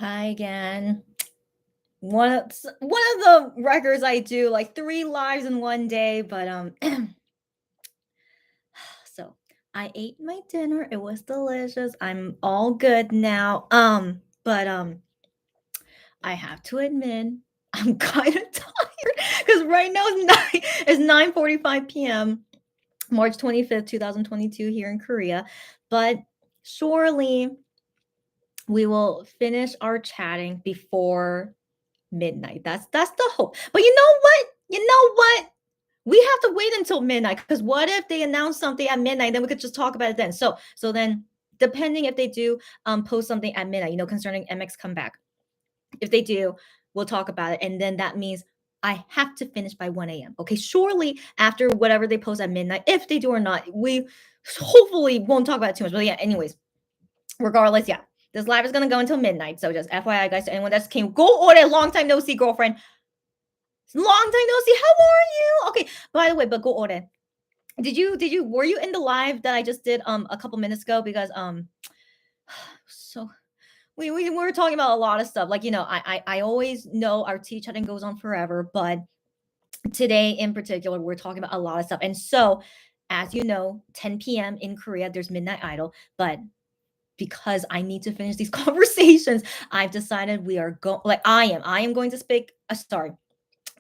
Hi again. One of the records I do, like 3 lives in one day, but, so I ate my dinner, it was delicious, I'm all good now, but I have to admit, I'm kinda tired because right now it's 9:45 PM, March 25th, 2022 here in Korea, but surely we will finish our chatting before midnight. That's the hope. But you know what? You know what? We have to wait until midnight because what if they announce something at midnight? Then we could just talk about it then. So then depending if they do post something at midnight, concerning MX comeback. If they do, we'll talk about it. And then that means I have to finish by 1 a.m. Okay. Surely after whatever they post at midnight, if they do or not, we hopefully won't talk about it too much. But yeah, anyways, regardless, yeah. This live is gonna go until midnight. So just FYI, guys, to anyone that's came, go order. Long time no see, girlfriend. Long time no see. How are you? Okay. By the way, but go order. Did you were you in the live that I just did a couple minutes ago? Because so we were talking about a lot of stuff. Like, I always know our tea chatting goes on forever, but today in particular, we're talking about a lot of stuff. And so, as you know, 10 p.m. in Korea, there's Midnight Idol, but because I need to finish these conversations, I've decided we are going like I am going to speak sorry.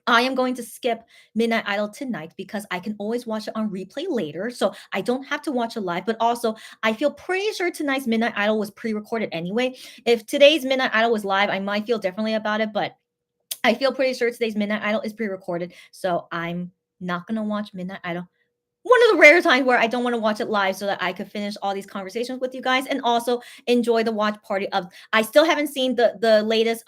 I am going to skip Midnight Idol tonight because I can always watch it on replay later. So I don't have to watch it live. But also, I feel pretty sure tonight's Midnight Idol was pre recorded anyway. If today's Midnight Idol was live, I might feel differently about it. But I feel pretty sure today's Midnight Idol is pre recorded. So I'm not going to watch Midnight Idol. One of the rare times where I don't want to watch it live so that I could finish all these conversations with you guys and also enjoy the watch party of I still haven't seen the latest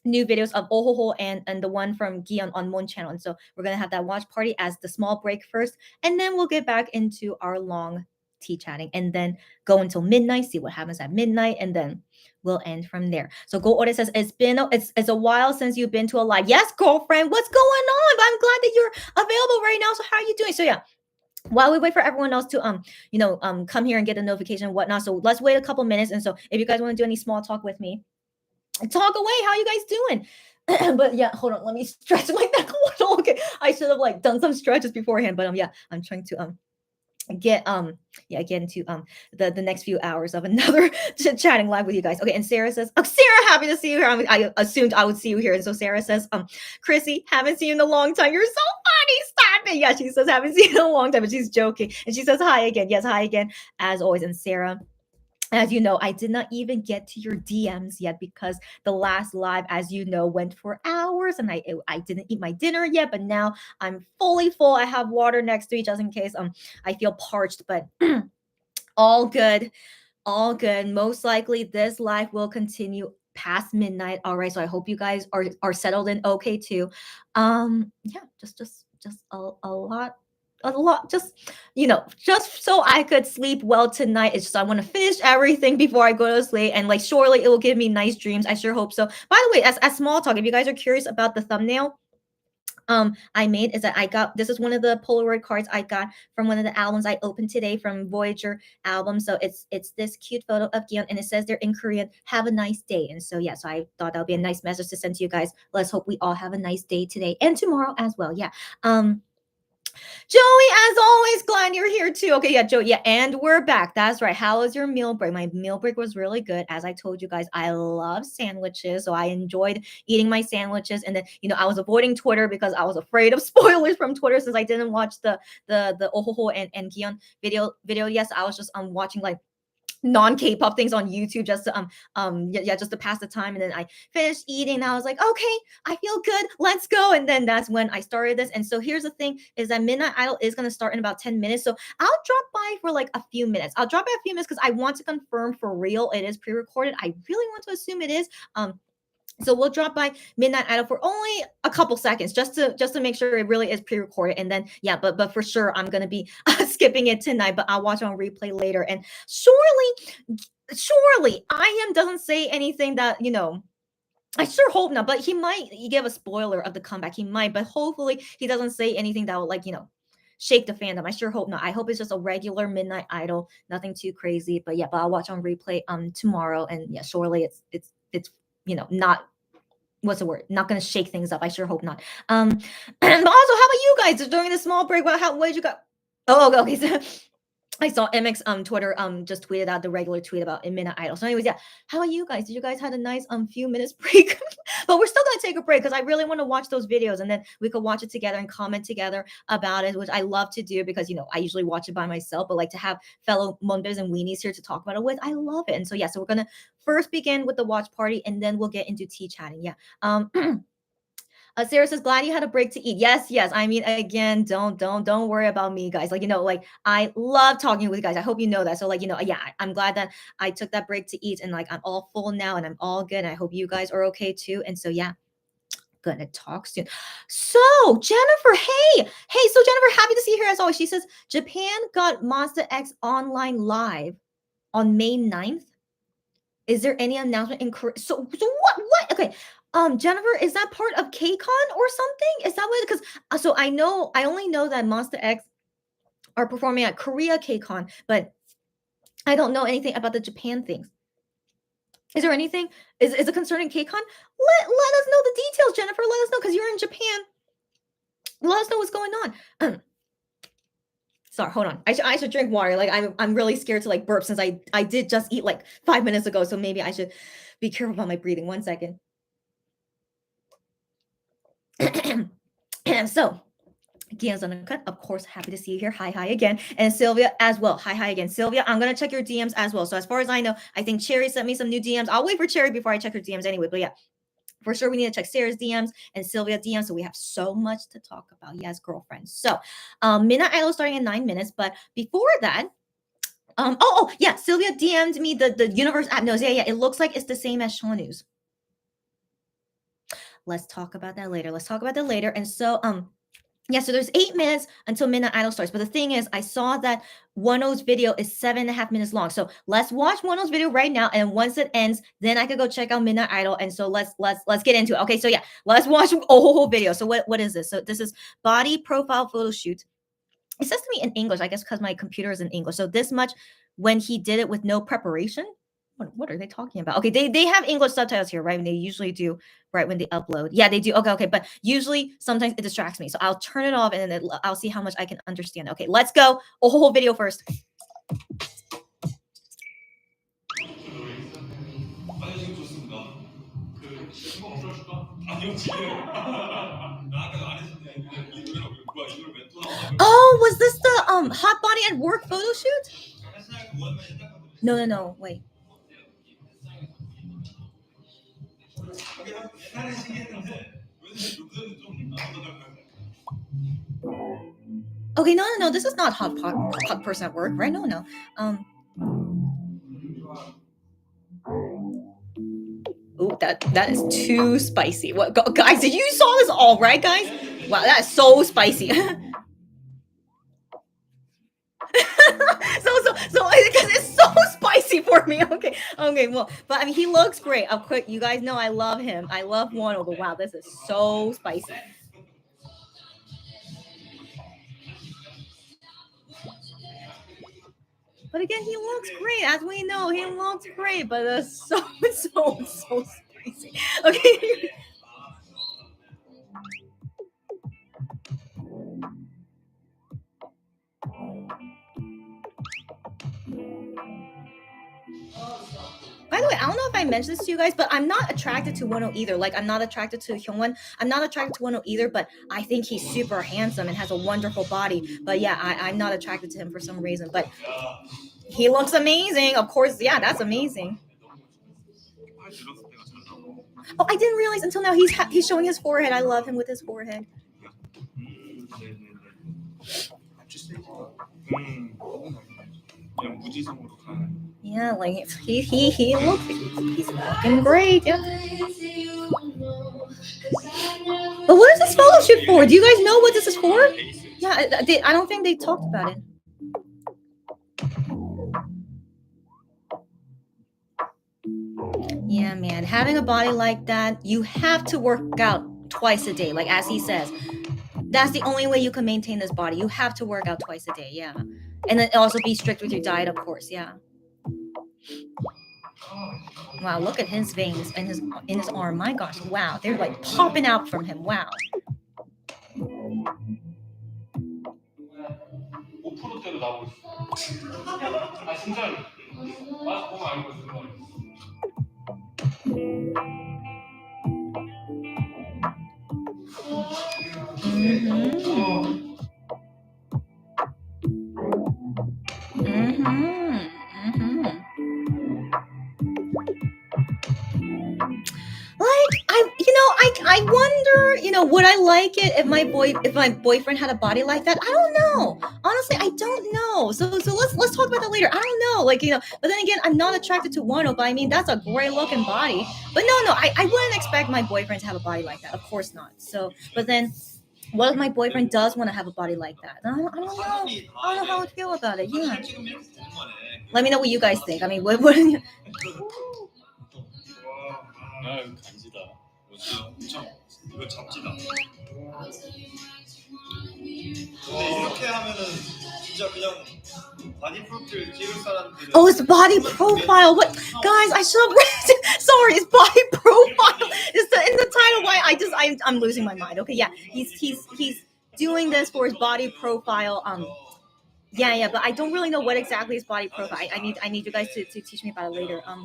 new videos of Ohoho and the one from Gion on Moon channel. And so we're gonna have that watch party as the small break first, and then we'll get back into our long tea chatting and then go until midnight, see what happens at midnight, and then we'll end from there. So Go Ore says it's a while since you've been to a live. Yes, girlfriend, what's going on? But I'm glad that you're available right now. So how are you doing? So yeah, while we wait for everyone else to come here and get a notification and whatnot. So let's wait a couple minutes. And so if you guys want to do any small talk with me, talk away. How you guys doing? But yeah, hold on. Let me stretch my neck a little. Okay, I should have like done some stretches beforehand. But yeah, I'm trying to get into the next few hours of another chatting live with you guys. Okay, and Sarah says, oh, Sarah, happy to see you here. I assumed I would see you here. And so Sarah says, Chrissy, haven't seen you in a long time. You're so funny. Stop it. Yeah, she says haven't seen you in a long time, but she's joking. And she says hi again. Yes, hi again, as always. And Sarah, as you know, I did not even get to your DMs yet because the last live, as you know, went for hours and I didn't eat my dinner yet, but now I'm fully full. I have water next to me just in case I feel parched, but all good. All good. Most likely this live will continue past midnight. All right. So I hope you guys are settled in okay too. Yeah, just a lot just so I could sleep well tonight. It's just I want to finish everything before I go to sleep, and like surely it will give me nice dreams. I sure hope so. By the way, as small talk, if you guys are curious about the thumbnail I made, is that I got this is one of the Polaroid cards I got from one of the albums I opened today from Voyager album. So it's this cute photo of Gion and it says they're in Korean, have a nice day. And so yeah, so I thought that would be a nice message to send to you guys. Let's hope we all have a nice day today and tomorrow as well. Yeah. Joey, as always, glad you're here too. Okay, yeah, Joey, yeah, and we're back. That's right. How was your meal break? My meal break was really good. As I told you guys, I love sandwiches, so I enjoyed eating my sandwiches. And then, I was avoiding Twitter because I was afraid of spoilers from Twitter since I didn't watch the Ohoho and Gion video. Yes, I was just watching like non K-pop things on YouTube just to yeah, just to pass the time. And then I finished eating and I was like, okay, I feel good. Let's go. And then that's when I started this. And so here's the thing is that Midnight Idol is gonna start in about 10 minutes. So I'll drop by for like a few minutes. I'll drop by a few minutes because I want to confirm for real it is pre-recorded. I really want to assume it is. So we'll drop by Midnight Idol for only a couple seconds just to make sure it really is pre-recorded. And then yeah, but for sure I'm gonna be skipping it tonight, but I'll watch on replay later. And surely I am doesn't say anything that I sure hope not, but he might give a spoiler of the comeback. He might, but hopefully he doesn't say anything that will like, shake the fandom. I sure hope not. I hope it's just a regular Midnight Idol, nothing too crazy. But yeah, but I'll watch on replay tomorrow. And yeah, surely it's not what's the word? Not gonna shake things up. I sure hope not. But also, how about you guys during this small break? What did you got? Oh, okay. So I saw MX Twitter just tweeted out the regular tweet about Midnight Idol. So, anyways, yeah. How about you guys? Did you guys had a nice few minutes break? But we're still gonna take a break because I really want to watch those videos and then we could watch it together and comment together about it, which I love to do because I usually watch it by myself, but like to have fellow Monbebs and Weenies here to talk about it with, I love it. And so yeah, so we're gonna first begin with the watch party and then we'll get into tea chatting. Yeah. Sarah says, glad you had a break to eat. Yes, yes. I mean, again, don't worry about me, guys. Like I love talking with you guys. I hope you know that. So, yeah, I'm glad that I took that break to eat and like I'm all full now and I'm all good. And I hope you guys are okay too. And so, yeah, gonna talk soon. So, Jennifer, hey, so Jennifer, happy to see you here as always. She says, Japan got Monster X online live on May 9th. Is there any announcement in Korea? So what? Okay. Jennifer, is that part of KCON or something? Is that what? Because so I only know that Monster X are performing at Korea KCON, but I don't know anything about the Japan things. Is there anything? Is it concerning KCON? Let us know the details, Jennifer. Let us know because you're in Japan. Let us know what's going on. Sorry, hold on. I should drink water. Like I'm really scared to like burp since I did just eat like 5 minutes ago. So maybe I should be careful about my breathing. 1 second. So DMs Uncut, of course, happy to see you here. Hi again. And Sylvia as well. Hi again. Sylvia, I'm going to check your DMs as well. So as far as I know, I think Cherry sent me some new DMs. I'll wait for Cherry before I check her DMs anyway. But yeah, for sure, we need to check Sarah's DMs and Sylvia DMs. So we have so much to talk about. Yes, girlfriends. So Midnight Idol starting in 9 minutes. But before that, yeah, Sylvia DM'd me the Universe app knows. Yeah, it looks like it's the same as Shawnu's. Let's talk about that later. And so yeah, so there's 8 minutes until Midnight Idol starts. But the thing is, I saw that Wonho's video is 7.5 minutes long. So let's watch Wonho's video right now. And once it ends, then I could go check out Midnight Idol. And so let's get into it. Okay, so yeah, let's watch a whole video. So what is this? So this is body profile photo shoot. It says to me in English, I guess because my computer is in English. So this much when he did it with no preparation. What are they talking about? Okay, they have English subtitles here, right? And they usually do right when they upload. Yeah, they do. Okay. But usually sometimes it distracts me. So I'll turn it off and then I'll see how much I can understand. Okay, let's go. A whole video first. Oh, was this the hot body at work photo shoot? No. Wait. Okay, no. This is not hot person at work, right? No. Oh, that is too spicy. What, guys? Did you saw this all right, guys? Wow, that is so spicy. so because it's so spicy for me. Okay. Well, but I mean, he looks great. Of course, you guys know I love him. I love Wonho, but wow, this is so spicy. But again, he looks great. As we know, he looks great, but it's so spicy. Okay. By the way, I don't know if I mentioned this to you guys, but I'm not attracted to Wonho either. Like, I'm not attracted to Hyungwon. I'm not attracted to Wonho either, but I think he's super handsome and has a wonderful body. But yeah, I'm not attracted to him for some reason. But he looks amazing. Of course, yeah, that's amazing. Oh, I didn't realize until now he's showing his forehead. I love him with his forehead. Yeah, like he looks he's looking great. Yeah. But what is this photo shoot for? Do you guys know what this is for? Yeah, I don't think they talked about it. Yeah, man, having a body like that, you have to work out twice a day, like as he says. That's the only way you can maintain this body. You have to work out twice a day, yeah. And then also be strict with your diet, of course, yeah. Wow, look at his veins in his arm. My gosh, wow, they're like popping out from him. Wow. 5%대로 나오고 있어. 아 진짜로. 아 보면 알고 있어. Like I wonder, would I like it if my boyfriend had a body like that? I don't know. Honestly, I don't know. So let's talk about that later. I don't know. But then again, I'm not attracted to Wonho, but I mean that's a great looking body. But no, I wouldn't expect my boyfriend to have a body like that. Of course not. So, but then what if my boyfriend does want to have a body like that? I don't know. I don't know how I feel about it. Yeah. Let me know what you guys think. I mean, what 아 간지다. 엄청 이거 잡지다. 근데 이렇게 하면은 진짜 그냥 바디 프로필 찍을 사람들은. Oh, it's body profile. What, guys? I should have read. Sorry, it's body profile. It's in the title. Why I'm losing my mind. Okay, yeah, he's doing this for his body profile. Yeah, but I don't really know what exactly is body profile. I need you guys to teach me about it later. Huh?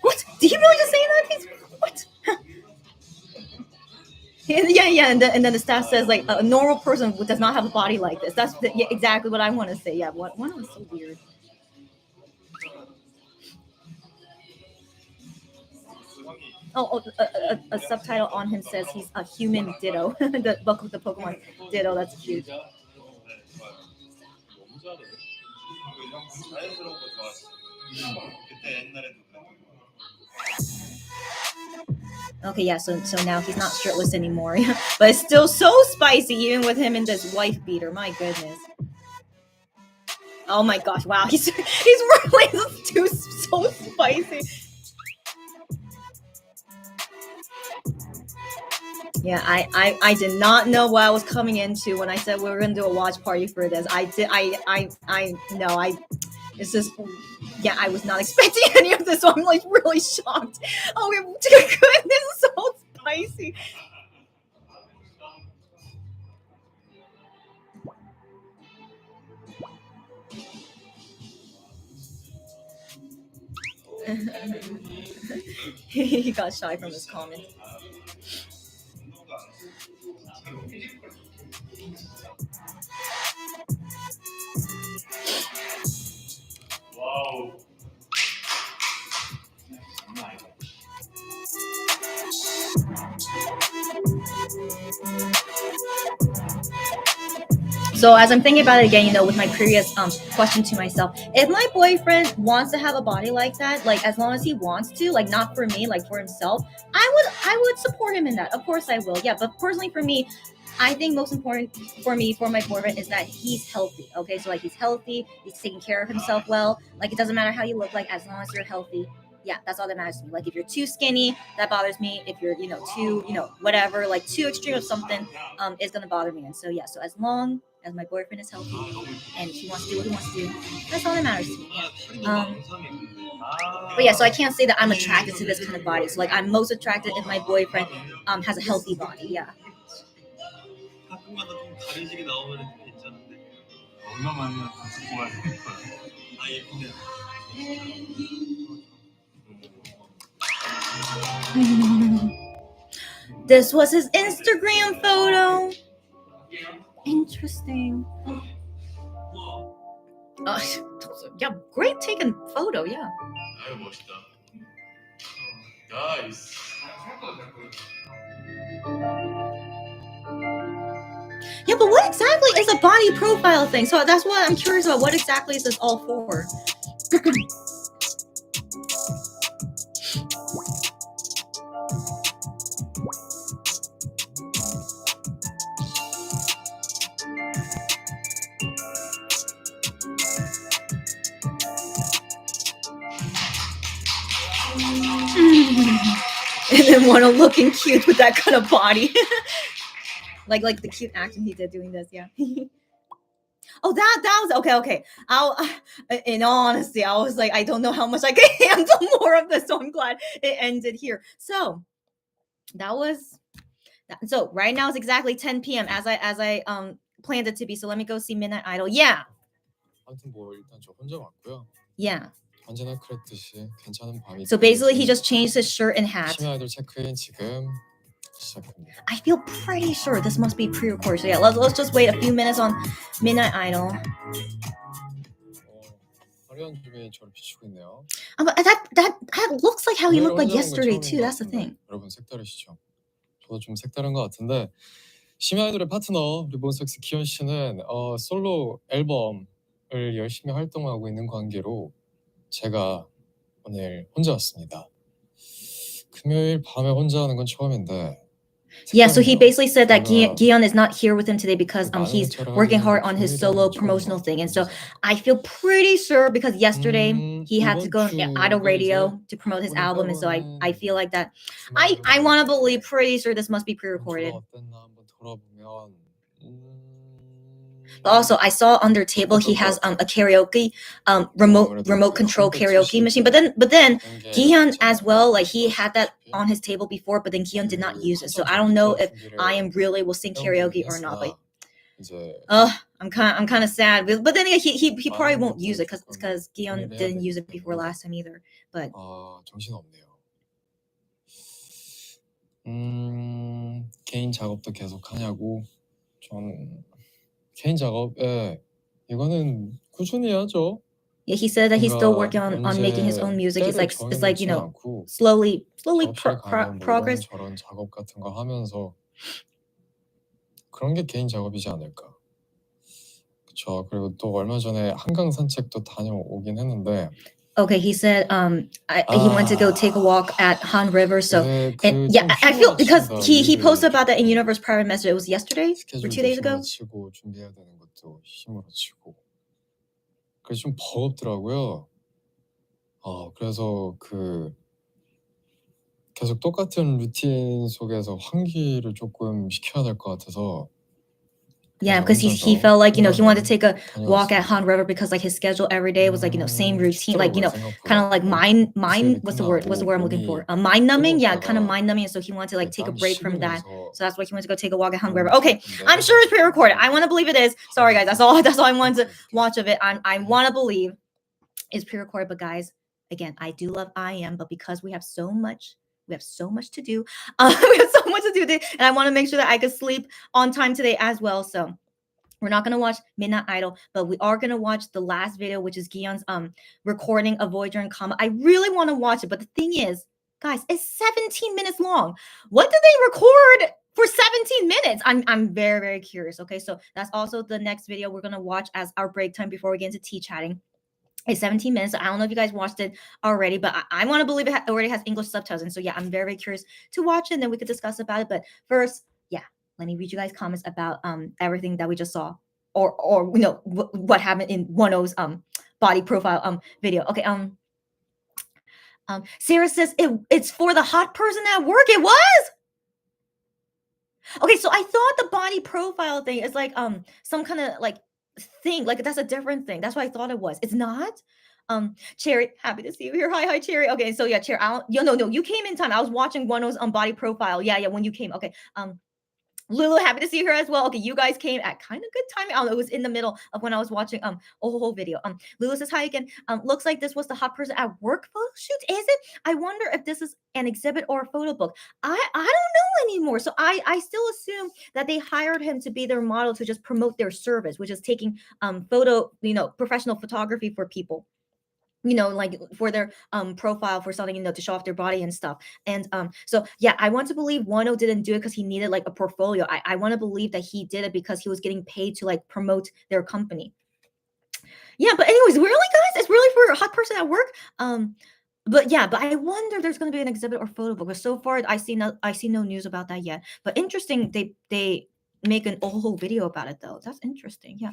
What? Did he really just say that? What? Yeah, and then the staff says like a normal person does not have a body like this. That's exactly what I want to say. Yeah, one was so weird. Oh, a subtitle on him says he's a human ditto. the Pokemon ditto. That's cute. Okay, yeah, so now he's not shirtless anymore. But it's still so spicy, even with him in this wife beater. My goodness. Oh my gosh, wow, he's really too so spicy. Yeah, I did not know what I was coming into when I said we were gonna do a watch party for this. It's just, yeah, I was not expecting any of this, so I'm like really shocked. Oh, goodness, it's so spicy. He got shy from his comment. 와우. So as I'm thinking about it again, with my previous question to myself, if my boyfriend wants to have a body like that, like as long as he wants to, like not for me, like for himself, I would support him in that. Of course I will. Yeah, but personally for me, I think most important for me, for my boyfriend, is that he's healthy. Okay, so like he's healthy, he's taking care of himself well. Like it doesn't matter how you look like, as long as you're healthy. Yeah, that's all that matters to me. Like if you're too skinny, that bothers me. If you're, too, whatever, like too extreme of something, is gonna bother me. And so yeah, so as long as my boyfriend is healthy and he wants to do what he wants to do, that's all that matters to me. But yeah, so I can't say that I'm attracted to this kind of body. So like I'm most attracted if my boyfriend has a healthy body. Yeah. 가끔가다 좀 다른 나오면 괜찮은데 얼마만이나 다시 보아야 될 거야. 아 예쁘네. This was his Instagram photo. Interesting. Yeah, great taken photo. Yeah. 아유 멋있다. 나이스. Yeah, but what exactly is a body profile thing? So that's what I'm curious about. What exactly is this all for? and Wonho looking cute with that kind of body. like the cute action he did doing this, yeah. Oh, that was okay. In all honesty, I was like, I don't know how much I can handle more of this, so I'm glad it ended here. So that was so right now it's exactly 10 p.m. as I planned it to be. So let me go see Midnight Idol. Yeah. 아무튼 뭐 일단 저 혼자 왔고요. Yeah. 언제나 그랬듯이 괜찮은 밤이. So basically, he just changed his shirt and hat. 심야 아이돌 체크인 지금 시작합니다. I feel pretty sure this must be pre-recorded. So yeah, let's just wait a few minutes on Midnight Idol. 화려한 주변이 저를 비추고 있네요. But that looks like how he looked like yesterday too. That's the thing. 여러분 색다르시죠? 저도 좀 색다른 것 같은데 심야 아이돌의 파트너 우리 몬스타엑스 기현 씨는 솔로 앨범을 열심히 활동하고 있는 관계로 제가 오늘 혼자 왔습니다. 금요일 밤에 혼자 하는 건 처음인데. Yeah, so he basically said that Kihyun is not here with him today because he's working hard on his solo promotional thing. And so I feel pretty sure because yesterday he had to go on Idol Radio to promote his album. And so I feel like that. I want to believe pretty sure this must be pre-recorded. But also, I saw under table he has a karaoke remote control karaoke machine. But then Kihyun as well, like he had that on his table before, but then Kihyun did not use it. So I don't know if I am really will sing karaoke or not. But I'm kind of sad. But then he probably won't use it because Kihyun didn't use it before last time either. But 정신 없네요. 개인 작업도 계속 하냐고 전. 개인 작업에 이거는 꾸준히 하죠. Yeah, he said that he's still working on making his own music. It's like you know slowly progress. 저런 작업 같은 거 하면서 그런 게 개인 작업이지 않을까. 그렇죠. 그리고 또 얼마 전에 한강 산책도 다녀오긴 했는데. Okay, he said he went to go take a walk at Han River. So and yeah, I feel because he posted about that in Universe private message. It was yesterday or 2 days ago. 준비해야 되는 것도 힘으로 치고. 그래서 좀 버겁더라고요. 그래서 계속 똑같은 루틴 속에서 환기를 조금 시켜야 될 것 같아서. Yeah, because he felt like, you know, he wanted to take a walk at Han River because like his schedule every day was like, you know, same routine, like, you know, kind of like mind, what's the word I'm looking for? Mind numbing. Yeah, kind of mind numbing. And so he wanted to like take a break from that. So that's why he wanted to go take a walk at Han River. Okay, I'm sure it's pre-recorded. I want to believe it is. Sorry guys, that's all I wanted to watch of it. I want to believe it's pre-recorded, but guys, again, I do love IM, but because we have so much to do. We have so much to do today, and I want to make sure that I could sleep on time today as well. So we're not going to watch Midnight Idol, but we are going to watch the last video, which is Kihyun's recording of Voyager and Comma. I really want to watch it, but the thing is, guys, it's 17 minutes long. What did they record for 17 minutes? I'm very, very curious. Okay, so that's also the next video we're going to watch as our break time before we get into tea chatting. It's 17 minutes. I don't know if you guys watched it already, but I want to believe it already has English subtitles. And so, yeah, I'm very, very curious to watch it, and then we could discuss about it. But first, yeah, let me read you guys comments about everything that we just saw, or you know what happened in Wonho's body profile video. Okay, Sarah says it's for the hot person at work. It was. Okay, so I thought the body profile thing is like some kind of like thing, like that's a different thing. That's what I thought it was. It's not. Cherry, happy to see you here. Hi Cherry. Okay, so yeah, Cherry, no, you came in time. I was watching Wonho's body profile. Yeah, when you came. Okay, Lulu, happy to see her as well. Okay, you guys came at kind of good timing. I don't know, it was in the middle of when I was watching a whole video. Lulu says hi again. Looks like this was the hot person at work photo shoot. Is it? I wonder if this is an exhibit or a photo book. I don't know anymore. So I still assume that they hired him to be their model to just promote their service, which is taking photo, you know, professional photography for people. You know, like for their profile for something, you know, to show off their body and stuff. And so yeah, I want to believe Wonho didn't do it because he needed like a portfolio. I want to believe that he did it because he was getting paid to like promote their company. Yeah, but anyways, really guys, it's really for a hot person at work. But yeah, but I wonder if there's going to be an exhibit or photo book. But so far, I see no news about that yet. But interesting, they make an whole video about it though. That's interesting. Yeah.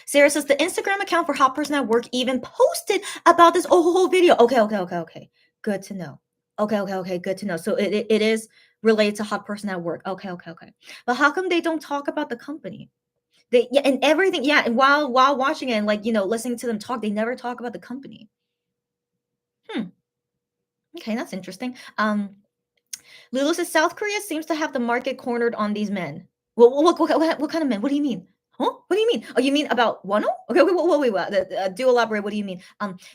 Sarah says the Instagram account for Hot Person at Work even posted about this whole video. Okay. Good to know. Okay. Good to know. So it is related to hot person at work. Okay. But how come they don't talk about the company? They yeah, and everything. Yeah, and while watching it and like listening to them talk, they never talk about the company. Hmm. Okay, that's interesting. Lulu says South Korea seems to have the market cornered on these men. What kind of men? What do you mean? Huh? What do you mean? Oh, you mean about Wonho? Okay, wait. Do elaborate. What do you mean?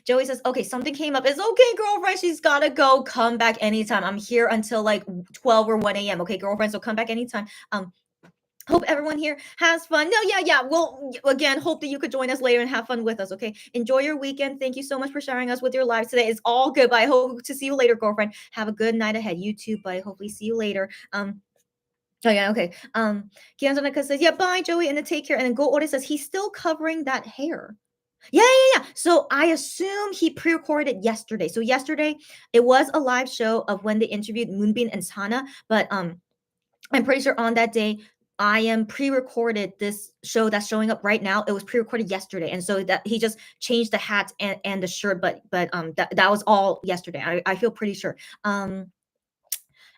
Joey says, okay, something came up. It's okay, girlfriend. She's gotta go. Come back anytime. I'm here until like 12 or 1 a.m. Okay, girlfriend. So come back anytime. Hope everyone here has fun. No, yeah. Well, again, hope that you could join us later and have fun with us. Okay. Enjoy your weekend. Thank you so much for sharing us with your lives today. It's all good, but I hope to see you later, girlfriend. Have a good night ahead. You too, but I hopefully see you later. Oh yeah, okay. Kianzanaka says, yeah, bye, Joey, and then take care. And then Go Ore says he's still covering that hair. Yeah. So I assume he pre-recorded yesterday. So yesterday it was a live show of when they interviewed Moonbin and Sana, but I'm pretty sure on that day I am pre-recorded this show that's showing up right now. It was pre-recorded yesterday, and so that he just changed the hat and the shirt, but that was all yesterday. I feel pretty sure.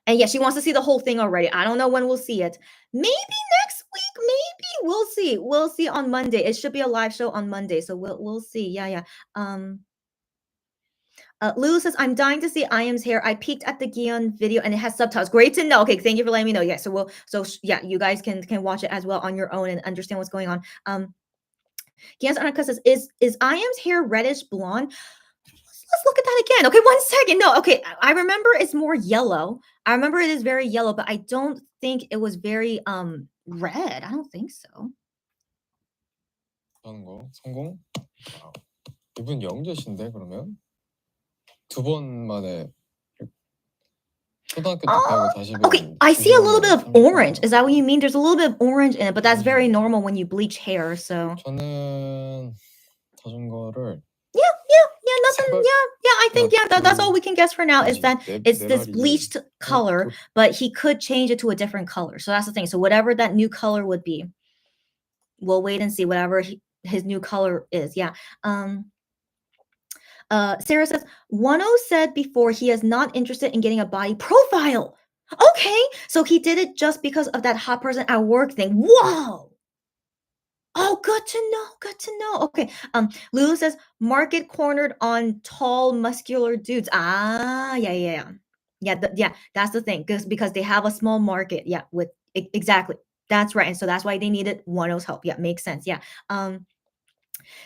And yeah, she wants to see the whole thing already. I don't know when we'll see it. Maybe next week. Maybe we'll see. We'll see on Monday. It should be a live show on Monday, so we'll see. Yeah. Lulu says, I'm dying to see Iam's hair. I peeked at the Gion video and it has subtitles. Great to know. Okay, thank you for letting me know. Yeah, yeah, you guys can watch it as well on your own and understand what's going on. Gian's Annika says, is Iam's hair reddish blonde? Let's look at that again. Okay, 1 second. No, okay. I remember it's more yellow. I remember it is very yellow, but I don't think it was very red. I don't think so. 하는 거 성공. 아, 이분 영재신데 그러면 2번 만에 초등학교 때 배우고 다시 배운. Okay, I see a little bit of orange. Is that what you mean? There's a little bit of orange in it, but that's very normal when you bleach hair. So 저는 자전거를. Nothing. Yeah. I think that's all we can guess for now. Is that it's this bleached color, but he could change it to a different color. So that's the thing. So whatever that new color would be, we'll wait and see whatever his new color is. Yeah. Sarah says, Wonho said before he is not interested in getting a body profile. Okay, so he did it just because of that hot person at work thing. Whoa. Oh, good to know. Okay. Lulu says market cornered on tall, muscular dudes. Ah, yeah. Yeah, that's the thing. Because they have a small market. Yeah, with exactly. That's right. And so that's why they needed Wano's help. Yeah, makes sense. Yeah.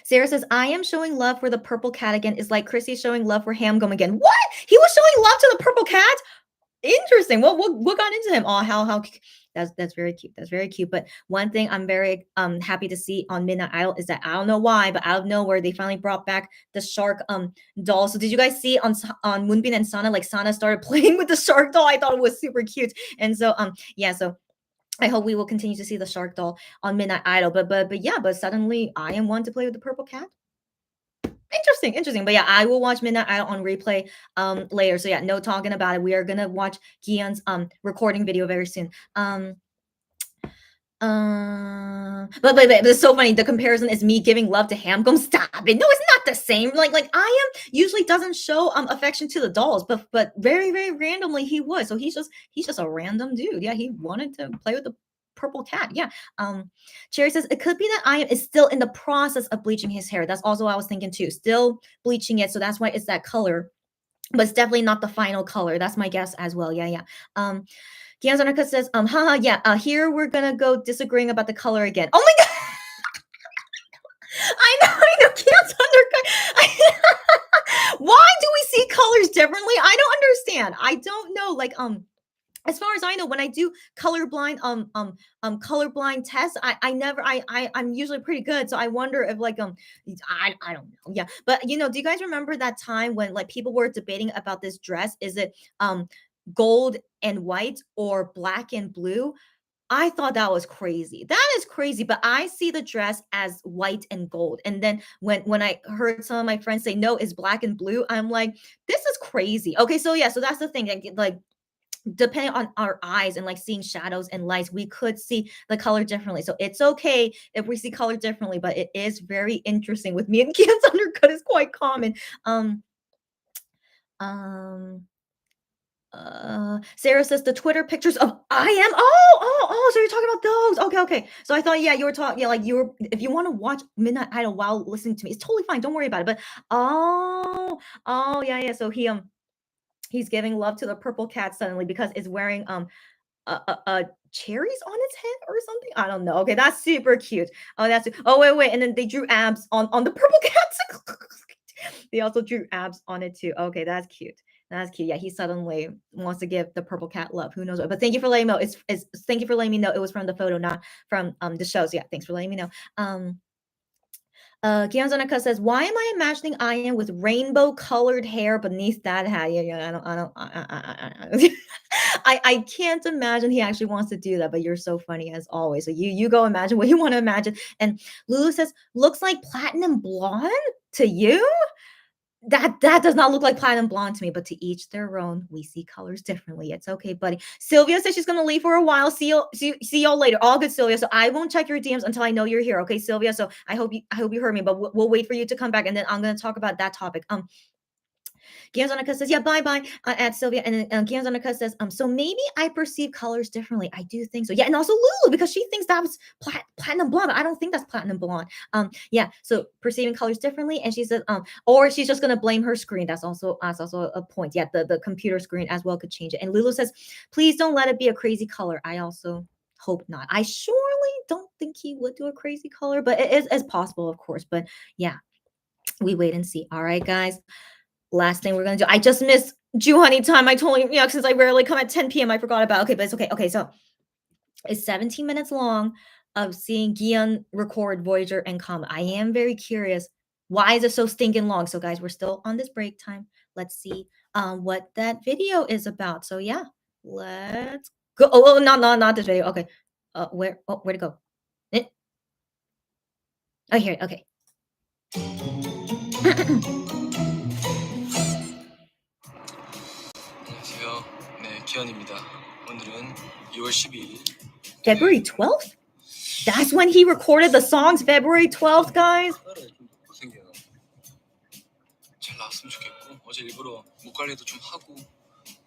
Sarah says, I am showing love for the purple cat again. Is like Chrissy showing love for Hamgum again. What? He was showing love to the purple cat? Interesting. What got into him? Oh, how that's very cute. That's very cute. But one thing I'm very happy to see on Midnight Idol is that I don't know why, but out of nowhere they finally brought back the shark doll. So did you guys see on Moonbin and Sana, like Sana started playing with the shark doll? I thought it was super cute. And so so I hope we will continue to see the shark doll on Midnight Idol. But suddenly I am one to play with the purple cat. Interesting. But yeah, I will watch Midnight Idol on replay later. So yeah, no talking about it. We are gonna watch Gian's recording video very soon. But it's so funny. The comparison is me giving love to Hamgum. Stop it. No, it's not the same. Like I am usually doesn't show affection to the dolls, but very, very randomly he would. So he's just a random dude. Yeah, he wanted to play with the purple cat. Yeah. Cherry says it could be that I am is still in the process of bleaching his hair. That's also what I was thinking too. Still bleaching it, so that's why it's that color. But it's definitely not the final color. That's my guess as well. Yeah. Gianzanaka says, here we're gonna go disagreeing about the color again. Oh my god! I know, Gianzanaka. Why do we see colors differently? I don't understand. I don't know. Like, as far as I know, when I do colorblind tests, I'm usually pretty good. So I wonder if like I don't know. Yeah. But do you guys remember that time when like people were debating about this dress? Is it gold and white or black and blue? I thought that was crazy. That is crazy, but I see the dress as white and gold. And then when I heard some of my friends say no, it's black and blue, I'm like, this is crazy. Okay, so yeah, so that's the thing. Like depending on our eyes and like seeing shadows and lights, we could see the color differently. So it's okay if we see color differently, but it is very interesting. With me and Kian's undercut is quite common. Sarah says the Twitter pictures of I am. So you're talking about those. Okay. So I thought, yeah, you were talking, yeah, like you were. If you want to watch Midnight Idol while listening to me, it's totally fine. Don't worry about it. But yeah. So he's giving love to the purple cat suddenly because it's wearing cherries on its head or something. I don't know. Okay, that's super cute. Wait, and then they drew abs on the purple cat. They also drew abs on it too. Okay, that's cute. That's cute. Yeah, he suddenly wants to give the purple cat love. Who knows what? But thank you for letting me know. It's thank you for letting me know it was from the photo, not from the shows. Yeah, thanks for letting me know. Gianzanaka says, "Why am I imagining Ian with rainbow-colored hair beneath that hat?" Yeah. I can't imagine he actually wants to do that, but you're so funny as always. So you go imagine what you want to imagine. And Lulu says, "Looks like platinum blonde to you." That does not look like platinum blonde to me, but to each their own. We see colors differently. It's okay, buddy. Sylvia says she's gonna leave for a while. See y'all later. All good, Sylvia. So I won't check your DMs until I know you're here. Okay, Sylvia. So I hope you heard me, but we'll wait for you to come back, and then I'm gonna talk about that topic. Gianzanaka says, yeah, bye. At Sylvia. And then Gianzanaka says, so maybe I perceive colors differently. I do think so. Yeah, and also Lulu, because she thinks that was platinum blonde. I don't think that's platinum blonde. Yeah, so perceiving colors differently. And she says, or she's just gonna blame her screen. That's also a point. Yeah, the computer screen as well could change it. And Lulu says, please don't let it be a crazy color. I also hope not. I surely don't think he would do a crazy color, but it is as possible, of course. But yeah, we wait and see. All right, guys. Last thing we're gonna do. I just missed Jew Honey time. I totally, since I rarely come at 10 p.m. I forgot about. Okay, but it's okay. Okay, so it's 17 minutes long of seeing Gion record Voyager and Comet. I am very curious. Why is it so stinking long? So guys, we're still on this break time. Let's see what that video is about. So yeah, let's go. Oh, not this video. Okay. Where'd it go? Oh, here. Okay. 안녕하세요. 네, 기현입니다. 오늘은 2월 12일. February 12th? That's when he recorded the songs, February 12th, guys. 잘 나왔으면 좋겠고 어제 일부러 목 관리도 좀 하고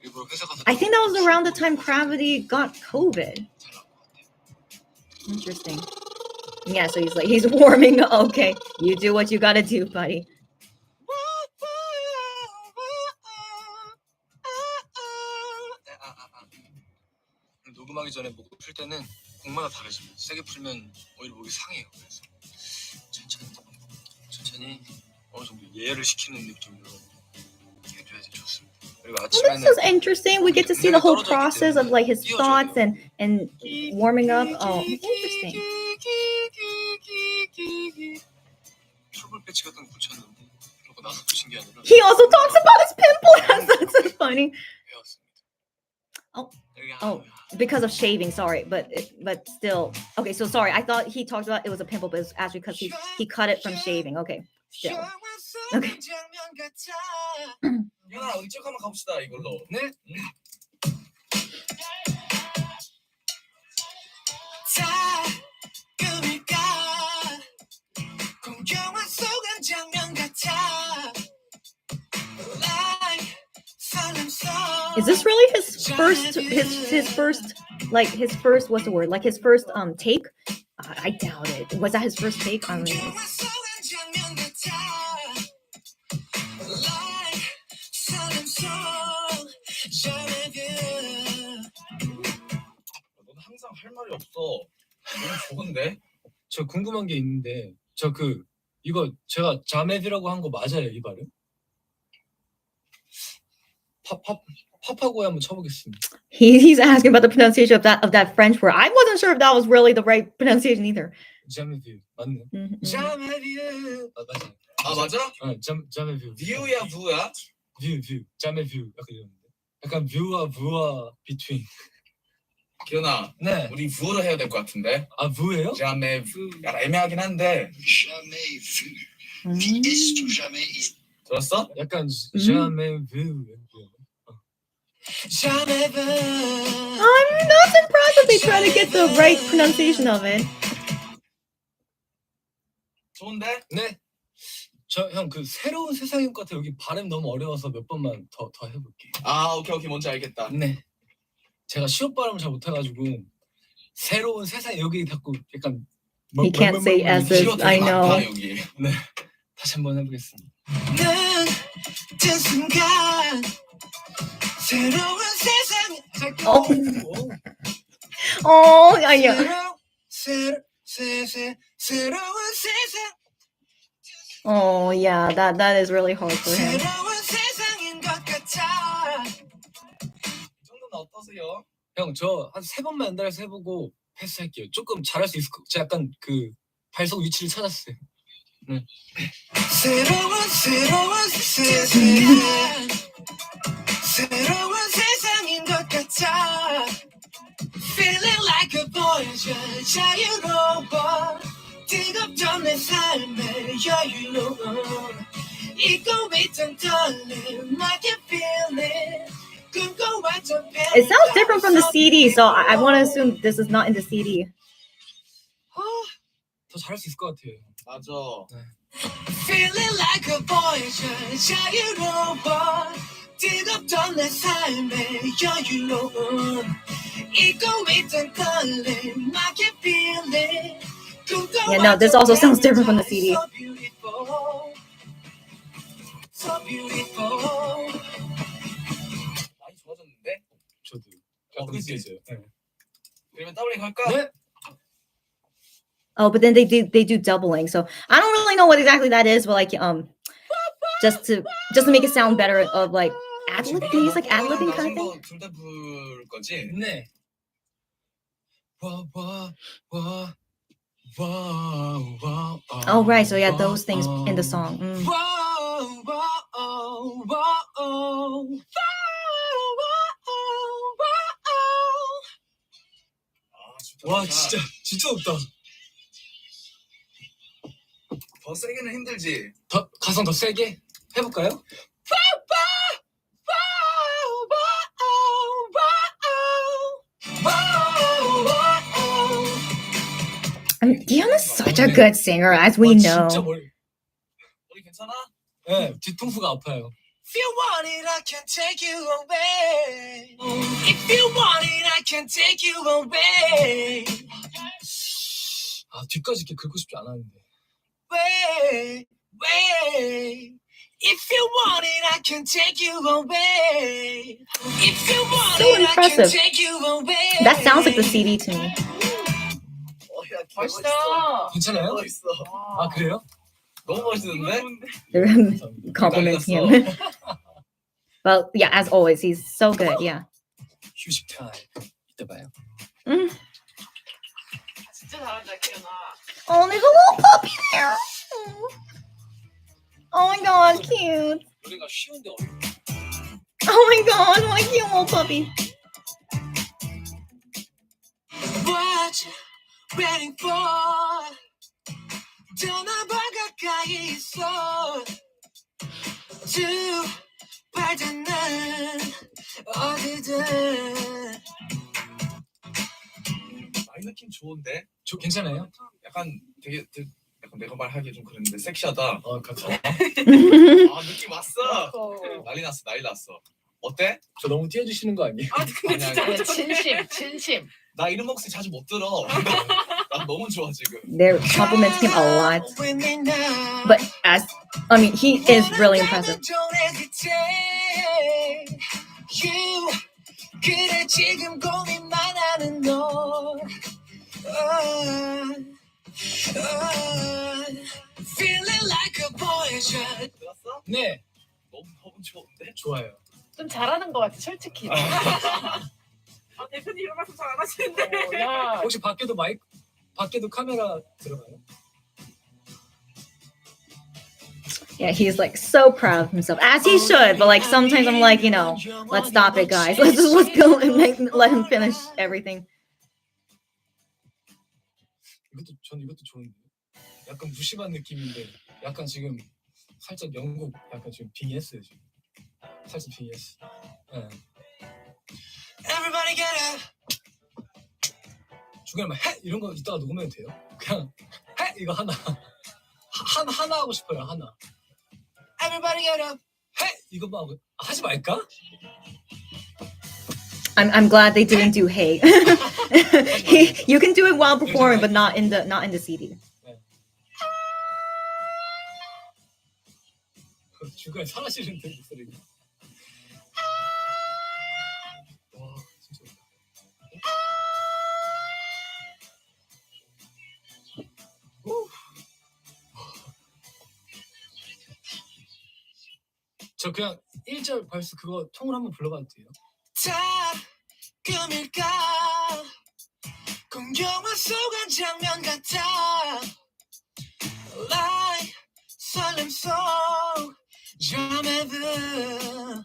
일부러 회사 가서 I think that was around the time Gravity got COVID. Interesting. Yeah, so he's warming up. Okay, you do what you gotta do, buddy. 녹음하기 전에 목을 풀 때는 곡마다 다르지만 세게 풀면 오히려 목이 상해요. 그래서 천천히 어느 정도 예열을 시키는 느낌으로 해줘야지 좋습니다. 그리고 아침에는 This is interesting. We get to see the whole process of like his thoughts and warming up. Oh, interesting. 트러블 패치 같은 거 붙였는데 그러고 나서 붙인 게 아니라 He also talks about his pimple. That's so funny. Oh, because of shaving. Sorry, but still. Okay, so sorry. I thought he talked about it was a pimple, but it's actually because he cut it from shaving. Okay, still. Okay. 현아 우리 쭉 한번 가봅시다 이걸로. 네? Is this really his first like his first what's the word? Like his first take? I doubt it. Was that his first take? I don't know. 너는 항상 할 말이 없어. 너무 좋은데? 저 궁금한 게 있는데 이거 제가 자메비라고 한 거 맞아요 이 발음? 팝하고에 한번 쳐보겠습니다. He's asking about the pronunciation of that French word. I wasn't sure if that was really the right pronunciation either. 자메비 맞네. 자메비. 맞아. 아 맞아? 자메비. 뷰야 부야? 뷰 자메뷰 약간 이러는데. 약간 뷰와 between. 기현아, 네. 우리 부어로 해야 될 것 같은데. 아 뷰예요? jamais 약간 애매하긴 한데. 들었어? 약간 자메뷰. I'm not surprised that they try to get the right pronunciation of it. 좋은데? 네. 저 형 그 새로운 세상인 것 같아. 여기 발음 너무 어려워서 몇 번만 더 해볼게. 아 오케이 뭔지 알겠다. 네. 제가 시옷 발음을 잘 못해가지고 새로운 세상 여기 자꾸 약간 He can't say S's. I know. 여기. 네. 다시 한번 해보겠습니다. 그 순간 새로운 세상에 Oh, yeah. 새로운 세상. Oh, yeah. That is really hard for him. 새로운 세상인 것 같아. 이 정도는 어떠세요? 형, 저 한 3번만 연달아서 해보고 패스할게요. 조금 잘할 수 있을 것. 제가 약간 그 발성 위치를 찾았어요. 네. 새로운 세상인 것 같아. Feeling like a boy, 자유로워. 뜨겁던 내 삶의 여유로운 잊고 있던 떨림, I can feel it. It sounds different from the CD, so I want to assume this is not in the CD. 더 잘할 수 있을 것 같아요. 맞아. 네. Feeling like a boy, 자유로워. 뜨겁던 내 삶의 여유로운 잊고 있던 떨림, I can feel it. Yeah, no, this also sounds different from the CD. So beautiful, so beautiful. 많이 좋아졌는데? 저도 그치? 느껴져요. 네. 그러면 더블링 할까? 네. Oh, but then they do doubling. So I don't really know what exactly that is, but like just to make it sound better of like ad-lib. They use like ad-libbing kind of thing. 둘다 부를 거지? 네. Oh, right. So yeah, those things in the song. 와 진짜 높다. 더 세게는 힘들지. 더 가성 더 세게 해볼까요? I mean, Kihyun is such a good singer, as we know. 진짜 머리 괜찮아? 네, 뒤통수가 아파요. If you want it, I can take you away. If you want it, I can take you away. 아 뒤까지 이렇게 긁고 싶지 않았는데. Way. If you want it, I can take you away. If you want So it, I can impressive. take you away. That sounds like the CD to me. 야, 멋있다. 괜찮아요? 멋있어. 아 그래요? 너무 멋있는데? They're complimenting him. Well, yeah, as always, he's so good. Yeah. 휴식 타임. 이따 봐요. 진짜 잘한다, 기현아. Oh, there's a little puppy there. Oh my god, cute. 우리가 쉬운데 어려워. Oh my god, what a cute little puppy. What you waiting for? 전화번 가까이 있어. 두 발닿는 어디든. 많이 느낌 좋은데? 저 괜찮아요? 약간 되게 약간 내가 말하기 좀 그랬는데 섹시하다. 감사합니다. 아 느낌 왔어. 난리 났어. 어때? 저 너무 띄워주시는 거 아니에요? 아, 근데 아니야, 진짜 진심. 나 이런 목소리 자주 못 들어. 나 너무 좋아 지금. They're complimenting him a lot. But I mean, he is really impressive. 그래 지금 고민만 하는 너. Feeling like a boy. 들었어? 네, 너무 좋은데? 좋아요. 좀 잘하는 것 같아, 솔직히. 아, 대표님 이런 말씀 잘 안 하시는데. 야. 혹시 밖에도 카메라 들어가요? Yeah, he's like so proud of himself, as he should. But like sometimes I'm like, let's stop it, guys. Let's go and let him finish everything. 전 이것도 좋은데. 약간 무심한 느낌인데, 약간 지금 살짝 영국 약간 지금 빙의했어요 지금. 살짝 빙의했어. 네. Everybody get up. 중간에 막 해 이런 거 이따가 녹으면 돼요. 그냥 해 이거 하나 하나 하고 싶어요 하나. Everybody get up. Hey, 이거 봐. 하지 말까? I'm glad they didn't do hey. You can do it while performing, but not in the CD. 중간에 사라지는데 목소리가. 와, 진짜. 저 그냥 1절 벌써 그거 통으로 한번 불러봐도 돼요? 다 꿈일까 공경화 속 한 장면 같아 Like 설렘 속 잠에든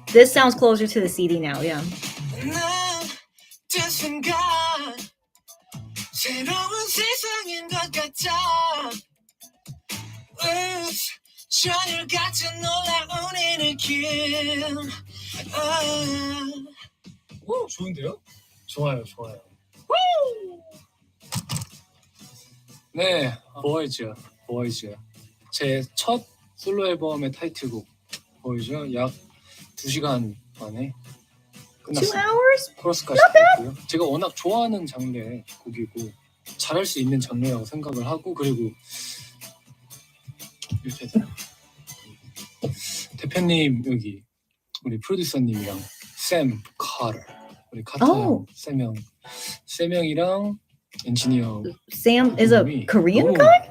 This sounds closer to the CD now, yeah. 난뜬 순간 새로운 세상인 것 같아 전율 같은 놀라운 이 느낌 오, 좋은데요? 좋아요. 네, 보이즈. 제 첫 솔로 앨범의 타이틀곡 보이즈. 약 2시간 만에 2 끝났습니다. hours? 코러스까지 했고요. 제가 워낙 좋아하는 장르의 곡이고 잘할 수 있는 장르라고 생각을 하고 그리고 이렇게 대표님 여기 우리 프로듀서님이랑 샘 카터 우리 카터 형, 샘 형이랑 엔지니어 Sam is a 분이 Korean 너무 guy?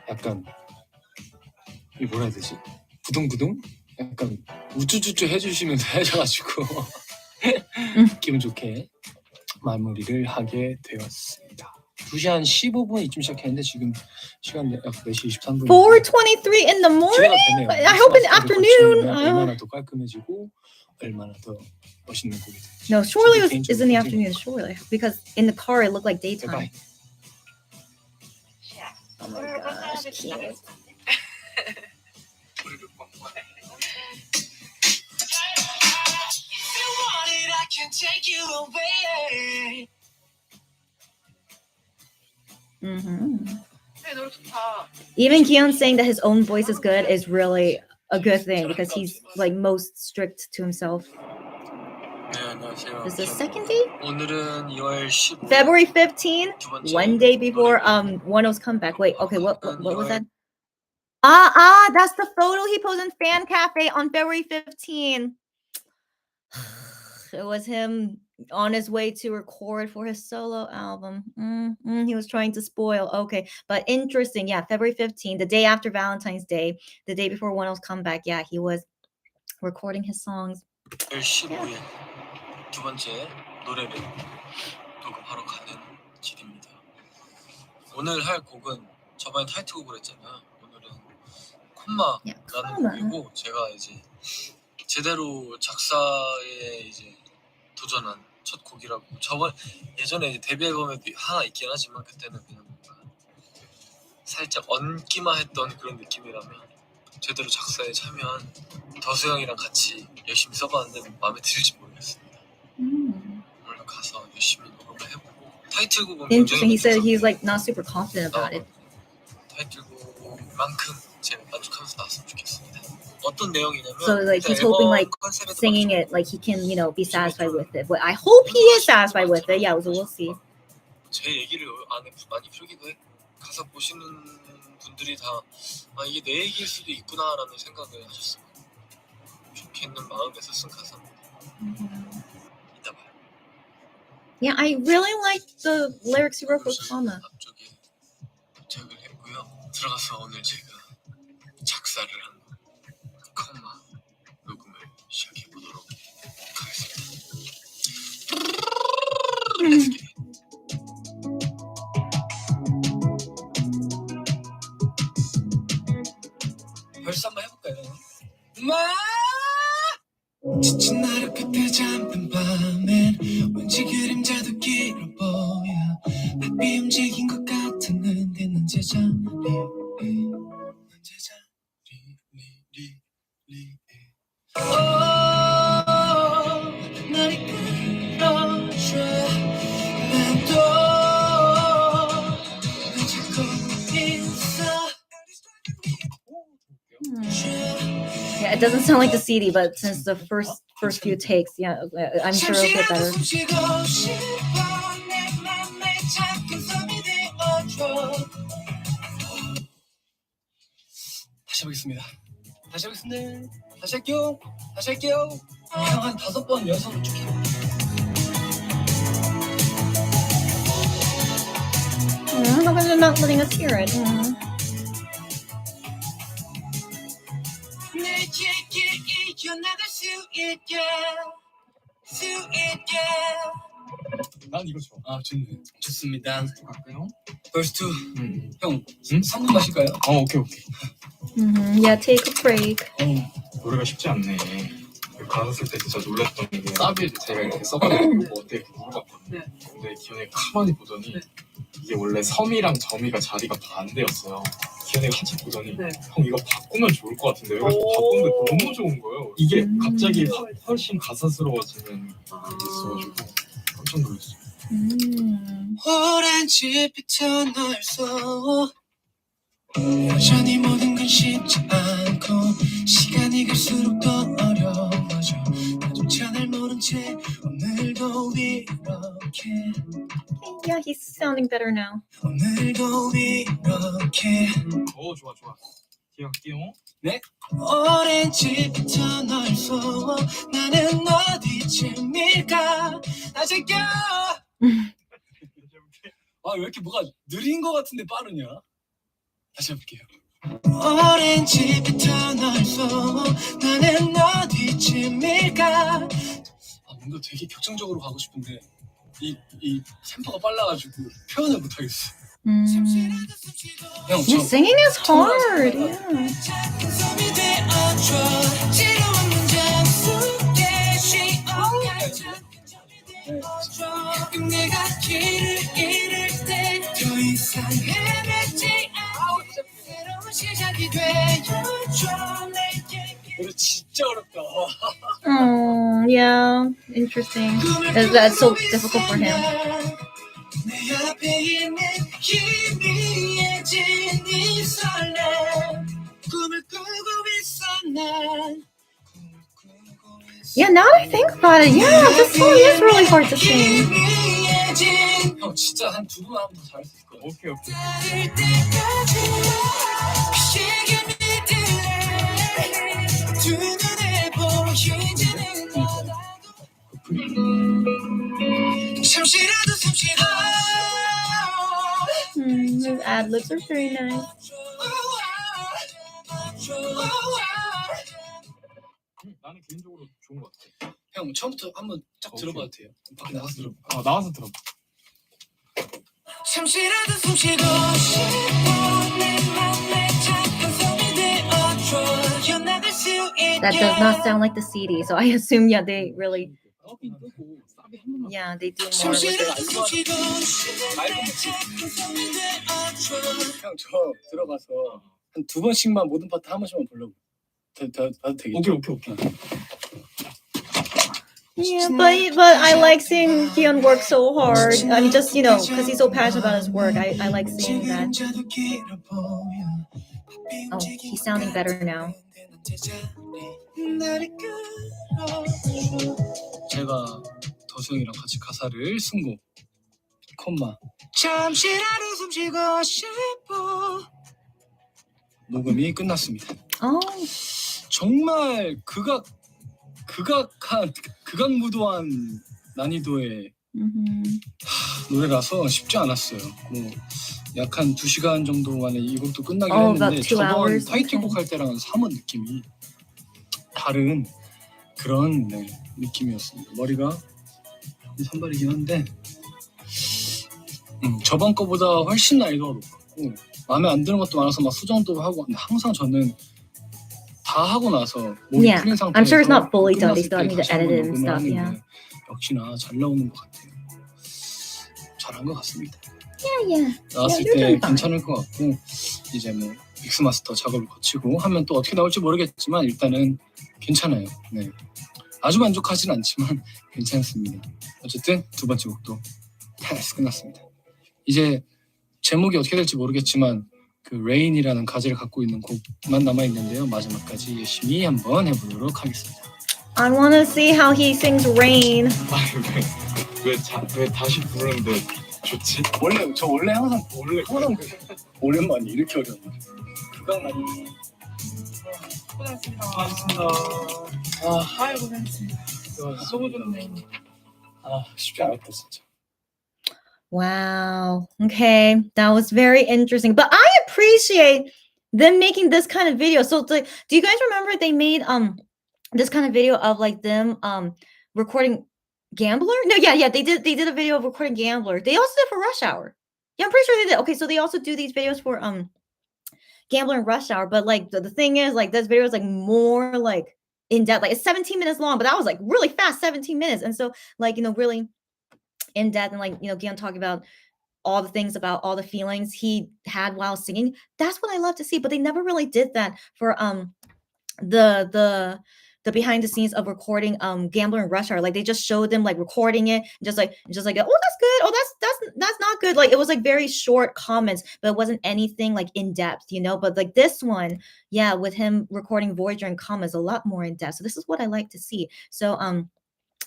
약간 이 뭐라 해야 되지? 부둥부둥? 약간 우쭈쭈쭈 해주시면서 하셔가지고 기분 좋게 마무리를 하게 되었습니다. 2시 한 15분 이쯤 시작했는데 지금 시간 약 4시 23분 4:23 in the morning? I hope in the afternoon. 얼마나 더 깔끔해지고 얼마나 더 멋있는 곡이 될지. No, surely it 개인적으로 is in the 굉장히 afternoon, surely. Because in the car it looked like daytime. 대박. Oh my gosh, cute. 네, 노래 좋다. Even Kihyun saying that his own voice is good is really a good thing because he's like most strict to himself. 네, 안녕하세요. Is this second day? 오늘은 2월 15일 February 15, one day before Wonho's comeback. Wait, okay, what was that? That's the photo he posed in Fan Cafe on February 15. It was him on his way to record for his solo album. He was trying to spoil. Okay, but interesting. Yeah, February 15, the day after Valentine's Day, the day before Wonho's comeback. Yeah, he was recording his songs. 15일 두 번째 노래를 녹음하러 가는 길입니다. 오늘 할 곡은 저번에 타이틀곡을 했잖아요. 오늘은 콤마라는 곡이고 제가 이제 제대로 작사에 이제 도전한 첫 곡이라고. 예전에 이제 데뷔 앨범에도 하나 있긴 하지만 그때는 그냥 뭔가 살짝 얹기만 했던 그런 느낌이라면 제대로 작사에 참여한 더수 형이랑 같이 열심히 써봤는데 마음에 들을지 모르겠습니다. 오늘 가서 열심히 녹음을 해보고 타이틀곡은 Interesting. 굉장히 He said he's like not super confident about it. 타이틀곡만큼 제가 만족하면서 나왔으면 좋겠습니다. 어떤 내용이냐면 So like he's hoping like singing it like he can be satisfied with it. But I hope he is satisfied with it. Yeah, so we'll see. 제 얘기를 안에 많이 풀기도 해. 가사 보시는 분들이 다 이게 내 얘기일 수도 있구나라는 생각을 하셨으면 좋겠는 마음에서 쓴 가사입니다. 이따 봐요. Yeah, I really like the lyrics he wrote for Kama. 앞쪽에 도착을 했고요. 들어가서 오늘 제가 작사를 한 컴마 녹음을 시작해 보도록 하겠습니다. 벌써 한번 해볼까요? 지친 나를 끝에 잠든 밤엔 왠지 그림자도 길어 보여 바삐 움직인 것 같았는데 넌 제자리에 날 이끌어줘 나도 널 찾고 있어 doesn't sound like the CD, but since the first few takes, yeah, I'm sure it'll get better. 다시 해보겠습니다. 다시 하겠습니다. 다시 할게요. 다시 할게요. 그냥 한 5번 연속으로 쭉 해요. How come they're not letting us hear it? 난 이거 좋아. 아 좋네. 좋습니다. 갈까요? Verse 2. 형 3분 마실까요? 오케이. Yeah, take a break. 노래가 쉽지 않네. 가사 쓸 때 진짜 놀랐던 게 사비를 제가 이렇게 써가지고 이거 어때 이렇게 물어봤거든요. 근데 기현이가 가만히 보더니 이게 원래 섬이랑 점이가 자리가 반대였어요. 기현이가 한참 보더니 형 이거 바꾸면 좋을 것 같은데 그래서 바꾸는데 너무 좋은 거예요. 이게 갑자기 훨씬 가사스러워지는 게 있어가지고 깜짝 놀랐어요. 오랜 집부터 널 써. 여전히 모든 건 쉽지 않고 시간이 갈수록 더 어려워져. 나조차 날 모른 채 오늘도 이렇게 Yeah, he's sounding better now. 오늘도 이렇게 좋아. 기영. 네? 오랜 집부터 널 써. 나는 어디쯤일까 아직도 왜 이렇게 뭐가 느린 거 같은데 빠르냐? 다시 해볼게요. 오랜 집부터 널 써. 나는 어디쯤일까? 뭔가 되게 격정적으로 가고 싶은데 이 템포가 빨라가지고 표현을 못하겠어. 형, Yeah, singing is hard. Yeah. 진짜 어렵다. Oh, yeah. Interesting. That's so difficult for him. Yeah, now that I think about it, yeah, this song is really hard to sing. 형 진짜 한 2분 하면 더 잘할 수 있을 거야. 오케이. His ad-libs are very nice. 나는 개인적으로 좋은 것 같아. 형 처음부터 한번 쫙 들어봐도 돼요? 밖에 나가서 들어봐. 나와서 들어봐. 잠시라도 숨 쉬고 싶어 내 맘에 작은 섬이 되어줘 여나갈 수 있게. That does not sound like the CD, so I assume, yeah, they really, yeah, they do more with it. 잠시라도 숨 쉬고 싶어 내 작은 섬이 되어줘. 형 저 들어가서 한 2번씩만 모든 파트 한 번씩만 부르고 봐도 되겠죠? 오케이. Yeah, but I like seeing Kihyun work so hard. I mean, just, because he's so passionate about his work. I like seeing that. Oh, he's sounding better now. 제가 더수영이랑 같이 가사를 쓴 곡 콤마 잠시라도 숨 쉬고 싶어 녹음이 끝났습니다. Oh, 정말 극악무도한 난이도의 노래라서 쉽지 않았어요. 뭐 약 한 2시간 정도 만에 이 곡도 끝나긴 했는데 about 2 저번 hours? 타이틀곡 할 때랑은 사뭇 느낌이 다른 그런 느낌이었습니다. 머리가 산발이긴 한데 저번 거보다 훨씬 난이도가 높았고 마음에 안 드는 것도 많아서 막 수정도 하고 근데 항상 저는 다 하고 나서 몸이 Yeah, 풀린 상태에서 I'm sure it's not fully done. They 끝났을 still 때 need to 다시 한번 edit it and 녹음을 stuff, 하는데 yeah. 역시나 잘 나오는 것 같아요. 잘한 것 같습니다. yeah. 나왔을 you're 때 doing fine. 괜찮을 것 같고 이제 뭐 믹스마스터 작업을 거치고 하면 또 어떻게 나올지 모르겠지만 일단은 괜찮아요. 네, 아주 만족하진 않지만 괜찮습니다. 어쨌든 2번째 곡도 패스 끝났습니다. 이제 제목이 어떻게 될지 모르겠지만 그 레인이라는 가제를 갖고 있는 곡만 남아 있는데요. 마지막까지 열심히 한번 해보도록 하겠습니다. I want to see how he sings Rain. 왜 다시 부르는데 좋지? 원래 항상 오랜만이 이렇게 어려운데 그강 많이 고생했습니다. 고맙습니다. 아유 고생했습니다. 너무 좋네. 쉽지 않았다 진짜. Wow. Okay. That was very interesting. But I appreciate them making this kind of video. So do you guys remember they made this kind of video of like them recording Gambler? No, yeah, they did a video of recording Gambler. They also did for Rush Hour. Yeah, I'm pretty sure they did. Okay, so they also do these videos for Gambler and Rush Hour, but like the thing is like this video is like more like in depth. Like it's 17 minutes long, but that was like really fast 17 minutes. And so like, really in depth and like, Gion talking about all the things about all the feelings he had while singing. That's what I love to see, but they never really did that for the behind the scenes of recording Gambler and Rush Hour. Like they just showed them like recording it, just like oh that's good, oh that's not good. Like it was like very short comments, but it wasn't anything like in depth, but like this one, yeah, with him recording Voyager and Comma is a lot more in depth. So this is what I like to see. So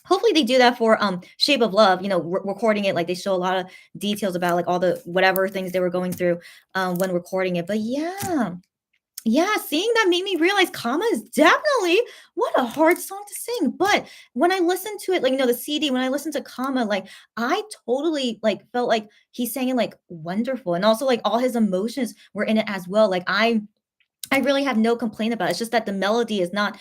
hopefully they do that for Shape of Love, recording it. Like they show a lot of details about like all the whatever things they were going through when recording it. But yeah, seeing that made me realize Kama is definitely what a hard song to sing. But when I listened to it, like, the CD, when I listened to Kama, like I totally like felt like he sang it like wonderful. And also like all his emotions were in it as well. Like I really have no complaint about it. It's just that the melody is not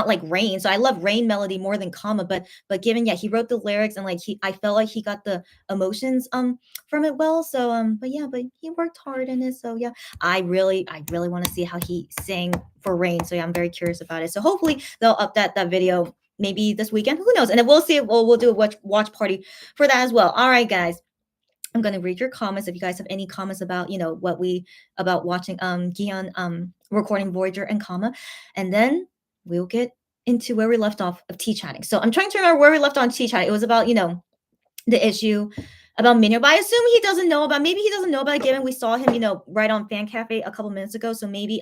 like Rain. So I love Rain melody more than Kama, but given he wrote the lyrics and like I felt like he got the emotions from it well. So but he worked hard in it. So yeah, I really want to see how he sang for Rain. So yeah, I'm very curious about it. So hopefully they'll up that video maybe this weekend. Who knows? And then we'll see. We'll do a watch party for that as well. All right, guys. I'm going to read your comments. If you guys have any comments about, about watching Gion recording Voyager and Kama, and then we'll get into where we left off of tea chatting. So I'm trying to remember where we left on tea chat. It was about, the issue about Minyo, but I assume he doesn't know about, maybe he doesn't know about it given we saw him, right on Fan Cafe a couple minutes ago. So maybe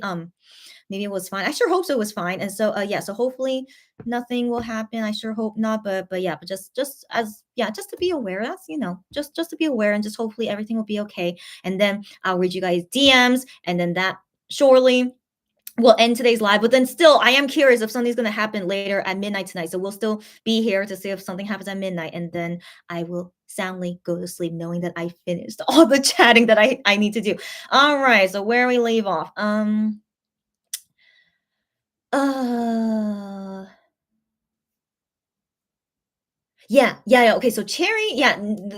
it was fine. I sure hope so it was fine. And so so hopefully nothing will happen. I sure hope not. But just to be aware. That's just to be aware and just hopefully everything will be okay. And then I'll read you guys DMs and then that surely will end today's live. But then still I am curious if something's gonna happen later at midnight tonight. So we'll still be here to see if something happens at midnight, and then I will soundly go to sleep knowing that I finished all the chatting that I need to do. All right, so where we leave off. Yeah. Okay, so Cherry,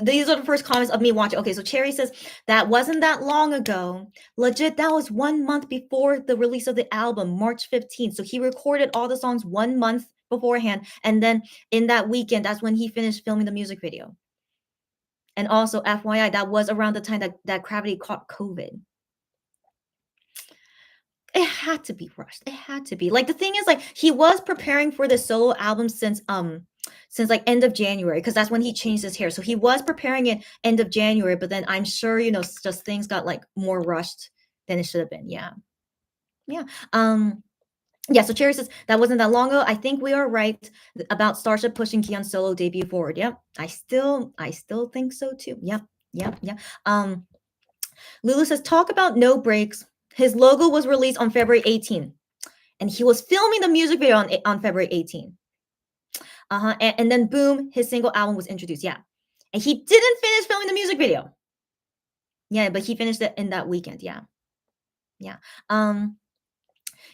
these are the first comments of me watching. Okay, so Cherry says, that wasn't that long ago. Legit, that was 1 month before the release of the album, March 15th. So he recorded all the songs 1 month beforehand. And then in that weekend, that's when he finished filming the music video. And also, FYI, that was around the time that Gravity caught COVID. It had to be rushed. It had to be. Like, the thing is, like, he was preparing for the solo album since like end of January, because that's when he changed his hair. So he was preparing it end of January, but then I'm sure, just things got like more rushed than it should have been. Yeah. So Cherry says, that wasn't that long ago. I think we are right about Starship pushing Kihyun's solo debut forward. Yep. I still think so too. Yep. Lulu says, talk about No Breaks. His logo was released on February 18th, and he was filming the music video on February 18th. And then boom, his single album was introduced. Yeah. And he didn't finish filming the music video. Yeah, but he finished it in that weekend. Yeah.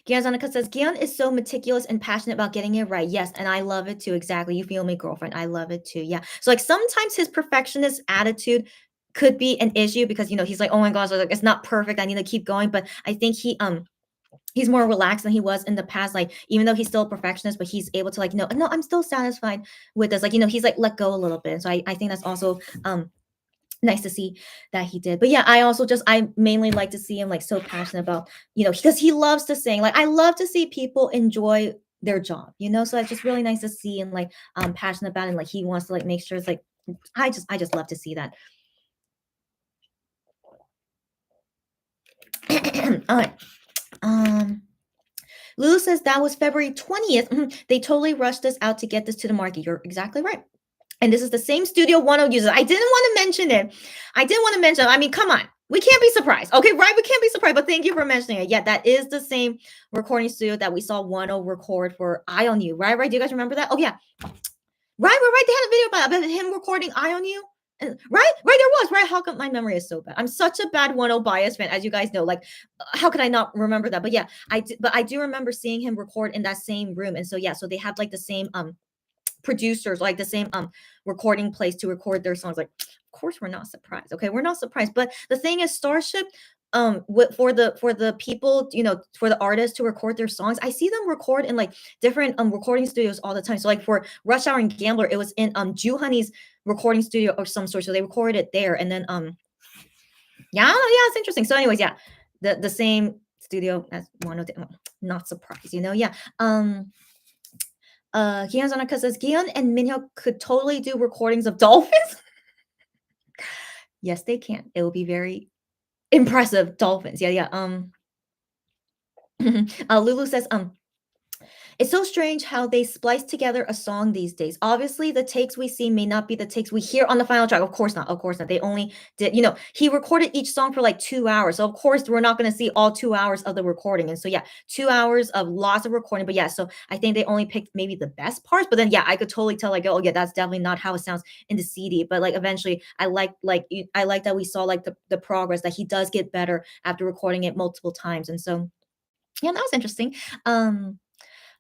Gianzanika says, Gian is so meticulous and passionate about getting it right. Yes, and I love it too. Exactly. You feel me, girlfriend. I love it too. Yeah. So like sometimes his perfectionist attitude could be an issue because he's like, oh my gosh, like, it's not perfect. I need to keep going. But I think he's more relaxed than he was in the past. Like, even though he's still a perfectionist, but he's able to like, no, I'm still satisfied with this. Like, he's like let go a little bit. So I think that's also nice to see that he did. But yeah, I mainly like to see him like so passionate about, because he loves to sing. Like, I love to see people enjoy their job, so it's just really nice to see and like passionate about it. And like he wants to like make sure it's like, I just love to see that. All right. Lulu says that was February 20th. They totally rushed this out to get this to the market. You're exactly right. And this is the same studio Wonho uses. I didn't want to mention it. I mean, come on. We can't be surprised. Okay, right? We can't be surprised, but thank you for mentioning it. Yeah, that is the same recording studio that we saw Wonho record for Eye on You, right? Right? Do you guys remember that? Oh, yeah. Right. They had a video about him recording Eye on You. Right, there was, right? How come my memory is so bad? I'm such a bad Wonho bias fan, as you guys know. Like, how could I not remember that? But yeah, I do remember seeing him record in that same room. And so yeah, so they have like the same producers, like the same recording place to record their songs. Like, of course we're not surprised. Okay, we're not surprised. But the thing is, Starship, for the people, for the artists to record their songs, I see them record in like different recording studios all the time. So like for Rush Hour and Gambler, it was in Ju Honey's recording studio of some sort. So they recorded it there, and then yeah, it's interesting. So anyways, yeah, the same studio as one of the, not surprised, yeah. Gion Zanaka says Gion and Minhyuk could totally do recordings of dolphins. Yes, they can. It will be very impressive dolphins. Yeah. Lulu says it's so strange how they splice together a song these days. Obviously, the takes we see may not be the takes we hear on the final track. Of course not. They only did, he recorded each song for like 2 hours. So of course we're not going to see all 2 hours of the recording. And so yeah, 2 hours of lots of recording. But yeah, so I think they only picked maybe the best parts. But then yeah, I could totally tell like, oh yeah, that's definitely not how it sounds in the CD. But like eventually, I like that we saw like the progress, that he does get better after recording it multiple times. And so yeah, that was interesting.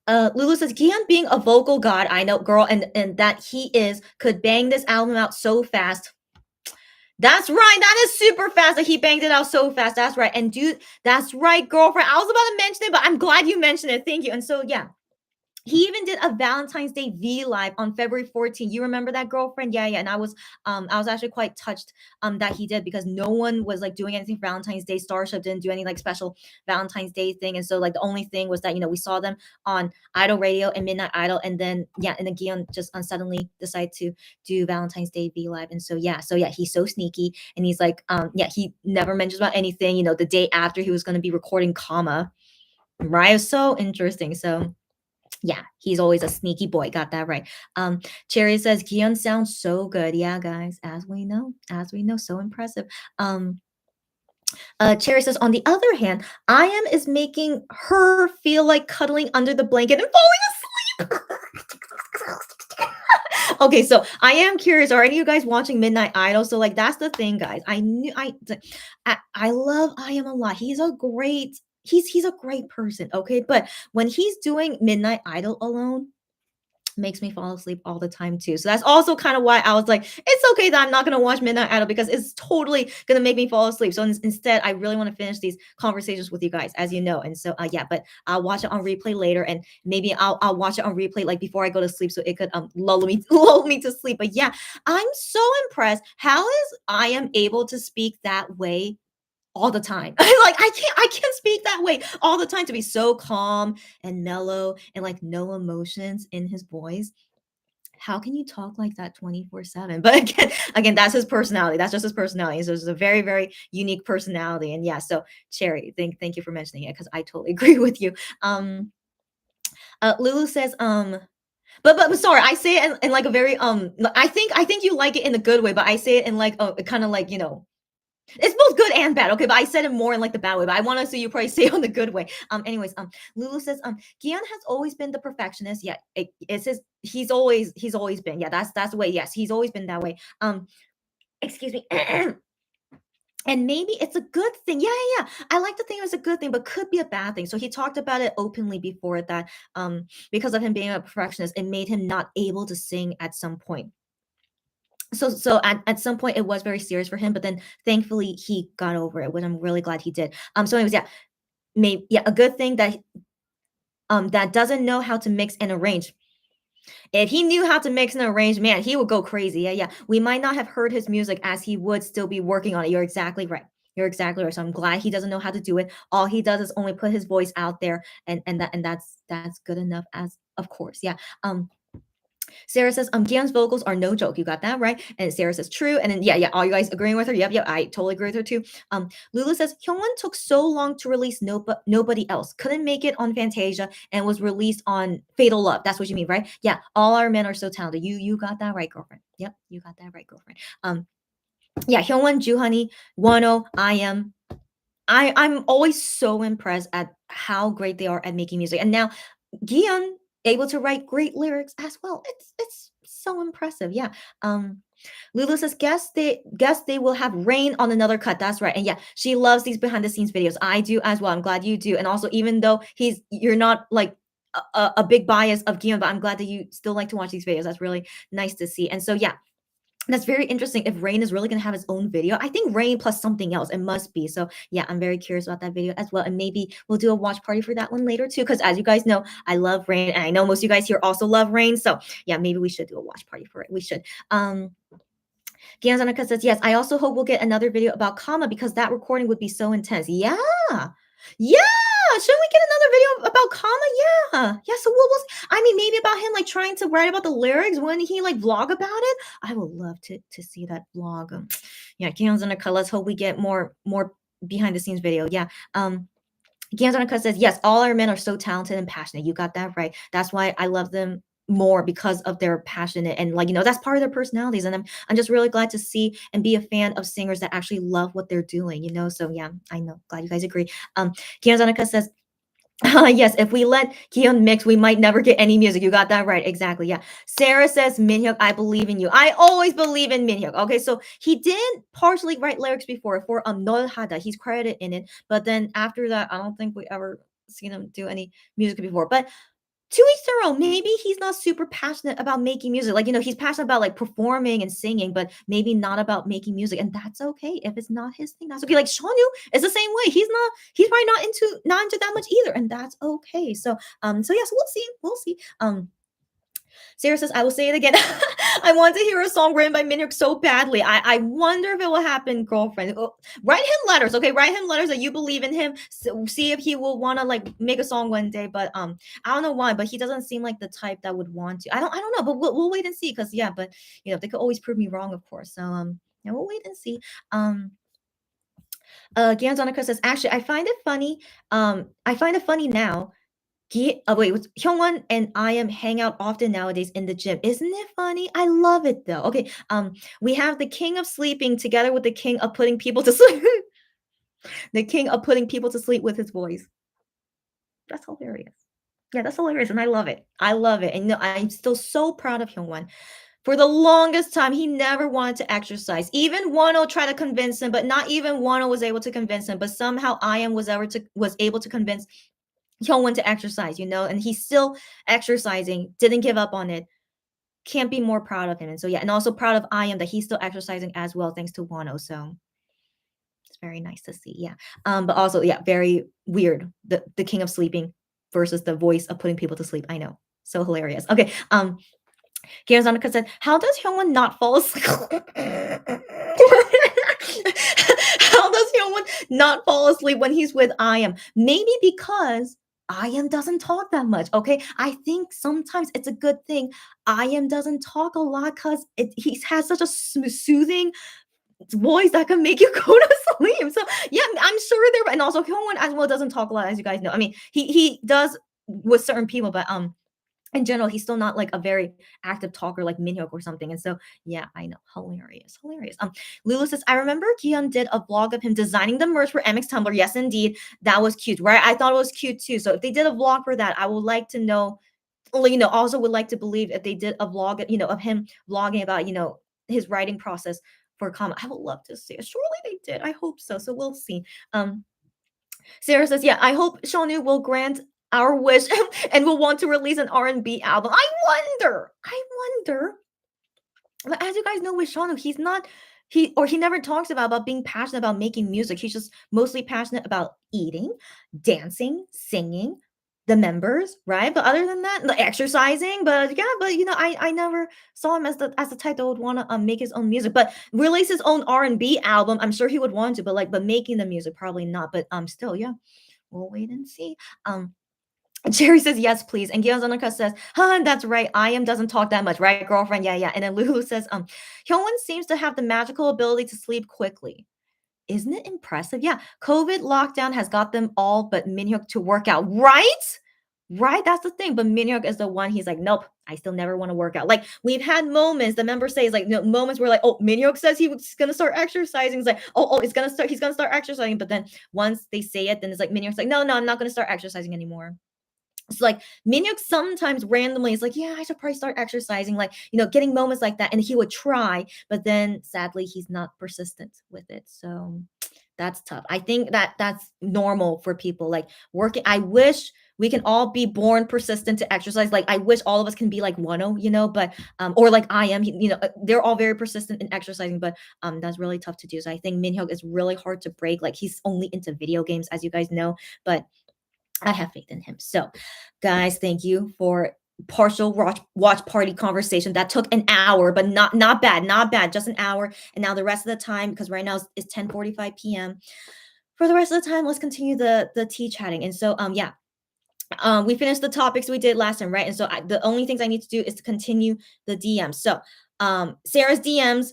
Lulu says, Gion being a vocal god, I know, girl, and that he could bang this album out so fast. That's right. That is super fast that he banged it out so fast. That's right. And dude, that's right, girlfriend. I was about to mention it, but I'm glad you mentioned it. Thank you. And so, yeah. He even did a Valentine's Day V live on February 14th. You remember that, girlfriend? Yeah. And I was actually quite touched that he did, because no one was like doing anything for Valentine's Day. Starship didn't do any like special Valentine's Day thing. And so like the only thing was that, we saw them on Idol Radio and Midnight Idol. And then Gion just suddenly decided to do Valentine's Day V live. And so yeah, he's so sneaky. And he's like, he never mentions about anything, the day after he was going to be recording Comma. Right? It was so interesting. So yeah, he's always a sneaky boy. Got that right. Cherry says Gion sounds so good. Yeah, guys, as we know, so impressive. Cherry says, on the other hand, I.M is making her feel like cuddling under the blanket and falling asleep. Okay, so I am curious. Are any of you guys watching Midnight Idol? So like that's the thing, guys. I love I.M a lot. He's a great person, okay? But when he's doing Midnight Idol alone, makes me fall asleep all the time too. So that's also kind of why I was like, it's okay that I'm not going to watch Midnight Idol, because it's totally going to make me fall asleep. So instead, I really want to finish these conversations with you guys, as you know. And so yeah, but I'll watch it on replay later, and maybe I'll watch it on replay like before I go to sleep, so it could lull me to sleep. But yeah, I'm so impressed. How is I am able to speak that way all the time? Like I can't speak that way all the time, to be so calm and mellow and like no emotions in his voice. How can you talk like that 24/7? But again, that's his personality. That's just his personality. So it's a very, very unique personality. And yeah, so Cherry, thank you for mentioning it, because I totally agree with you. Lulu says, but sorry, I say it in like a very I think you like it in a good way, but I say it in like kind of like, it's both good and bad, okay? But I said it more in like the bad way, but I want to see you probably say it on the good way. Anyways, Lulu says, Gion has always been the perfectionist. Yeah, it's his. He's always been. Yeah, that's the way. Yes, he's always been that way. Excuse me. And maybe it's a good thing. Yeah. I like to think it was a good thing, but could be a bad thing. So he talked about it openly before that, because of him being a perfectionist, it made him not able to sing at some point. So at some point it was very serious for him, but then thankfully he got over it, which I'm really glad he did. So anyways, yeah, maybe a good thing that that doesn't know how to mix and arrange. If he knew how to mix and arrange, man, he would go crazy. Yeah. We might not have heard his music, as he would still be working on it. You're exactly right. So I'm glad he doesn't know how to do it. All he does is only put his voice out there, and that's good enough, as of course. Yeah. Sarah says, Gian's vocals are no joke. You got that right. And Sarah says, true. And then, yeah, all you guys agreeing with her. Yep, I totally agree with her too. Lulu says, Hyungwon took so long to release Nobody Else. Couldn't make it on Fantasia and was released on Fatal Love. That's what you mean, right? Yeah, all our men are so talented. You got that right, girlfriend. Yep, you got that right, girlfriend. Yeah, Hyungwon, Juhoney, Wonho, I'm always so impressed at how great they are at making music. And now Gion able to write great lyrics as well. It's so impressive. Yeah. Lulu says, guess they will have Rain on another cut. That's right. And yeah, she loves these behind the scenes videos. I do as well. I'm glad you do. And also, even though you're not like a big bias of Gion, but I'm glad that you still like to watch these videos. That's really nice to see. And so yeah, that's very interesting. If Rain is really going to have his own video, I think Rain plus something else. It must be. So yeah, I'm very curious about that video as well. And maybe we'll do a watch party for that one later too. Because as you guys know, I love Rain, and I know most of you guys here also love Rain. So yeah, maybe we should do a watch party for it. We should. Gianzanaka says, yes, I also hope we'll get another video about Kama because that recording would be so intense. Yeah. Shouldn't we get another video about Kama? Yeah. So I mean, maybe about him like trying to write about the lyrics when he like vlog about it. I would love to see that vlog. Yeah, Gianzanaka, let's hope we get more behind the scenes video. Yeah. Gianzanaka says, yes, all our men are so talented and passionate. You got that right. That's why I love them more, because of their passionate and like, that's part of their personalities. And I'm just really glad to see and be a fan of singers that actually love what they're doing, So yeah, I know. Glad you guys agree. Gianzanaka says, yes, if we let Kihyun mix, we might never get any music. You got that right. Exactly. Yeah. Sarah says, Minhyuk, I believe in you. I always believe in Minhyuk. Okay, so he did partially write lyrics before for Nol Hada. He's credited in it, but then after that, I don't think we ever seen him do any music before. But to each their own. Maybe he's not super passionate about making music. Like, he's passionate about like performing and singing, but maybe not about making music. And that's okay. If it's not his thing, that's okay. Like Shonu is the same way. He's probably not into that much either. And that's okay. So yes, we'll see. Sarah says, I will say it again. I want to hear a song written by Minhyuk so badly. I wonder if it will happen, girlfriend. Write him letters, okay? Write him letters that you believe in him. So see if he will want to like make a song one day. But I don't know why, but he doesn't seem like the type that would want to. I don't know, but we'll wait and see. Because yeah, but they could always prove me wrong, of course. So yeah, we'll wait and see. Gianzonica says, actually, I find it funny. I find it funny now. Hyungwon and I am hang out often nowadays in the gym. Isn't it funny? I love it though. Okay, we have the king of sleeping together with the king of putting people to sleep. The king of putting people to sleep with his voice. That's hilarious. Yeah, that's hilarious, and I love it. I love it, and I'm still so proud of Hyungwon. For the longest time, he never wanted to exercise. Even Wonho tried to convince him, but not even Wonho was able to convince him. But somehow I.M was able to convince Hyungwon to exercise, and he's still exercising, didn't give up on it. Can't be more proud of him. And so yeah, and also proud of I.M that he's still exercising as well, thanks to Wonho. So it's very nice to see. Yeah. But also, yeah, very weird. The king of sleeping versus the voice of putting people to sleep. I know. So hilarious. Okay. Gianzonica said, how does Hyungwon not fall asleep? How does Hyungwon not fall asleep when he's with I.M? Maybe because I.M doesn't talk that much. Okay, I think sometimes it's a good thing I.M doesn't talk a lot because he has such a soothing voice that can make you go to sleep. So yeah, I'm sure there. And also Hyungwon as well doesn't talk a lot, as you guys know. I mean, he does with certain people, but in general, he's still not like a very active talker like Minhyuk or something. And so, yeah, I know. Hilarious. Lulu says, I remember Kihyun did a vlog of him designing the merch for MX Tumblr. Yes, indeed. That was cute, right? I thought it was cute too. So if they did a vlog for that, I would like to know, also would like to believe if they did a vlog, of him vlogging about, his writing process for Kama. I would love to see it. Surely they did. I hope so. So we'll see. Sarah says, yeah, I hope Shonu will grant our wish and will want to release an R&B album. I wonder. But as you guys know with Shonu, he never talks about being passionate about making music. He's just mostly passionate about eating, dancing, singing, the members, right? But other than that, like exercising. But yeah, I never saw him as the type that would want to make his own music. But release his own R&B album, I'm sure he would want to. But making the music, probably not. But still, yeah, we'll wait and see. Jerry says, yes, please. And Gyeon's undercut says, huh, that's right. I doesn't talk that much, right, girlfriend? Yeah, yeah. And then Lulu says, Hyunwon seems to have the magical ability to sleep quickly. Isn't it impressive? Yeah, COVID lockdown has got them all but Minhyuk to work out, right? Right, that's the thing. But Minhyuk is the one. He's like, nope, I still never want to work out. Like we've had moments. The member says like, no, moments where like, oh, Minhyuk says he's gonna start exercising. It's like, oh, it's gonna start. He's gonna start exercising. But then once they say it, then it's like Minhyuk's like, no, I'm not gonna start exercising anymore. It's like Minhyuk sometimes randomly is like, yeah, I should probably start exercising, like, getting moments like that. And he would try, but then sadly, he's not persistent with it. So that's tough. I think that that's normal for people like working. I wish we can all be born persistent to exercise. Like I wish all of us can be like Wonho, but or like I am, they're all very persistent in exercising, but that's really tough to do. So I think Minhyuk is really hard to break. Like he's only into video games, as you guys know, but I have faith in him. So, guys, thank you for partial watch party conversation that took an hour, but not bad, just an hour. And now the rest of the time, because right now it's 10:45 p.m. For the rest of the time, let's continue the tea chatting. And so, yeah, we finished the topics we did last time, right? And so the only things I need to do is to continue the DMs. So, Sarah's DMs.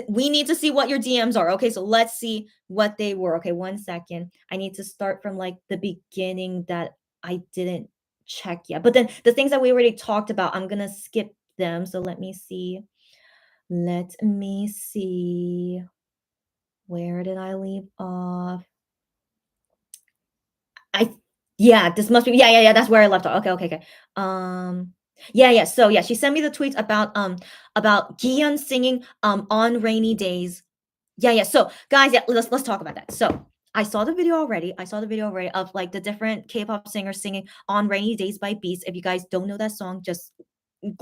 We need to see what your DMs are. Okay, so let's see what they were. Okay, 1 second. I need to start from like the beginning that I didn't check yet. But then the things that we already talked about, I'm gonna skip them. So let me see. Let me see. Where did I leave off? Yeah, this must be yeah, that's where I left off. Okay. Yeah. So yeah, she sent me the tweets about Gihyun singing on rainy days. Yeah. So guys, yeah, let's talk about that. So I saw the video already. Of like the different K-pop singers singing on Rainy Days by Beast. If you guys don't know that song, just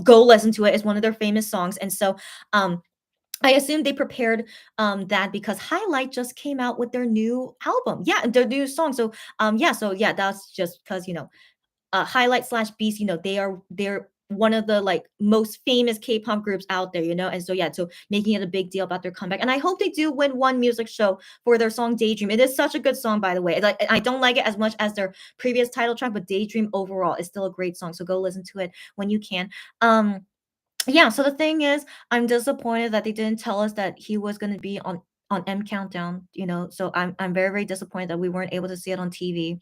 go listen to it. It's one of their famous songs. And so I assume they prepared that because Highlight just came out with their new album. Yeah, their new song. So yeah, that's just because Highlight slash Beast, they're one of the like most famous K-pop groups out there, and so yeah, so making it a big deal about their comeback. And I hope they do win one music show for their song Daydream. It is such a good song, by the way. Like I don't like it as much as their previous title track, but Daydream overall is still a great song. So go listen to it when you can. Yeah, so the thing is, I'm disappointed that they didn't tell us that he was going to be on M Countdown, so I'm very, very disappointed that we weren't able to see it on TV.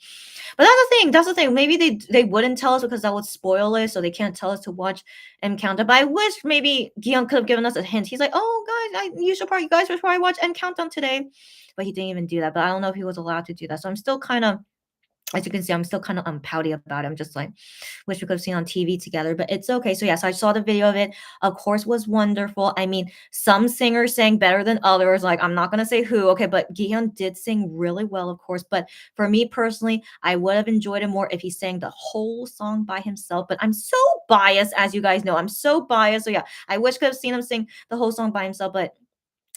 But that's the thing. Maybe they wouldn't tell us because that would spoil it, so they can't tell us to watch M Countdown. But I wish maybe Gion could have given us a hint. He's like, oh guys, you guys should probably watch M Countdown today. But he didn't even do that. But I don't know if he was allowed to do that. So I'm still kind of, as you can see, I'm still kind of pouty about it. I'm just like, wish we could have seen on TV together, but it's okay. So yes, I saw the video of it. Of course, was wonderful. I mean, some singers sang better than others. Like I'm not gonna say who, okay, but Gihyun did sing really well, of course. But for me personally, I would have enjoyed it more if he sang the whole song by himself. But I'm so biased, as you guys know. I'm so biased. So yeah, I wish could have seen him sing the whole song by himself, but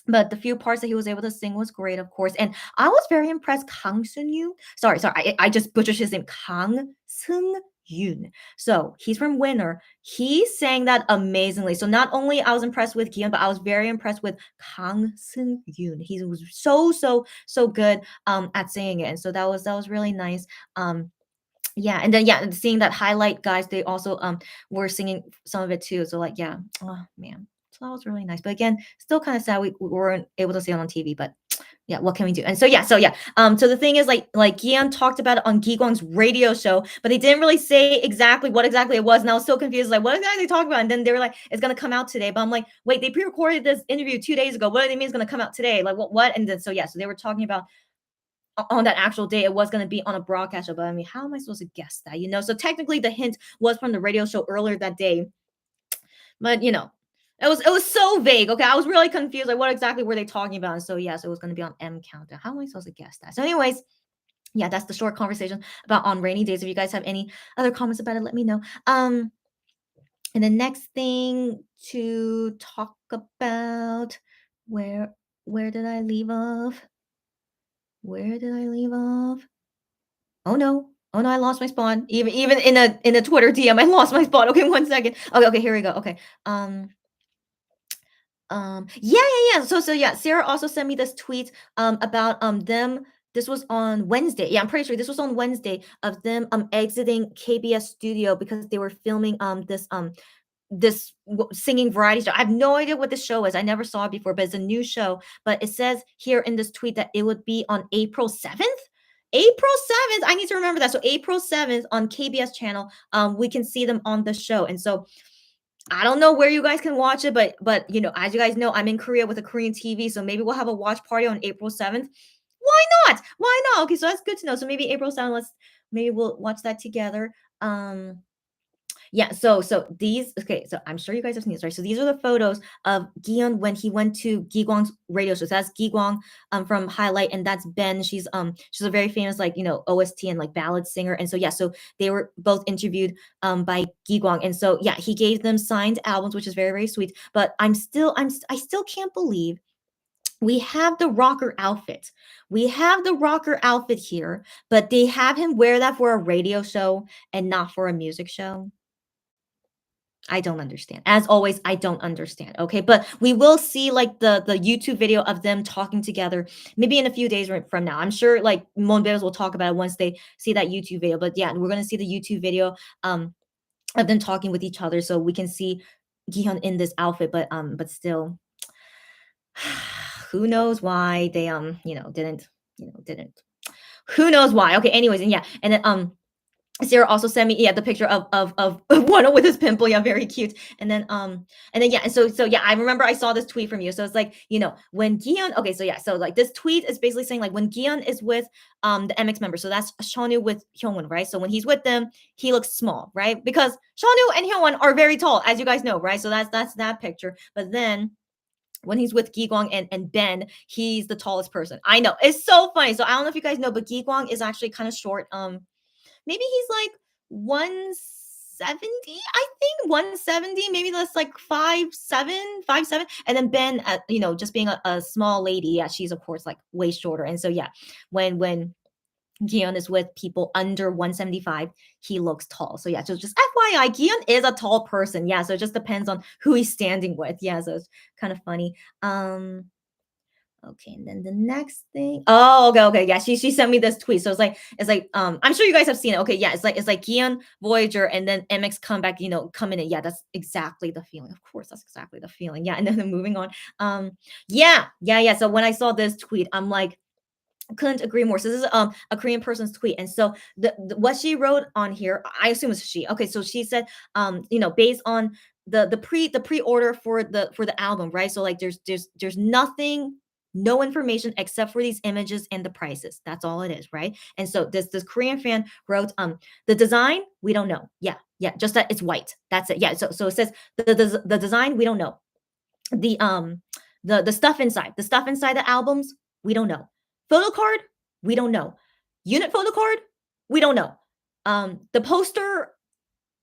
the few parts that he was able to sing was great, of course. And I was very impressed. Kang Seung-yoon. Sorry, I just butchered his name. Kang Seung-yoon. So he's from Winner. He sang that amazingly. So not only I was impressed with Gion, but I was very impressed with Kang Seung-yoon. He was so good at singing it. And so that was really nice. Yeah, and then yeah, seeing that Highlight guys, they also were singing some of it too. So like yeah, oh man. So that was really nice. But again, still kind of sad we weren't able to see it on TV, but yeah, what can we do? And so yeah. So the thing is like Gian talked about it on Gigwang's radio show, but they didn't really say what exactly it was. And I was so confused, like, what exactly they talking about? And then they were like, it's gonna come out today. But I'm like, wait, they pre-recorded this interview 2 days ago. What do they mean it's gonna come out today? Like what? And then so yeah, so they were talking about on that actual day it was going to be on a broadcast show, but I mean, how am I supposed to guess that? So technically the hint was from the radio show earlier that day, but it was so vague. Okay, I was really confused, like what exactly were they talking about? And so yes, it was going to be on M Countdown. How am I supposed to guess that? So anyways, yeah, that's the short conversation about on rainy days. If you guys have any other comments about it, let me know. And the next thing to talk about, where did I leave off? Oh no, I lost my spawn. Even in a Twitter DM, I lost my spawn. Okay, 1 second. Okay, here we go. Okay. Yeah. So yeah, Sarah also sent me this tweet about them this was on Wednesday. Yeah, I'm pretty sure this was on Wednesday of them exiting KBS studio because they were filming singing variety show. I have no idea what this show is. I never saw it before, but it's a new show. But it says here in this tweet that it would be on April 7th. April 7th. I need to remember that. So April 7th on KBS channel, we can see them on the show. And so I don't know where you guys can watch it, but you know, as you guys know, I'm in Korea with a Korean TV, so maybe we'll have a watch party on April 7th. Why not? Why not? Okay, so that's good to know. So maybe April 7th, maybe we'll watch that together. Yeah, so these, okay, so I'm sure you guys have seen this, right? So these are the photos of Gion when he went to Gi-gwang's radio show. So that's Gi-gwang from Highlight, and that's Ben. She's a very famous, like, you know, OST and like ballad singer. And so yeah, so they were both interviewed by Gi-gwang. And so yeah, he gave them signed albums, which is very, very sweet. But I still can't believe we have the rocker outfit. We have the rocker outfit here, but they have him wear that for a radio show and not for a music show. I don't understand. As always, I don't understand. Okay, but we will see like the YouTube video of them talking together maybe in a few days from now. I'm sure like Monbears will talk about it once they see that YouTube video. But yeah, we're gonna see the YouTube video of them talking with each other, so we can see Gihyun in this outfit. But still, who knows why they didn't. Who knows why? Okay, anyways, and yeah, and then Sarah also sent me the picture of Wonho with his pimple. Yeah, very cute. And then yeah, and so yeah, I remember I saw this tweet from you. So it's like, you know, when Gion, okay, so yeah, so like this tweet is basically saying like when Gion is with the MX member, so that's Shonu with Hyungwon, right? So when he's with them, he looks small, right? Because Shonu and Hyungwon are very tall, as you guys know, right? So that's that picture. But then when he's with Gi-gwang and Ben, he's the tallest person. I know, it's so funny. So I don't know if you guys know, but Gi-gwang is actually kind of short. Maybe he's like 170, I think 170, maybe that's like 5'7", and then Ben, you know, just being a small lady, yeah, she's of course like way shorter. And so yeah, when Gion is with people under 175, he looks tall. So yeah, so just FYI, Gion is a tall person. Yeah, so it just depends on who he's standing with. Yeah, so it's kind of funny. Okay, and then the next thing. Oh, okay. Yeah, she sent me this tweet. So it's like I'm sure you guys have seen it. Okay, yeah, it's like Gion, Voyager, and then MX comeback, you know, coming in. Yeah, that's exactly the feeling. Of course, that's exactly the feeling. Yeah, and then moving on. Yeah. So when I saw this tweet, I'm like, couldn't agree more. So this is a Korean person's tweet, and so what she wrote on here, I assume it's she. Okay, so she said, you know, based on the pre-order for the album, right? So like there's nothing, no information except for these images and the prices. That's all it is, right? And so this Korean fan wrote, the design we don't know. Yeah, just that it's white. That's it. Yeah, so it says the design we don't know. The stuff inside, the albums we don't know. Photo card, we don't know. Unit photo card, we don't know. The poster,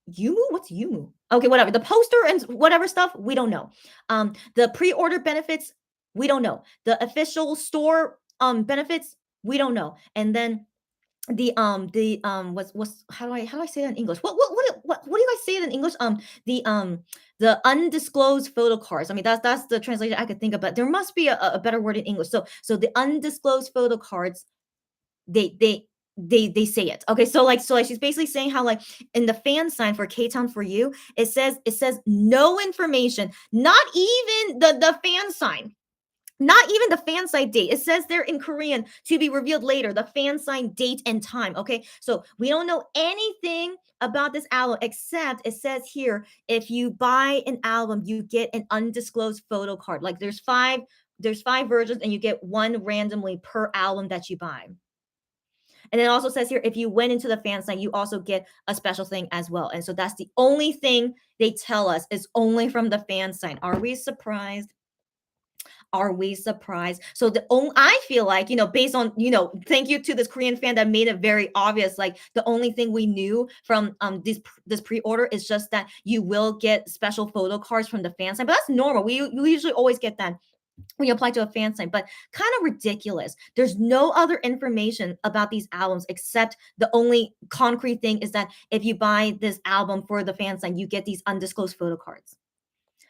Yumu? What's Yumu? Okay, whatever. The poster and whatever stuff, we don't know. The pre-order benefits, we don't know. The official store benefits, we don't know. And then what's how do I say that in English? What do you guys say it in English? The undisclosed photo cards. I mean, that's the translation I could think of, but there must be a better word in English. So the undisclosed photo cards, they say it. Okay, so like she's basically saying how like in the fan sign for K-Town for You, it says no information, not even the fan sign. Not even the fan site date. It says there in Korean, to be revealed later, the fan sign date and time. Okay, so we don't know anything about this album except it says here, if you buy an album, you get an undisclosed photo card. Like there's five versions and you get one randomly per album that you buy. And it also says here, if you went into the fan sign, you also get a special thing as well. And so that's the only thing they tell us is only from the fan sign. Are we surprised? Are we surprised? So I feel like, you know, based on, you know, thank you to this Korean fan that made it very obvious. Like the only thing we knew from this pre-order is just that you will get special photo cards from the fan sign. But that's normal. We usually always get that when you apply to a fan sign, but kind of ridiculous. There's no other information about these albums except the only concrete thing is that if you buy this album for the fan sign, you get these undisclosed photo cards.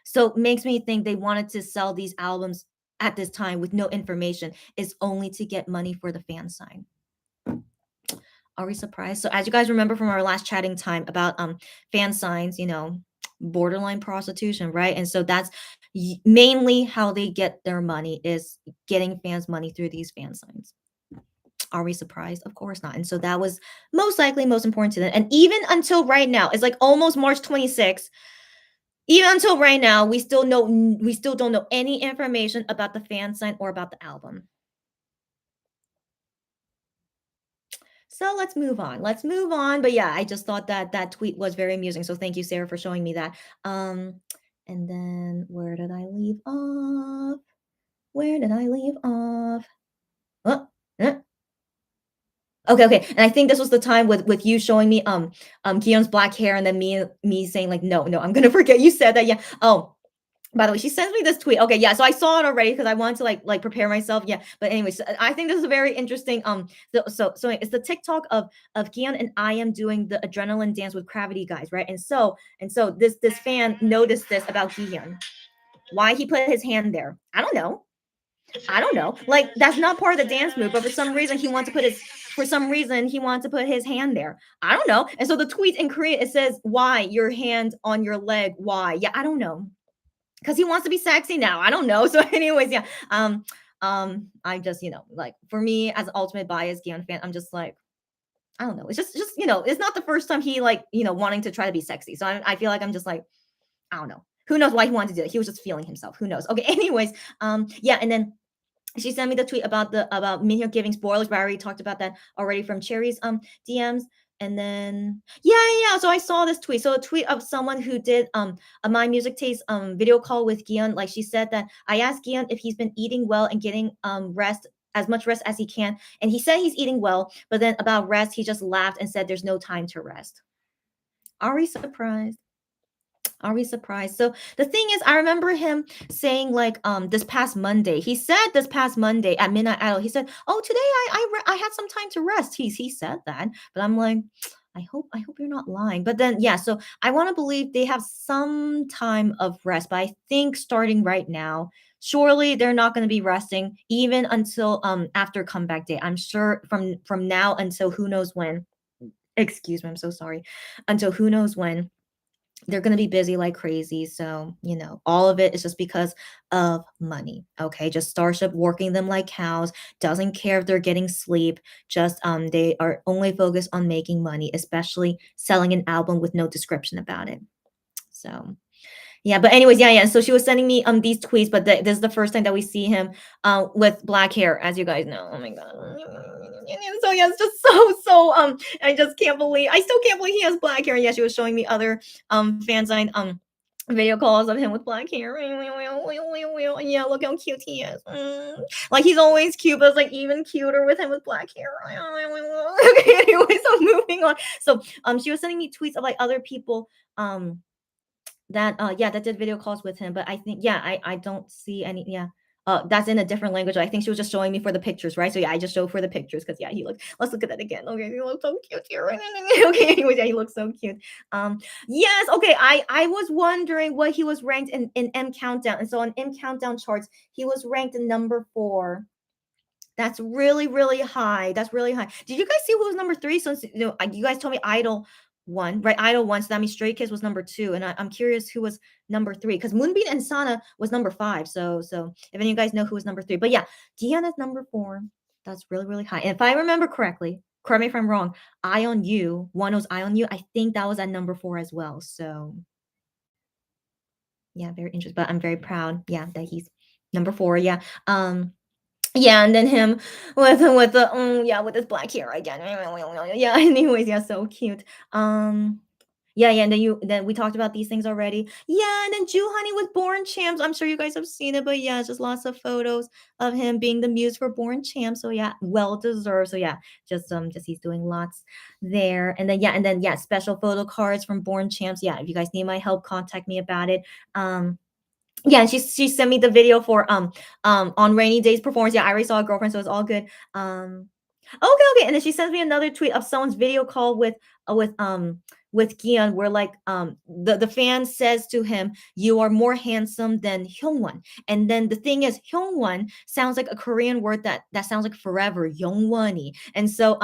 So it makes me think they wanted to sell these albums at this time with no information is only to get money for the fan sign. Are we surprised? So as you guys remember from our last chatting time about fan signs, borderline prostitution, right? And so that's mainly how they get their money, is getting fans money through these fan signs. Are we surprised? Of course not. And so that was most likely most important to them. And even until right now, it's like almost March 26th. Even until right now, we still don't know any information about the fan sign or about the album. So let's move on. Let's move on. But yeah, I just thought that that tweet was very amusing. So thank you, Sarah, for showing me that. And then where did I leave off? Where did I leave off? Oh, okay. And I think this was the time with you showing me Kihyun's black hair, and then me saying like, no, I'm gonna forget you said that. Yeah. Oh, by the way, she sends me this tweet. Okay, yeah. So I saw it already because I wanted to like prepare myself. Yeah. But anyways, I think this is a very interesting. So it's the TikTok of Kihyun and I am doing the adrenaline dance with Gravity guys, right? And so this fan noticed this about Kihyun. Why he put his hand there? I don't know. Like that's not part of the dance move, but for some reason he wants to put his hand there. I don't know. And so the tweet in Korean, it says, "Why your hand on your leg? Why?" Yeah, I don't know. Because he wants to be sexy now. I don't know. So, anyways, yeah. I just, like for me as an ultimate bias Kihyun fan, I'm just like, I don't know. It's just, it's not the first time he like, wanting to try to be sexy. So I feel like I'm just like, I don't know. Who knows why he wanted to do it? He was just feeling himself. Who knows? Okay. Anyways, yeah, and then she sent me the tweet about Minhyuk giving spoilers, but I already talked about that already from Cherry's DMs. And then yeah. So I saw this tweet. So a tweet of someone who did a My Music Taste video call with Kihyun. Like she said that I asked Kihyun if he's been eating well and getting rest, as much rest as he can, and he said he's eating well. But then about rest, he just laughed and said there's no time to rest. Are we surprised? Are we surprised? So the thing is, I remember him saying like this past Monday. He said this past Monday at Midnight Idol, he said, "Oh, today I had some time to rest." He said that, but I'm like, I hope you're not lying. But then yeah, so I want to believe they have some time of rest, but I think starting right now, surely they're not going to be resting even until after comeback day. I'm sure from now until who knows when. Excuse me, I'm so sorry. Until who knows when they're going to be busy like crazy. So, all of it is just because of money. Okay. Just Starship working them like cows, doesn't care if they're getting sleep. Just, they are only focused on making money, especially selling an album with no description about it. So, yeah, but anyways, yeah. So she was sending me these tweets, but this is the first time that we see him with black hair, as you guys know. Oh my god. So yeah, it's just so I still can't believe he has black hair. And yeah, she was showing me other fansign video calls of him with black hair. Yeah, look how cute he is. Like he's always cute, but it's like even cuter with him with black hair. Okay, anyway, so moving on. So she was sending me tweets of like other people that did video calls with him, but I think I don't see any. That's in a different language. I think she was just showing me for the pictures, right? So yeah, I just showed for the pictures because he looks. Let's look at that again. Okay, he looks so cute here. Okay, anyways, yeah, he looks so cute. Yes, okay. I was wondering what he was ranked in M Countdown, and so on M Countdown charts, he was ranked in number 4. That's really, really high. That's really high. Did you guys see who was number 3? Since you guys told me Idol 1, right? Idol 1. So that means Stray Kids was number 2, and I'm curious who was number 3 because Moonbeam and Sana was number 5. So if any of you guys know who was number 3, but yeah, Kihyun is number 4. That's really, really high. And if I remember correctly, correct me if I'm wrong. Eye on You, Wonho's Eye on You. I think that was at number 4 as well. So yeah, very interesting. But I'm very proud. Yeah, that he's number 4. Yeah. Yeah, and then him with his black hair again. Yeah, anyways, yeah, so cute. Yeah, and then we talked about these things already. Yeah, and then Jew Honey with Born Champs. I'm sure you guys have seen it, but yeah, it's just lots of photos of him being the muse for Born Champs. So yeah, well deserved. So yeah, just he's doing lots there. And then special photo cards from Born Champs. Yeah, if you guys need my help, contact me about it. Yeah, and she sent me the video for on Rainy Day's performance. Yeah, I already saw a girlfriend, so it's all good. Okay. And then she sends me another tweet of someone's video call with Kihyun, where like the fan says to him, "You are more handsome than Hyungwon." And then the thing is, Hyungwon sounds like a Korean word that sounds like forever, Yongwoni. And so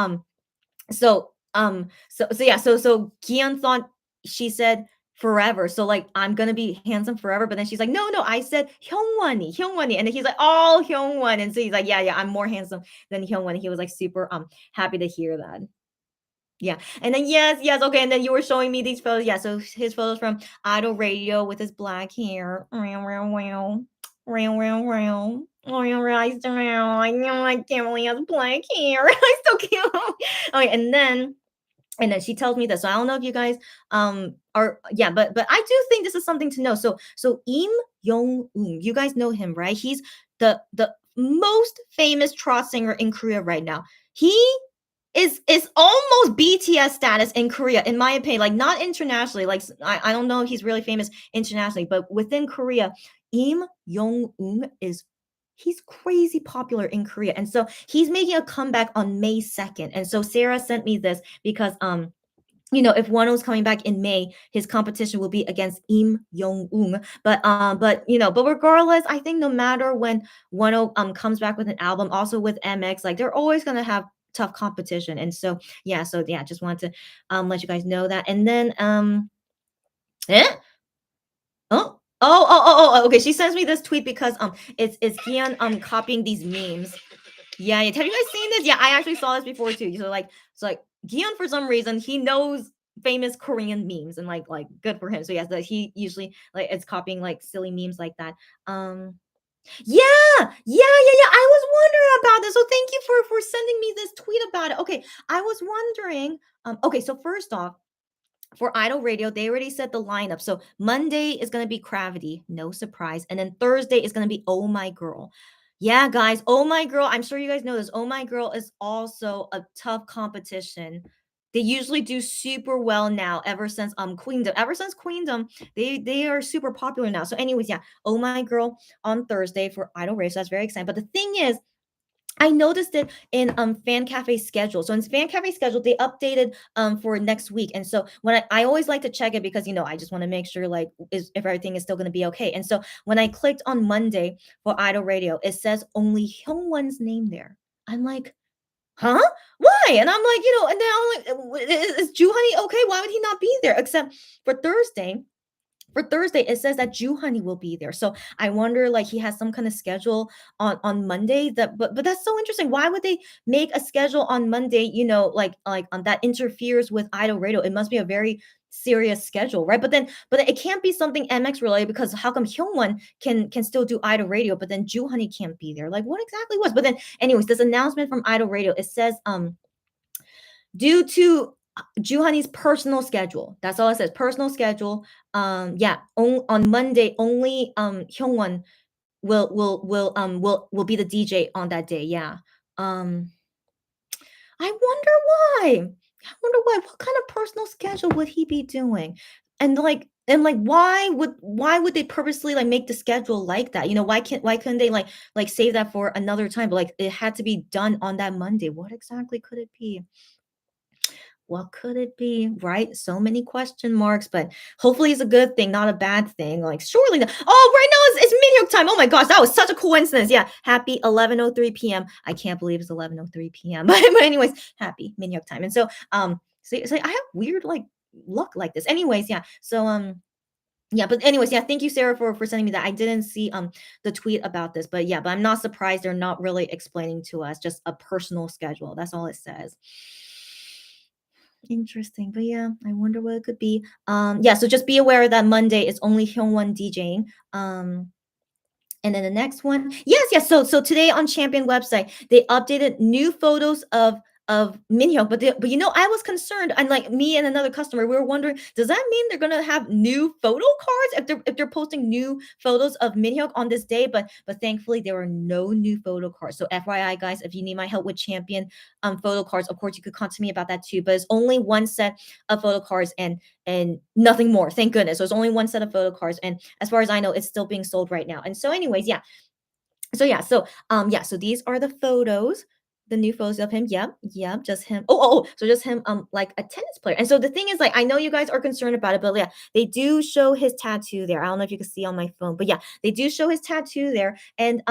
Kihyun thought she said forever. So like I'm gonna be handsome forever, but then she's like, no, I said Hyungwoni. And then he's like, oh, Hyungwon. And so he's like, yeah, I'm more handsome than Hyungwon. He was like super happy to hear that. Yeah. And then yes, okay. And then you were showing me these photos. Yeah, so his photos from Idol Radio with his black hair. I can't believe he has black hair. I still can't. Okay, and then she tells me this. So I don't know if you guys are but I do think this is something to know. So Im Young Un, you guys know him, right? He's the most famous trot singer in Korea right now. He is almost BTS status in Korea, in my opinion. Like not internationally. Like I don't know if he's really famous internationally, but within Korea, Im Young Un he's crazy popular in Korea. And so he's making a comeback on May 2nd. And so Sarah sent me this because if Wonho's coming back in May, his competition will be against Im Young-un. But regardless, I think no matter when Wonho comes back with an album, also with MX, like they're always gonna have tough competition. And so just wanted to let you guys know that. And then eh? Okay. She sends me this tweet because it's Gian copying these memes. Yeah. Have you guys seen this? Yeah, I actually saw this before too. So Gian, for some reason, he knows famous Korean memes, and like good for him. So yes, he usually like it's copying like silly memes like that. Yeah. I was wondering about this. So thank you for sending me this tweet about it. Okay, I was wondering. Okay, so first off, for Idol Radio, they already set the lineup. So Monday is going to be Gravity, no surprise. And then Thursday is going to be Oh My Girl. Yeah, guys, Oh My Girl, I'm sure you guys know this. Oh My Girl is also a tough competition. They usually do super well now ever since Queendom. Ever since Queendom, they are super popular now. So anyways, yeah, Oh My Girl on Thursday for Idol Radio. So that's very exciting. But the thing is, I noticed it in Fan Cafe schedule. So in Fan Cafe schedule, they updated for next week. And so when I always like to check it because I just want to make sure like if everything is still going to be okay. And so when I clicked on Monday for Idol Radio, it says only Hyungwon's name there. I'm like, huh? Why? And I'm like, and then I'm like, is Juhani okay? Why would he not be there? Except for Thursday. For Thursday, it says that Juhani will be there. So I wonder, like, he has some kind of schedule on Monday. But that's so interesting. Why would they make a schedule on Monday? Like that interferes with Idol Radio. It must be a very serious schedule, right? But it can't be something MX related, because how come Hyungwon can still do Idol Radio, but then Juhani can't be there? Like, what exactly was? But then, anyways, this announcement from Idol Radio, it says due to Juhani's personal schedule. That's all it says. Personal schedule. On Monday, only Hyungwon will be the DJ on that day. Yeah. I wonder why. What kind of personal schedule would he be doing? And why would they purposely like make the schedule like that? Why couldn't they like save that for another time? But like it had to be done on that Monday. What exactly could it be? What could it be? Right? So many question marks, but hopefully it's a good thing, not a bad thing. Like surely not. Oh, right now it's Minhyuk time. Oh my gosh, that was such a coincidence. Yeah, happy 11:03 p.m. I can't believe it's 11:03 p.m. But anyways, happy Minhyuk time. And so so I have weird like luck like this. Anyways, yeah. So but anyways, yeah, thank you, Sarah, for sending me that. I didn't see the tweet about this, but I'm not surprised they're not really explaining to us, just a personal schedule. That's all it says. Interesting. But yeah, I wonder what it could be. So just be aware that Monday is only Hyungwon DJing. And then the next one, yes. So today on Champion website, they updated new photos of Minhyuk, but I was concerned, and like me and another customer, we were wondering, does that mean they're gonna have new photo cards if they're posting new photos of Minhyuk on this day? But thankfully there were no new photo cards. So FYI, guys, if you need my help with Champion photo cards, of course you could contact me about that too. But it's only one set of photo cards and nothing more. Thank goodness. So it's only one set of photo cards, and as far as I know, it's still being sold right now. And so, anyways, so these are the photos. the new photos of him. Yep, just him. So just him, like a tennis player. And so the thing is, like, I know you guys are concerned about it, but yeah, they do show his tattoo there. I don't know if you can see on my phone, but yeah, they do show his tattoo there. And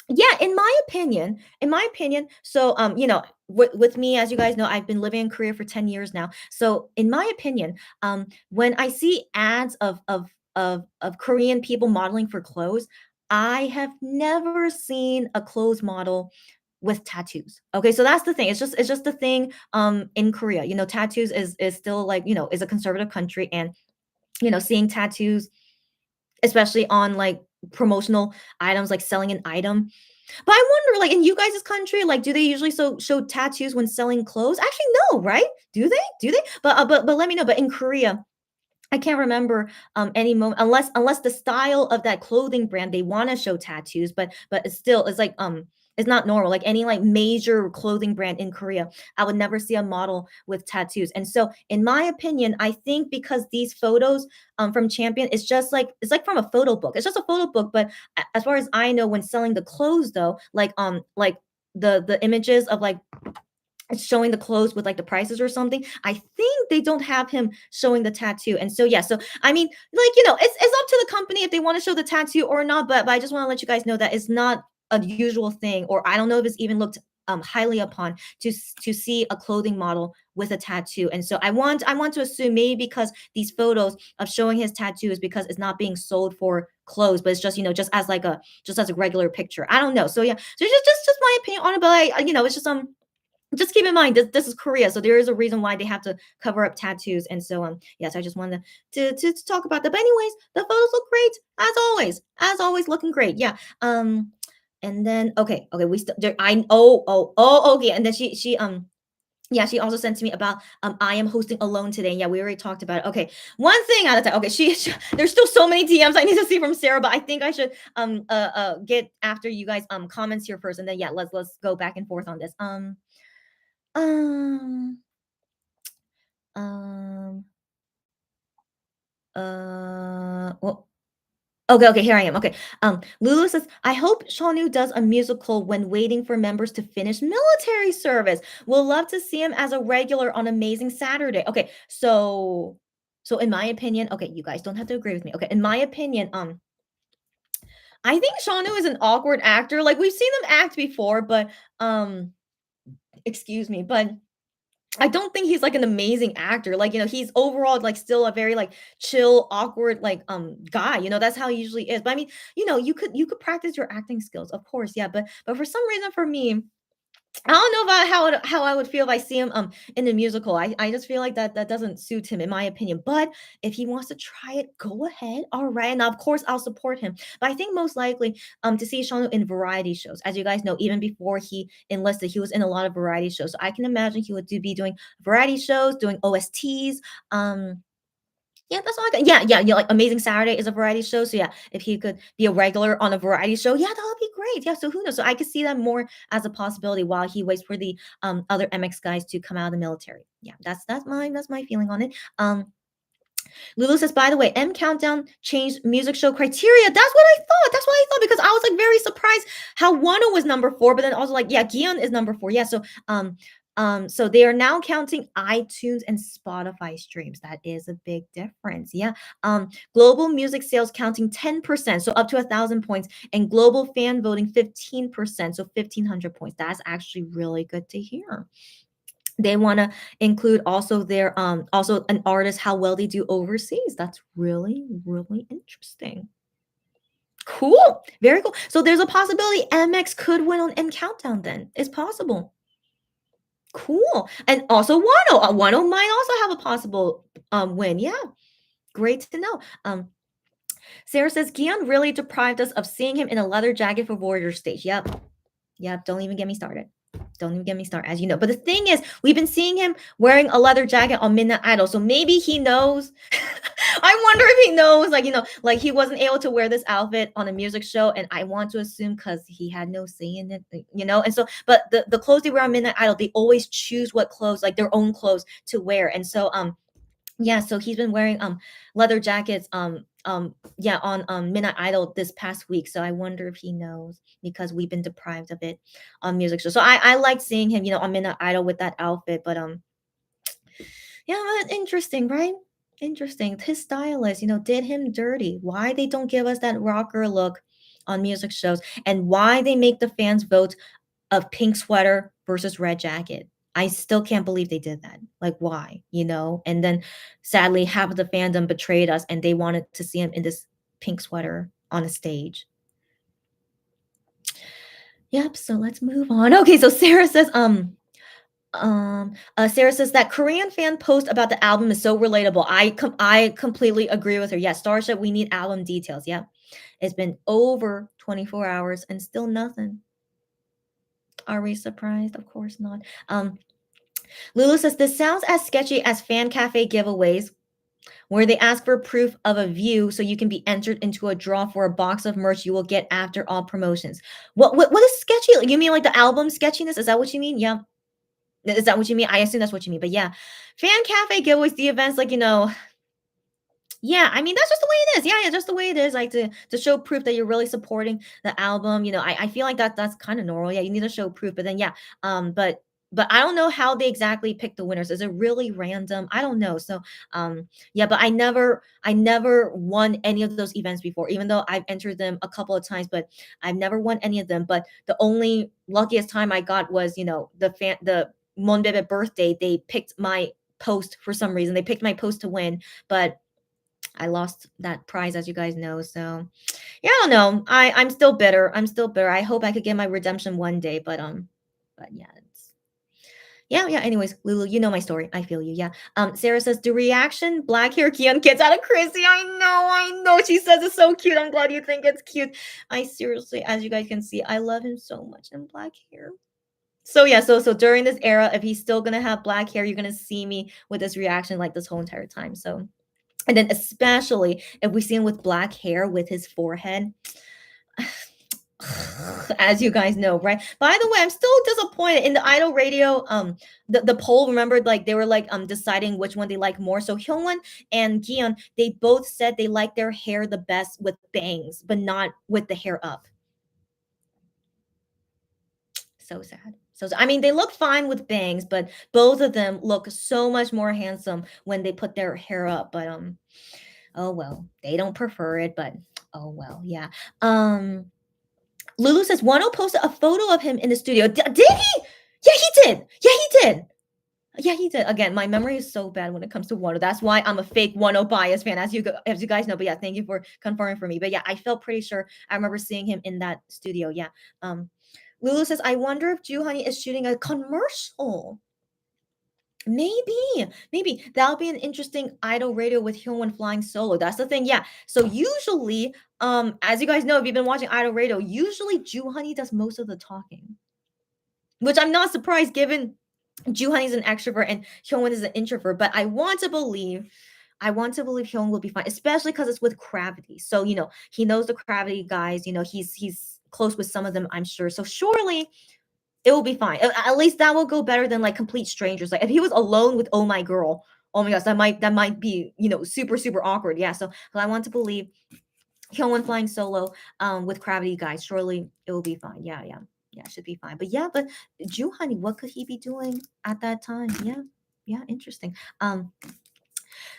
yeah, in my opinion, so with me, as you guys know, I've been living in Korea for 10 years now. So in my opinion, when I see ads of Korean people modeling for clothes, I have never seen a clothes model with tattoos. Okay, so that's the thing. It's just the thing in Korea. Tattoos is still, like, is a conservative country, and seeing tattoos, especially on, like, promotional items, like selling an item. But I wonder, like, in you guys' country, like, do they usually show tattoos when selling clothes? Actually, no, right? Do they? Do they? But let me know. But in Korea, I can't remember any moment, unless the style of that clothing brand, they want to show tattoos, but it's like it's not normal. Like any, like, major clothing brand in Korea, I would never see a model with tattoos. And so in my opinion, I think because these photos from Champion, it's like from a photo book. It's just a photo book, but as far as I know, when selling the clothes though, like the images of, like, it's showing the clothes with, like, the prices or something. I think they don't have him showing the tattoo. And so yeah, so I mean, like, it's up to the company if they want to show the tattoo or not. But I just want to let you guys know that it's not a usual thing, or I don't know if it's even looked highly upon to see a clothing model with a tattoo. And so I want to assume maybe because these photos of showing his tattoo is because it's not being sold for clothes, but it's just, just as a regular picture. I don't know. So yeah, so just my opinion on it. But it's just keep in mind this is Korea, so there is a reason why they have to cover up tattoos. And so yes, I just wanted to talk about that. But anyways, the photos look great as always, looking great. Yeah. And then okay, we still there. Okay. And then she yeah, she also sent to me about I am hosting alone today. Yeah, we already talked about it. Okay, one thing at a time. Okay, there's still so many DMs I need to see from Sarah, but I think I should get after you guys comments here first, and then yeah, let's go back and forth on this. Um, um, well, okay, here I am. Okay. Lulu says, I hope Shanu does a musical when waiting for members to finish military service. We'll love to see him as a regular on Amazing Saturday. Okay, so in my opinion, okay, you guys don't have to agree with me. Okay, in my opinion, I think Shanu is an awkward actor. Like, we've seen him act before, but excuse me, but I don't think he's, like, an amazing actor. Like, he's overall, like, still a very, like, chill, awkward, like, guy. That's how he usually is. But I mean, you could practice your acting skills, of course, yeah. But for some reason, for me, I don't know about how I would feel if I see him in the musical. I just feel like that doesn't suit him, in my opinion. But if he wants to try it, go ahead. All right. Now, of course, I'll support him. But I think most likely to see Sean in variety shows. As you guys know, even before he enlisted, he was in a lot of variety shows. So I can imagine he would be doing variety shows, doing OSTs. Yeah, that's all I got. Yeah. Like Amazing Saturday is a variety show. So yeah, if he could be a regular on a variety show, yeah, that would be great. Yeah. So who knows? So I could see that more as a possibility while he waits for the other MX guys to come out of the military. Yeah, that's my feeling on it. Lulu says, by the way, M Countdown changed music show criteria. That's what I thought. That's what I thought, because I was, like, very surprised how Wonho was number 4, but then also, like, yeah, Gion is number 4. Yeah, so they are now counting iTunes and Spotify streams. That is a big difference. Yeah. Global music sales counting 10%, so up to 1,000 points, and global fan voting 15%, so 1,500 points. That's actually really good to hear. They want to include also their also an artist, how well they do overseas. That's really, really interesting. Cool. Very cool. So there's a possibility MX could win on M Countdown then. It's possible. Cool. And also Wano. Wano might also have a possible win. Yeah. Great to know. Sarah says Gion really deprived us of seeing him in a leather jacket for Warrior Stage. Yep. Don't even get me started. Don't even get me started, as you know. But the thing is, we've been seeing him wearing a leather jacket on Midnight Idol. So maybe he knows. I wonder if he knows, like he wasn't able to wear this outfit on a music show. And I want to assume because he had no say in it, And so, but the clothes they wear on Midnight Idol, they always choose what clothes, like their own clothes to wear. And so, yeah, so he's been wearing leather jackets yeah, on Midnight Idol this past week. So I wonder if he knows because we've been deprived of it on music show. So I like seeing him, on Midnight Idol with that outfit. But yeah, but interesting, right? Interesting. His stylist, did him dirty. Why they don't give us that rocker look on music shows, and why they make the fans vote of pink sweater versus red jacket. I still can't believe they did that. Like, why? And then sadly, half of the fandom betrayed us and they wanted to see him in this pink sweater on a stage. Yep, so let's move on. Okay, so Sarah says, Sarah says that Korean fan post about the album is so relatable. I completely agree with her. Yeah, Starship, we need album details. Yeah, it's been over 24 hours and still nothing. Are we surprised? Of course not. Lulu says this sounds as sketchy as fan cafe giveaways, where they ask for proof of a view so you can be entered into a draw for a box of merch you will get after all promotions. What is sketchy? You mean like the album sketchiness? Is that what you mean? Yeah. Is that what you mean? I assume that's what you mean. But yeah, fan cafe giveaways, the events, like, yeah, I mean, that's just the way it is. Yeah, just the way it is. Like to show proof that you're really supporting the album. I feel like that's kind of normal. Yeah, you need to show proof. But then yeah, but I don't know how they exactly pick the winners. Is it really random? I don't know. So yeah, but I never won any of those events before, even though I've entered them a couple of times, but I've never won any of them. But the only luckiest time I got was, the Monbebe birthday. They picked my post for some reason. They picked my post to win, but I lost that prize, as you guys know. So yeah, I don't know. I'm still bitter. I hope I could get my redemption one day, but yeah, yeah. Anyways, Lulu, you know my story. I feel you. Yeah. Sarah says the reaction black hair Kihyun gets out of Chrissy. I know. She says it's so cute. I'm glad you think it's cute. I seriously, as you guys can see, I love him so much in black hair. So yeah, so during this era, if he's still gonna have black hair, you're gonna see me with this reaction like this whole entire time. So. And then especially if we see him with black hair with his forehead, as you guys know, right? By the way, I'm still disappointed in the Idol Radio. The poll, remember, like they were like deciding which one they like more. So Hyungwon and Kihyun, they both said they like their hair the best with bangs, but not with the hair up. So sad. So I mean, they look fine with bangs, but both of them look so much more handsome when they put their hair up. But oh well, they don't prefer it, but oh well, yeah. Lulu says Wonho posted a photo of him in the studio. Did he? Yeah, he did. Yeah, he did. Again, my memory is so bad when it comes to Wonho. That's why I'm a fake Wonho bias fan, as you guys know. But yeah, thank you for confirming for me. But yeah, I felt pretty sure I remember seeing him in that studio. Yeah. Lulu says, I wonder if Juhani is shooting a commercial. Maybe that'll be an interesting Idol Radio with Hyungwon flying solo. That's the thing. Yeah. So usually, as you guys know, if you've been watching Idol Radio, usually Juhani does most of the talking, which I'm not surprised given Juhani is an extrovert and Hyungwon is an introvert. But I want to believe Hyungwon will be fine, especially because it's with Gravity. So he knows the Gravity guys. He's close with some of them, I'm sure. So surely it will be fine. At least that will go better than like complete strangers. Like if he was alone with Oh My Girl, oh my gosh, that might be super super awkward. Yeah, so I want to believe Hyungwon flying solo with Gravity guys. Surely it will be fine. Yeah, should be fine. But Juhani, what could he be doing at that time? Yeah, interesting.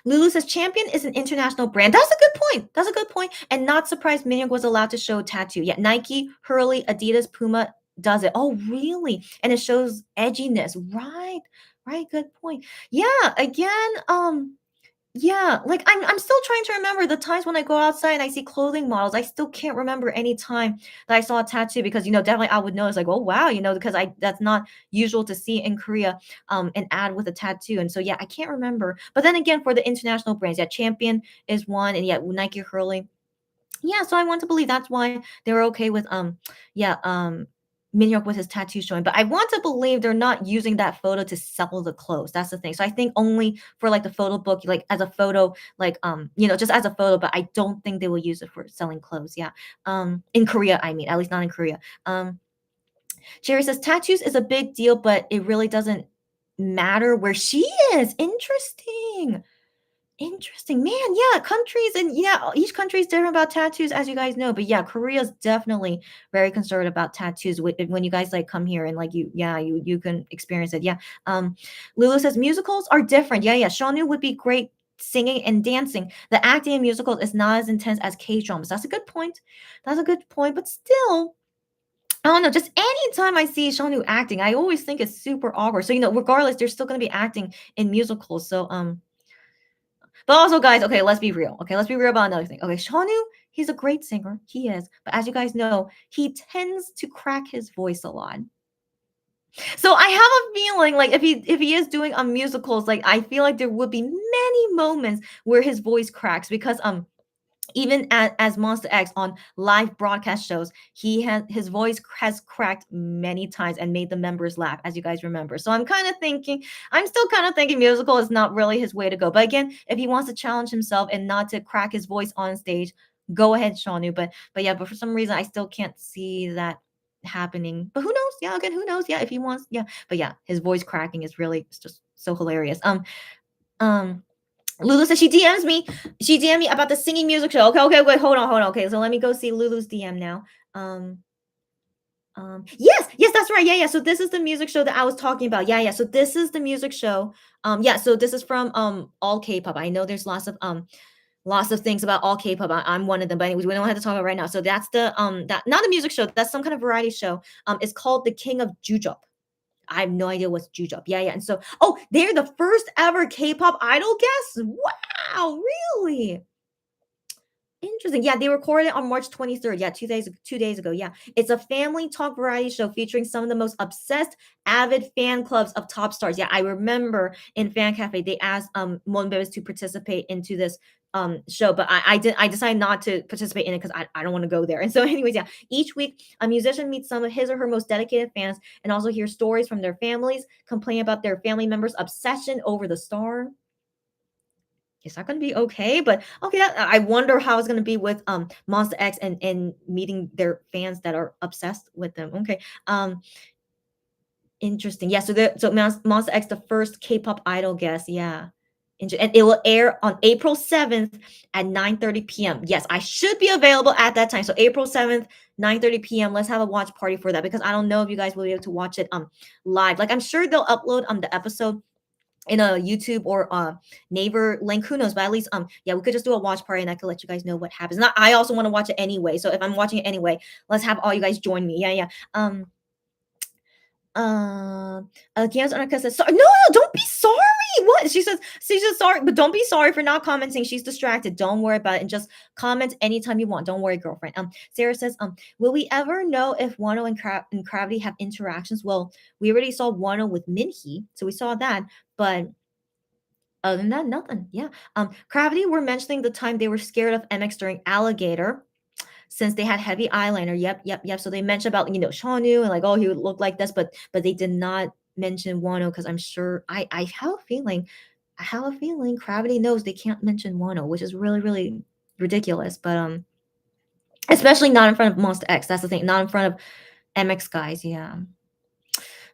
Lulu says Champion is an international brand. That's a good point. And not surprised Minhyuk was allowed to show a tattoo. Yeah, Nike, Hurley, Adidas, Puma does it. Oh, really? And it shows edginess. Right. Good point. Yeah. Again, yeah, like I'm still trying to remember the times when I go outside and I see clothing models. I still can't remember any time that I saw a tattoo because definitely I would notice like, oh wow, because that's not usual to see in Korea an ad with a tattoo. And so yeah, I can't remember. But then again, for the international brands, yeah, Champion is one, and Nike, Hurley. Yeah, so I want to believe that's why they were okay with Minhyuk with his tattoo showing. But I want to believe they're not using that photo to sell the clothes. That's the thing. So I think only for like the photo book, like as a photo, like just as a photo, but I don't think they will use it for selling clothes. Yeah. In Korea, I mean, at least not in Korea. Jerry says tattoos is a big deal, but it really doesn't matter where she is. Interesting. Interesting, man. Yeah, countries and yeah, each country is different about tattoos, as you guys know. But yeah, Korea's definitely very concerned about tattoos. When you guys like come here and like you can experience it. Yeah. Lulu says musicals are different. Yeah, yeah. Shonu would be great singing and dancing. The acting in musicals is not as intense as K dramas. That's a good point. That's a good point. But still, I don't know. Just anytime I see Shonu acting, I always think it's super awkward. So regardless, they're still going to be acting in musicals. So But also, guys, okay, let's be real. Okay, let's be real about another thing. Okay, Shonu, he's a great singer. He is. But as you guys know, he tends to crack his voice a lot. So I have a feeling like if he is doing musicals, like I feel like there would be many moments where his voice cracks because even as Monster X on live broadcast shows, his voice has cracked many times and made the members laugh, as you guys remember. So I'm still kind of thinking musical is not really his way to go. But again, if he wants to challenge himself and not to crack his voice on stage, go ahead, Shonu. But for some reason, I still can't see that happening. But who knows? Yeah, again, who knows? Yeah, if he wants, yeah. But yeah, his voice cracking is really it's just so hilarious. Lulu says she DMs me. She DM'd me about the singing music show. Okay, wait, hold on. Okay, so let me go see Lulu's DM now. Yes, that's right. Yeah. So this is the music show that I was talking about. Yeah. So this is the music show. So this is from all K-pop. I know there's lots of things about all K-pop. I'm one of them, but anyways, we don't have to talk about it right now. So that's the that not a music show. That's some kind of variety show. It's called The King of Jujop. I have no idea what's Jujop. Yeah. And so, they're the first ever K-pop idol guests. Wow, really? Interesting. Yeah, they recorded it on March 23rd. Yeah, 2 days ago. Yeah. It's a family talk variety show featuring some of the most obsessed, avid fan clubs of top stars. Yeah, I remember in Fan Cafe, they asked Monbebes to participate into this show, but I decided not to participate in it because I don't want to go there. And so, anyways, yeah, each week a musician meets some of his or her most dedicated fans and also hears stories from their families, complain about their family members' obsession over the star. Is that going to be okay? But okay, I wonder how it's going to be with Monster X and meeting their fans that are obsessed with them. Okay, interesting. Yeah, so Monster X, the first K-pop idol guest. Yeah, and it will air on April 7th at 9:30 p.m. Yes, I should be available at that time. So April 7th, 9:30 p.m. Let's have a watch party for that because I don't know if you guys will be able to watch it live. Like I'm sure they'll upload the episode in a YouTube or Naver link, who knows? But at least we could just do a watch party and I could let you guys know what happens. Not I also want to watch it anyway. So if I'm watching it anyway, let's have all you guys join me. Yeah. Gianna's Anarcha says, sorry. No, don't be sorry. What? She's just sorry, but don't be sorry for not commenting. She's distracted. Don't worry about it. And just comment anytime you want. Don't worry, girlfriend. Sarah says, will we ever know if Wonho and Gravity have interactions? Well, we already saw Wonho with Minhee, so we saw that, but other than that, nothing. Yeah. Gravity were mentioning the time they were scared of MX during Alligator since they had heavy eyeliner. Yep. So they mentioned about Shonu and like, oh, he would look like this, but they did not mention Wonho because I'm sure I have a feeling Gravity knows they can't mention Wonho, which is really, really ridiculous. But especially not in front of Monster X. That's the thing, not in front of MX guys. Yeah.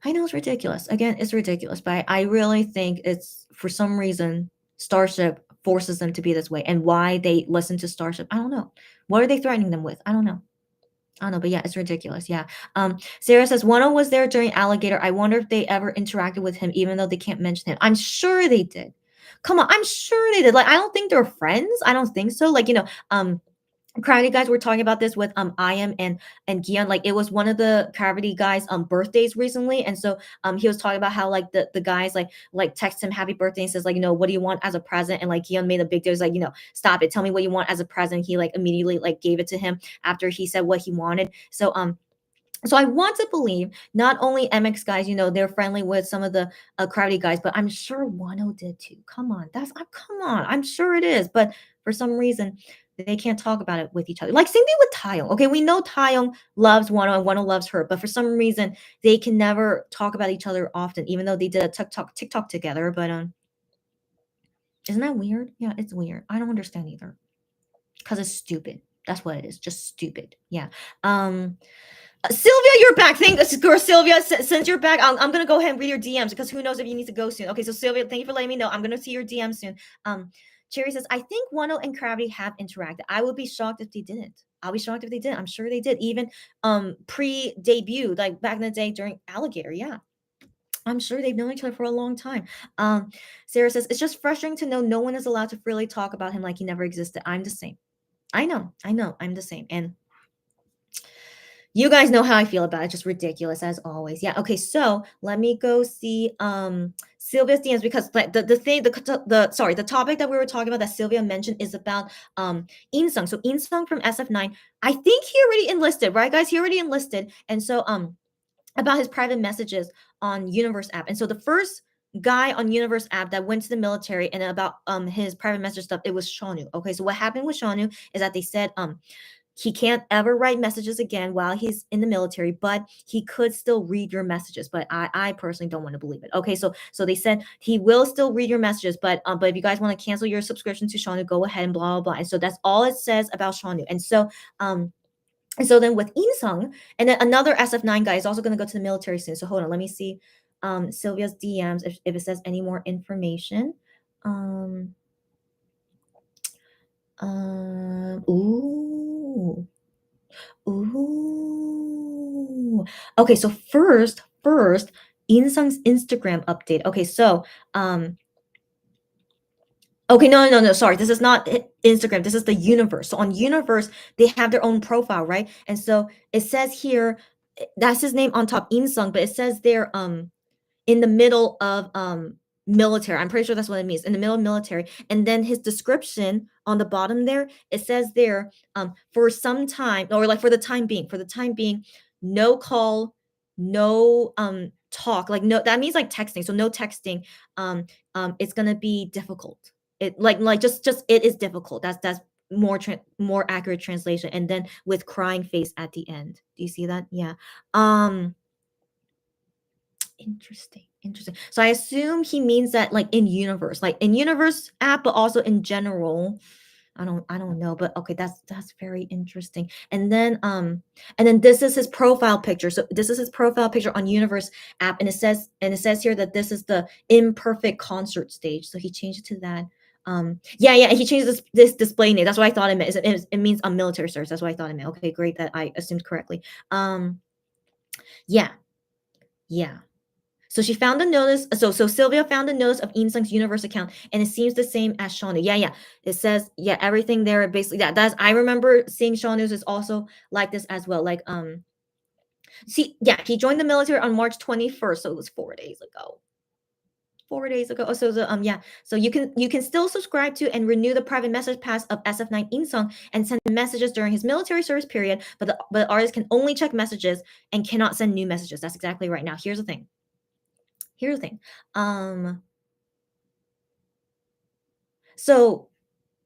I know it's ridiculous. Again, it's ridiculous, but I really think it's for some reason Starship forces them to be this way, and why they listen to Starship, I don't know. What are they threatening them with? I don't know, but yeah, it's ridiculous. Yeah. Sarah says Wonho was there during Alligator. I wonder if they ever interacted with him, even though they can't mention him. I'm sure they did. Come on, I'm sure they did. Like, I don't think they're friends. I don't think so. Like, Gravity guys were talking about this with IM and Kihyun. Like it was one of the Gravity guys birthdays recently, and so he was talking about how like the guys like text him happy birthday and says like what do you want as a present, and like Kihyun made a big deal. He was like stop it, tell me what you want as a present. He like immediately like gave it to him after he said what he wanted. So I want to believe not only MX guys, they're friendly with some of the Gravity guys, but I'm sure Wonho did too. Come on, come on. I'm sure it is, but for some reason they can't talk about it with each other. Like same thing with Taeyong. Okay, we know Taeyong loves Wonho and Wonho loves her, but for some reason they can never talk about each other often, even though they did a TikTok together. But isn't that weird? Yeah, it's weird. I don't understand either, because it's stupid. That's what it is, just stupid. Yeah. Sylvia, you're back. Girl, Sylvia, since you're back, I'm gonna go ahead and read your DMs because who knows if you need to go soon. Okay, so Sylvia, thank you for letting me know. I'm gonna see your DM soon. Cherry says, I think Wonho and Gravity have interacted. I would be shocked if they didn't. I'll be shocked if they didn't. I'm sure they did. Even pre-debut, like back in the day during Alligator. Yeah. I'm sure they've known each other for a long time. Sarah says, it's just frustrating to know no one is allowed to freely talk about him like he never existed. I'm the same. I know. I'm the same. And you guys know how I feel about it. Just ridiculous as always. Yeah. Okay. So let me go see Sylvia's DMs, because the topic that we were talking about that Sylvia mentioned is about In-sung. So In-sung from SF9, I think he already enlisted, right, guys? He already enlisted. And so about his private messages on Universe app. And so the first guy on Universe app that went to the military and about his private message stuff, it was Shonu. Okay. So what happened with Shonu is that they said he can't ever write messages again while he's in the military, but he could still read your messages. But I personally don't want to believe it. Okay, so they said he will still read your messages, but if you guys want to cancel your subscription to Shonu, go ahead and blah blah blah. And so that's all it says about Shonu. And so then with In-sung, and then another SF9 guy is also going to go to the military soon. So hold on, let me see Sylvia's DMs if it says any more information. Ooh. Okay, so first, In-sung's Instagram update. Okay, so okay, no, sorry. This is not Instagram. This is the Universe. So on Universe, they have their own profile, right? And so it says here, that's his name on top, In-sung, but it says there in the middle of military. I'm pretty sure that's what it means, in the middle of military. And then his description on the bottom there, it says there for some time, or like for the time being, no call, no talk, like no, that means like texting. So no texting. It's gonna be difficult. It like just it is difficult. That's more accurate translation. And then with crying face at the end. Do you see that? Yeah. Interesting. So I assume he means that like in Universe app, but also in general. I don't know, but okay, that's very interesting. And then this is his profile picture. So this is his profile picture on Universe app, and it says here that this is the imperfect concert stage. So he changed it to that. Yeah, he changed this display name. That's what I thought it meant. It means a military service. That's what I thought it meant. Okay, great that I assumed correctly. Yeah. So she found a notice. So Sylvia found a notice of In-sung's Universe account, and it seems the same as Shonu. Yeah. It says everything there basically. That's I remember seeing Shonu's is also like this as well. Like he joined the military on March 21st, so it was 4 days ago. 4 days ago. So so you can still subscribe to and renew the private message pass of SF9 In-sung and send messages during his military service period, but the artist can only check messages and cannot send new messages. That's exactly right. Now here's the thing. So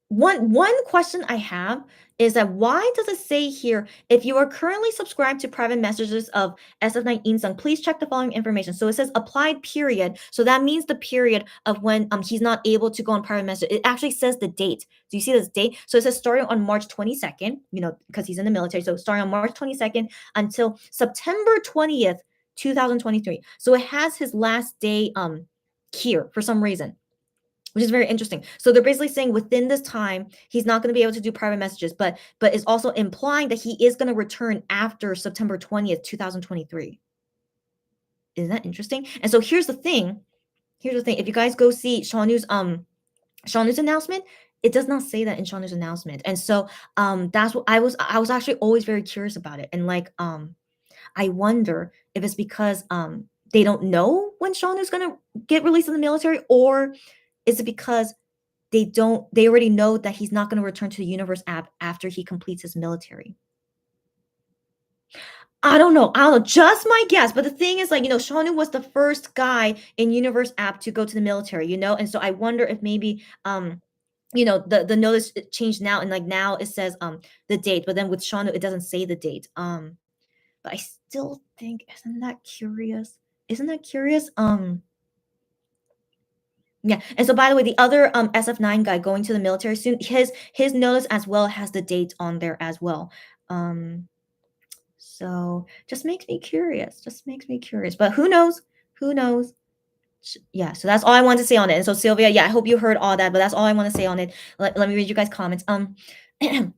one question I have is that why does it say here, if you are currently subscribed to private messages of SF9 In-sung, please check the following information. So it says applied period. So that means the period of when he's not able to go on private message. It actually says the date. Do you see this date? So it says starting on March 22nd, because he's in the military. So starting on March 22nd until September 20th, 2023. So it has his last day here for some reason, which is very interesting. So they're basically saying within this time, he's not going to be able to do private messages, but it's also implying that he is going to return after September 20th, 2023. Isn't that interesting? And so here's the thing. If you guys go see Shawnu's announcement, it does not say that in Shawnu's announcement. And so that's what I was actually always very curious about it. And like I wonder if it's because they don't know when Shawnu's going to get released in the military, or is it because they already know that he's not going to return to the Universe app after he completes his military? I don't know. Just my guess. But the thing is, like, Shawnu was the first guy in Universe app to go to the military, and so I wonder if maybe the notice changed now, and like now it says the date, but then with Shawnu it doesn't say the date. But I still think, isn't that curious? Yeah. And so by the way, the other SF9 guy going to the military soon, his notice as well has the date on there as well. So just makes me curious. But who knows? Yeah, so that's all I want to say on it. And so Sylvia, yeah, I hope you heard all that, but that's all I want to say on it. Let me read you guys comments. Okay.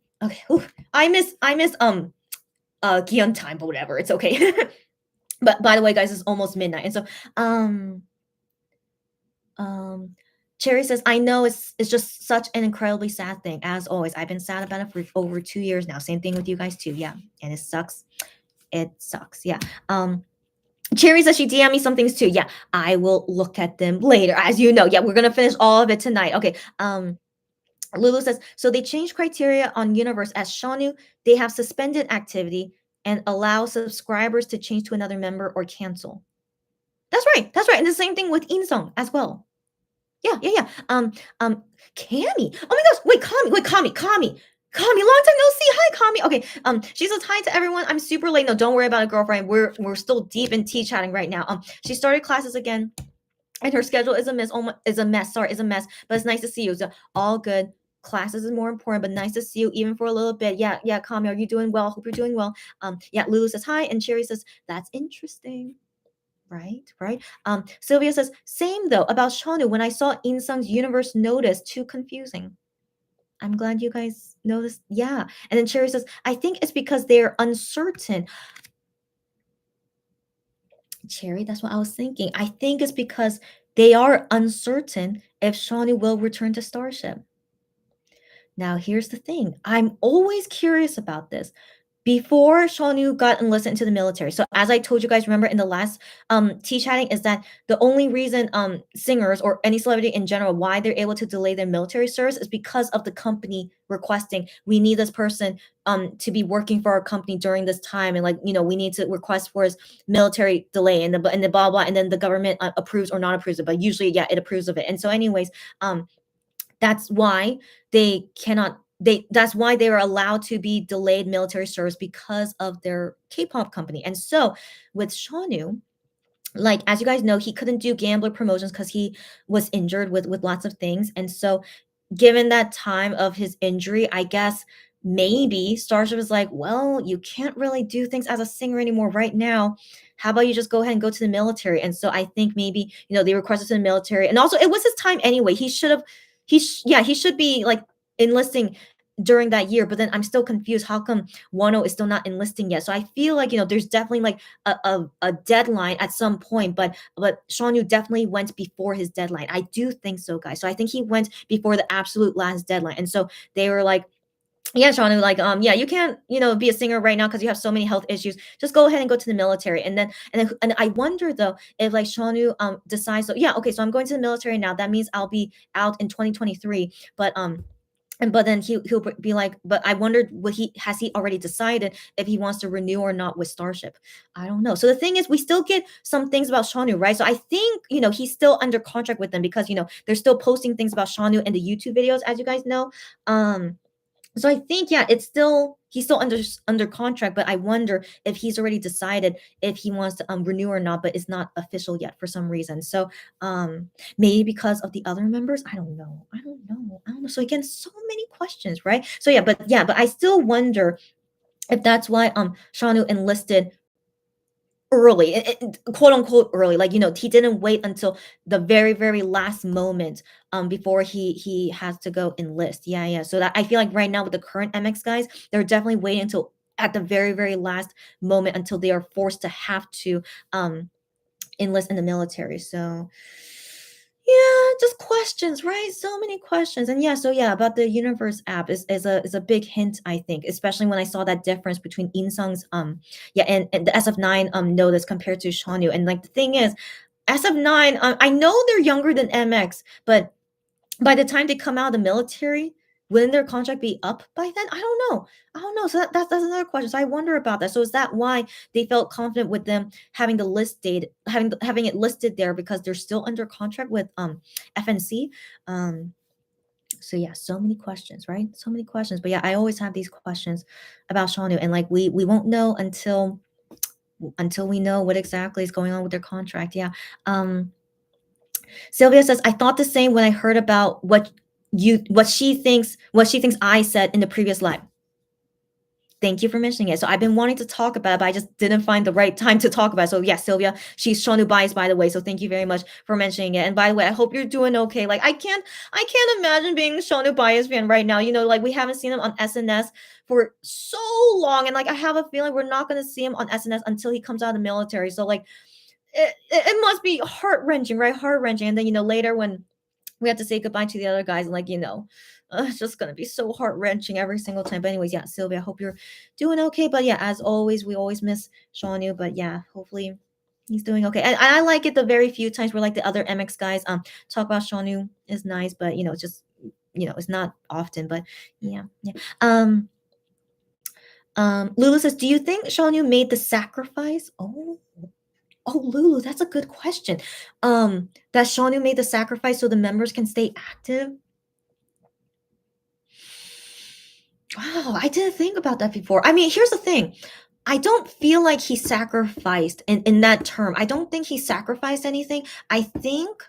I miss Kihyun time, but whatever, it's okay. But by the way, guys, it's almost midnight, and so Cherry says, I know it's just such an incredibly sad thing. As always, I've been sad about it for over 2 years now. Same thing with you guys too. Yeah, and it sucks. It sucks. Yeah. Cherry says she DM me some things too. Yeah, I will look at them later. As you know, yeah, we're gonna finish all of it tonight. Okay. Lulu says, so they changed criteria on Universe as Shanu. They have suspended activity and allow subscribers to change to another member or cancel. That's right. That's right. And the same thing with Insung as well. Yeah. Cammy. Oh my gosh. Wait, Kami. Long time no see. Hi, Kami. Okay. She says hi to everyone. I'm super late. No, don't worry about it, girlfriend. We're still deep in tea chatting right now. She started classes again, and her schedule is a mess. Is a mess. Sorry, is a mess. But it's nice to see you. So all good. Classes is more important, but nice to see you even for a little bit. Yeah, Kami, are you doing well? Hope you're doing well. Yeah, Lulu says hi, and Cherry says that's interesting. Right. Sylvia says, same though about Shanu. When I saw Insung's universe notice, too confusing. I'm glad you guys noticed. Yeah. And then Cherry says, I think it's because they're uncertain. Cherry, that's what I was thinking. I think it's because they are uncertain if Shanu will return to Starship. Now, here's the thing. I'm always curious about this. Before Shonu got enlisted into the military. So as I told you guys, remember in the last tea chatting, is that the only reason singers or any celebrity in general, why they're able to delay their military service is because of the company requesting, we need this person to be working for our company during this time, and like, we need to request for his military delay, and the blah blah, and then the government approves or not approves it, but usually, yeah, it approves of it. And so anyways, that's why that's why they were allowed to be delayed military service, because of their K-pop company. And so with Shanu, like, as you guys know, he couldn't do Gambler promotions because he was injured with lots of things. And so given that time of his injury, I guess maybe Starship was like, well, you can't really do things as a singer anymore right now. How about you just go ahead and go to the military? And so I think maybe, they requested to the military. And also it was his time anyway. He should have, he should be like enlisting during that year. But then I'm still confused. How come Wonho is still not enlisting yet? So I feel like, there's definitely like a deadline at some point, but Shanu definitely went before his deadline. I do think so, guys. So I think he went before the absolute last deadline. And so they were like, yeah, Shanu, like, yeah, you can't, be a singer right now because you have so many health issues. Just go ahead and go to the military. And I wonder though, if like Shanu decides, so yeah, okay, so I'm going to the military now. That means I'll be out in 2023. But then he'll be like, but I wondered, has he already decided if he wants to renew or not with Starship? I don't know. So the thing is, we still get some things about Shanu, right? So I think, he's still under contract with them because, they're still posting things about Shanu in the YouTube videos, as you guys know. So I think, yeah, he's still under contract, but I wonder if he's already decided if he wants to renew or not, but it's not official yet for some reason. So maybe because of the other members, I don't know. So again, so many questions, right? So but I still wonder if that's why Shanu enlisted early, quote unquote early, like, he didn't wait until the very, very last moment before he has to go enlist. Yeah. So that, I feel like right now with the current MX guys, they're definitely waiting until at the very, very last moment until they are forced to have to enlist in the military. So yeah, just questions, right? So many questions. And about the Universe app is a big hint, I think, especially when I saw that difference between Insung's and the SF9 notice compared to Shanu. And like, the thing is, SF9, I know they're younger than MX, but by the time they come out of the military, wouldn't their contract be up by then? I don't know. So that's another question. So I wonder about that. So is that why they felt confident with them having the list date, having it listed there, because they're still under contract with FNC? So yeah, so many questions, right? So many questions. But yeah, I always have these questions about Shanu, and like we won't know until we know what exactly is going on with their contract. Yeah. Sylvia says, I thought the same when I heard about what she thinks I said in the previous live. Thank you for mentioning it. So I've been wanting to talk about it, but I just didn't find the right time to talk about it. So yeah, Sylvia, she's Shonu bias, by the way. So thank you very much for mentioning it. And by the way, I hope you're doing okay. Like I can't imagine being a Shonu bias fan right now. You know, like we haven't seen him on SNS for so long, and like I have a feeling we're not gonna see him on SNS until he comes out of the military. So like it must be heart wrenching, right? Heart wrenching. And then later when we have to say goodbye to the other guys, and like it's just gonna be so heart wrenching every single time. But anyways, yeah, Sylvia, I hope you're doing okay. But yeah, as always, we always miss Shawnu. But yeah, hopefully he's doing okay. And I like it the very few times where like the other MX guys talk about Shawnu is nice, but it's just it's not often. But yeah, yeah. Lulu says, do you think Shawnu made the sacrifice? Oh, Lulu, that's a good question. That Shawnu made the sacrifice so the members can stay active. Wow, I didn't think about that before. I mean, here's the thing. I don't feel like he sacrificed in that term. I don't think he sacrificed anything. I think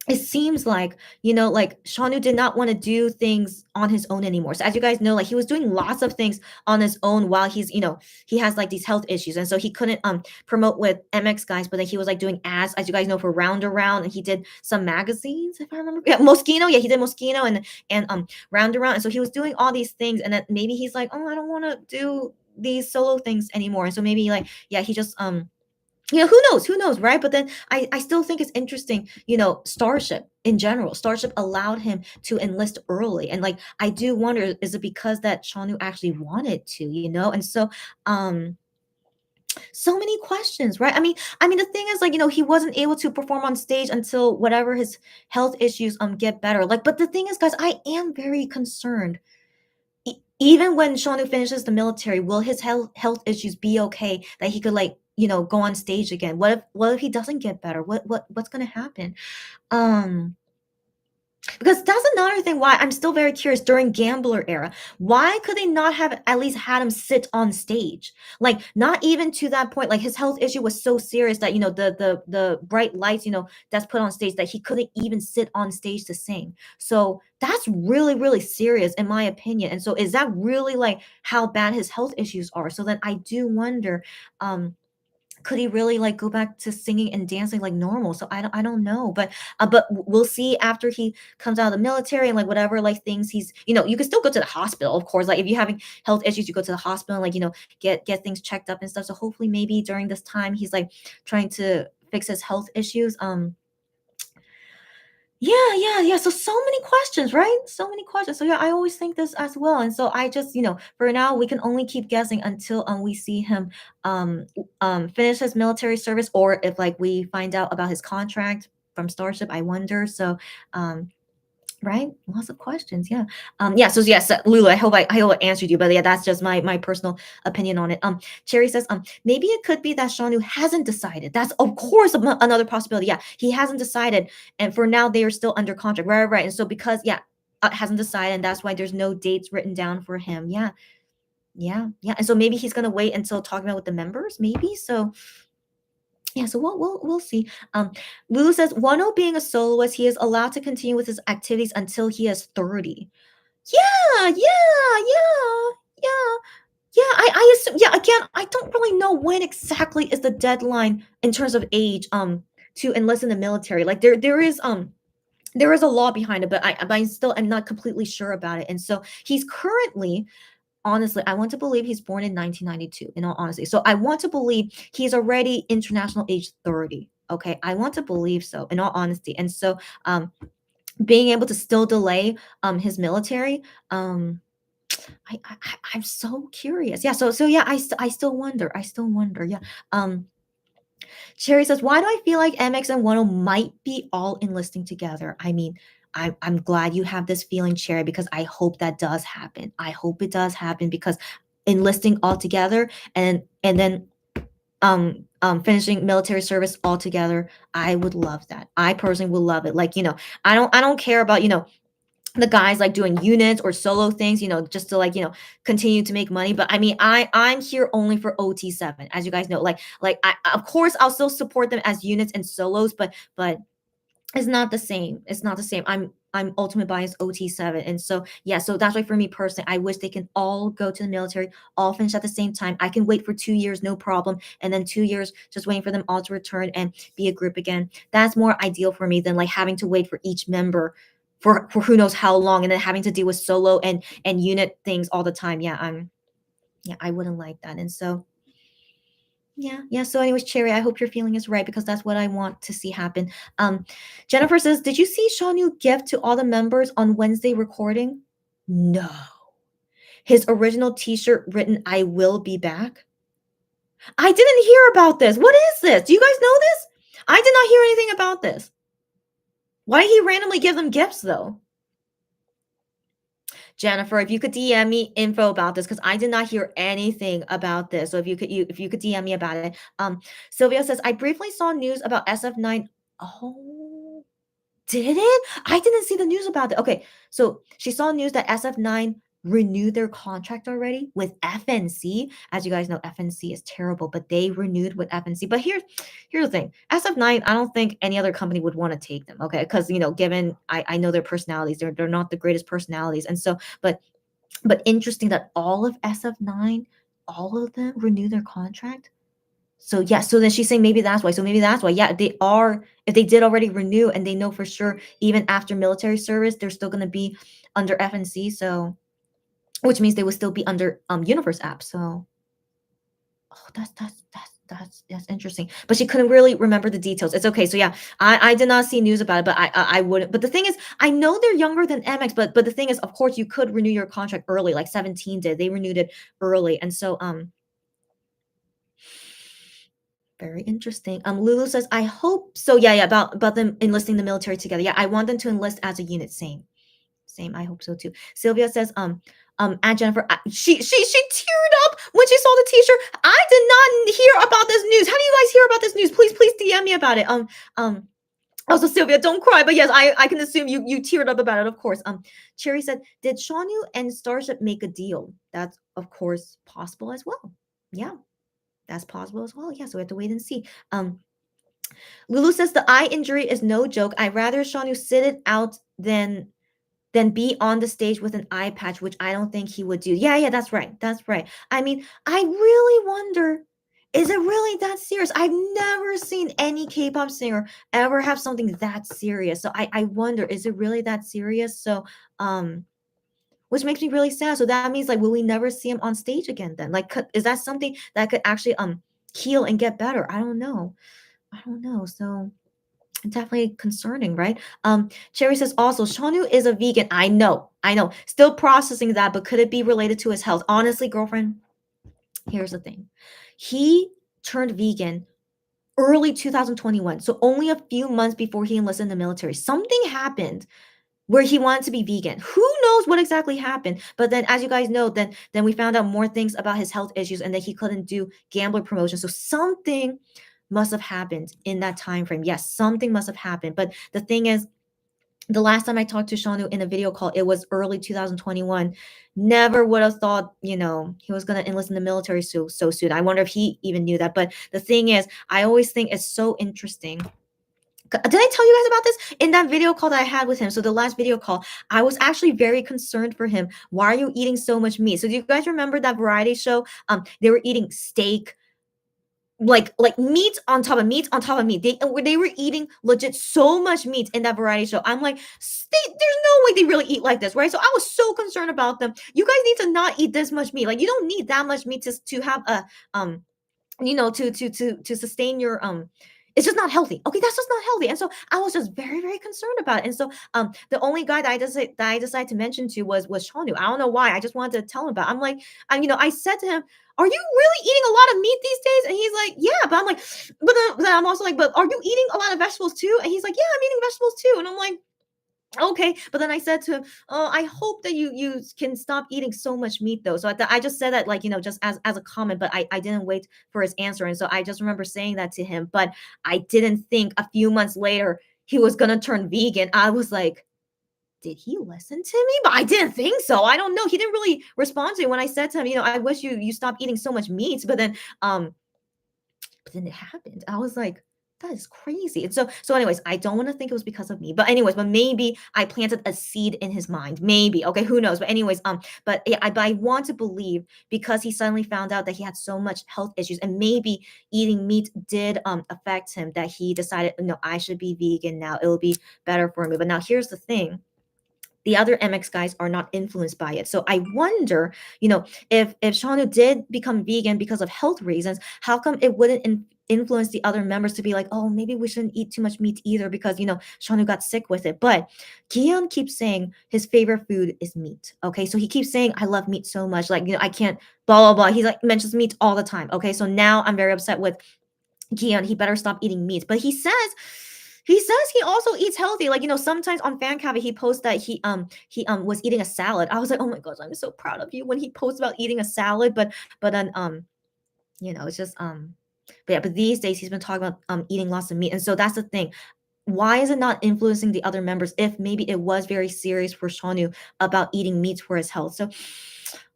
it seems like like Shawnu did not want to do things on his own anymore. So as you guys know, like he was doing lots of things on his own while he's he has like these health issues, and so he couldn't promote with MX guys. But then he was like doing ads, as you guys know, for Round Around, and he did some magazines, if I remember. Yeah, Moschino. Yeah, he did Moschino and Round Around, and so he was doing all these things, and then maybe he's like, oh, I don't want to do these solo things anymore, and so maybe like he just who knows, right? But then I still think it's interesting, Starship in general. Starship allowed him to enlist early. And like I do wonder, is it because that Shawnu actually wanted to, And so so many questions, right? I mean the thing is, like, he wasn't able to perform on stage until whatever his health issues get better. Like, but the thing is, guys, I am very concerned. Even when Shawnu finishes the military, will his health issues be okay that he could, like, go on stage again? What if he doesn't get better? What's gonna happen? Um because that's another thing why I'm still very curious. During Gambler era, why could they not have at least had him sit on stage? Like, not even to that point. Like, his health issue was so serious that the bright lights, that's put on stage, that he couldn't even sit on stage to sing. So that's really, really serious in my opinion. And so is that really like how bad his health issues are? So then I do wonder, could he really like go back to singing and dancing like normal? So I don't know, but we'll see after he comes out of the military, and like whatever like things he's, you can still go to the hospital, of course. Like, if you're having health issues, you go to the hospital and, like, get things checked up and stuff. So hopefully maybe during this time he's like trying to fix his health issues. Yeah. So many questions, right? So many questions. So yeah, I always think this as well. And so I just, for now, we can only keep guessing until we see him finish his military service, or if like we find out about his contract from Starship. I wonder. So right, lots of questions. Yeah. So yes, Lulu, I hope I answered you, but yeah, that's just my personal opinion on it. Cherry says maybe it could be that Shawnu hasn't decided. That's of course another possibility. Yeah, he hasn't decided, and for now they are still under contract. Right. And so because hasn't decided, and that's why there's no dates written down for him. Yeah. And so maybe he's gonna wait until talking about with the members, maybe. So yeah, so we'll see. Lulu says, Wano being a soloist, he is allowed to continue with his activities until he is 30. Yeah. I assume. Yeah, again, I don't really know when exactly is the deadline in terms of age to enlist in the military. Like, there is a law behind it, but I'm not completely sure about it. And so he's currently, honestly, I want to believe he's born in 1992, in all honesty. So I want to believe he's already international age 30. Okay. I want to believe so, in all honesty. And so being able to still delay his military, I'm so curious. Yeah. So yeah, I still wonder. Yeah. Cherry says, why do I feel like MX and Wano might be all enlisting together? I mean, I'm glad you have this feeling, Cherry, because I hope that does happen. I hope it does happen, because enlisting all together and then finishing military service all together, I would love that. I personally would love it. Like, I don't care about, the guys like doing units or solo things, just to, like, continue to make money. But I mean, I'm here only for OT7, as you guys know. Like I, of course, I'll still support them as units and solos, but it's not the same. It's not the same. I'm ultimate bias OT7. And so yeah, so that's why for me personally, I wish they can all go to the military, all finish at the same time. I can wait for 2 years, no problem. And then 2 years just waiting for them all to return and be a group again. That's more ideal for me than like having to wait for each member for who knows how long and then having to deal with solo and unit things all the time. Yeah, I wouldn't like that. And so yeah. So anyways, Cherry, I hope your feeling is right because that's what I want to see happen. Jennifer says, did you see Shanu gift to all the members on Wednesday recording? No. His original t-shirt written, I will be back. I didn't hear about this. What is this? Do you guys know this? I did not hear anything about this. Why did he randomly give them gifts though? Jennifer, if you could DM me info about this, because I did not hear anything about this. So if you could DM me about it. Sylvia says, I briefly saw news about SF9. Oh, did it? I didn't see the news about it. Okay, so she saw news that SF9 renewed their contract already with FNC. As you guys know, FNC is terrible, but they renewed with FNC. But here's the thing. SF9, I don't think any other company would want to take them, okay? Because given I know their personalities, they're not the greatest personalities. And so, but interesting that all of SF9, all of them renew their contract. So yeah, so then she's saying maybe that's why. So maybe that's why. Yeah, they are. If they did already renew and they know for sure, even after military service, they're still going to be under FNC. So, which means they would still be under Universe app. So, oh, that's interesting. But she couldn't really remember the details. It's okay. So yeah, I did not see news about it, but I wouldn't. But the thing is, I know they're younger than MX, but the thing is, of course, you could renew your contract early, like 17 did. They renewed it early, and so very interesting. Lulu says, I hope so. Yeah, about them enlisting the military together. Yeah, I want them to enlist as a unit. Same. I hope so too. Sylvia says, Aunt Jennifer, she teared up when she saw the t-shirt. I did not hear about this news. How do you guys hear about this news? Please DM me about it. Also, Sylvia, don't cry. But yes, I can assume you teared up about it, of course. Cherry said, did Shanu and Starship make a deal? That's of course possible as well. Yeah. That's possible as well. Yeah, so we have to wait and see. Lulu says the eye injury is no joke. I'd rather Shanu sit it out than be on the stage with an eye patch, which I don't think he would do. Yeah, that's right. That's right. I mean, I really wonder, is it really that serious? I've never seen any K-pop singer ever have something that serious. So I wonder, is it really that serious? So which makes me really sad. So that means, like, will we never see him on stage again then? Like, is that something that could actually heal and get better? I don't know. So definitely concerning, right? Cherry says also, Shanu is a vegan. I know. Still processing that, but could it be related to his health? Honestly, girlfriend, here's the thing. He turned vegan early 2021. So only a few months before he enlisted in the military. Something happened where he wanted to be vegan. Who knows what exactly happened? But then, as you guys know, then we found out more things about his health issues and that he couldn't do gambler promotion. So something must have happened in that time frame. Yes, something must have happened. But the thing is, the last time I talked to Shanu in a video call, it was early 2021. Never would have thought, he was going to enlist in the military so soon. I wonder if he even knew that. But the thing is, I always think it's so interesting. Did I tell you guys about this in that video call that I had with him? So the last video call, I was actually very concerned for him. Why are you eating so much meat? So do you guys remember that variety show? They were eating steak, like meat on top of meat on top of meat. They were eating legit so much meat in that variety show. I'm like, there's no way they really eat like this, right? So I was so concerned about them. You guys need to not eat this much meat. Like, you don't need that much meat to have a to sustain your it's just not healthy. Okay, that's just not healthy. And so I was just very, very concerned about it. And so the only guy that I decided to mention to was Shanu. I don't know why. I just wanted to tell him about it. I'm like, I said to him, are you really eating a lot of meat these days? And he's like, yeah. But I'm like, but then I'm also like, but are you eating a lot of vegetables too? And he's like, yeah, I'm eating vegetables too. And I'm like, okay. But then I said to him, oh, I hope that you can stop eating so much meat though. So I just said that, like, just as a comment, but I didn't wait for his answer. And so I just remember saying that to him, but I didn't think a few months later he was going to turn vegan. I was like, did he listen to me? But I didn't think so. I don't know. He didn't really respond to me when I said to him, I wish you stop eating so much meat. But then it happened. I was like, that is crazy. And so anyways, I don't want to think it was because of me. But anyways, but maybe I planted a seed in his mind. Maybe. Okay, who knows? But anyways, but yeah, but I want to believe because he suddenly found out that he had so much health issues and maybe eating meat did affect him that he decided, no, I should be vegan now. It'll be better for me. But now here's the thing. The other MX guys are not influenced by it. So I wonder, if Shanu did become vegan because of health reasons, how come it wouldn't influence the other members to be like, oh, maybe we shouldn't eat too much meat either because, Shanu got sick with it. But Kihyun keeps saying his favorite food is meat. Okay. So he keeps saying, I love meat so much. Like, I can't, blah, blah, blah. He's like, mentions meat all the time. Okay. So now I'm very upset with Kihyun. He better stop eating meat. But he says he also eats healthy. Like, sometimes on Fan Cafe he posts that he was eating a salad. I was like, oh my gosh, I'm so proud of you when he posts about eating a salad. But then it's just but yeah, but these days he's been talking about eating lots of meat. And so that's the thing. Why is it not influencing the other members if maybe it was very serious for Shanu about eating meat for his health? So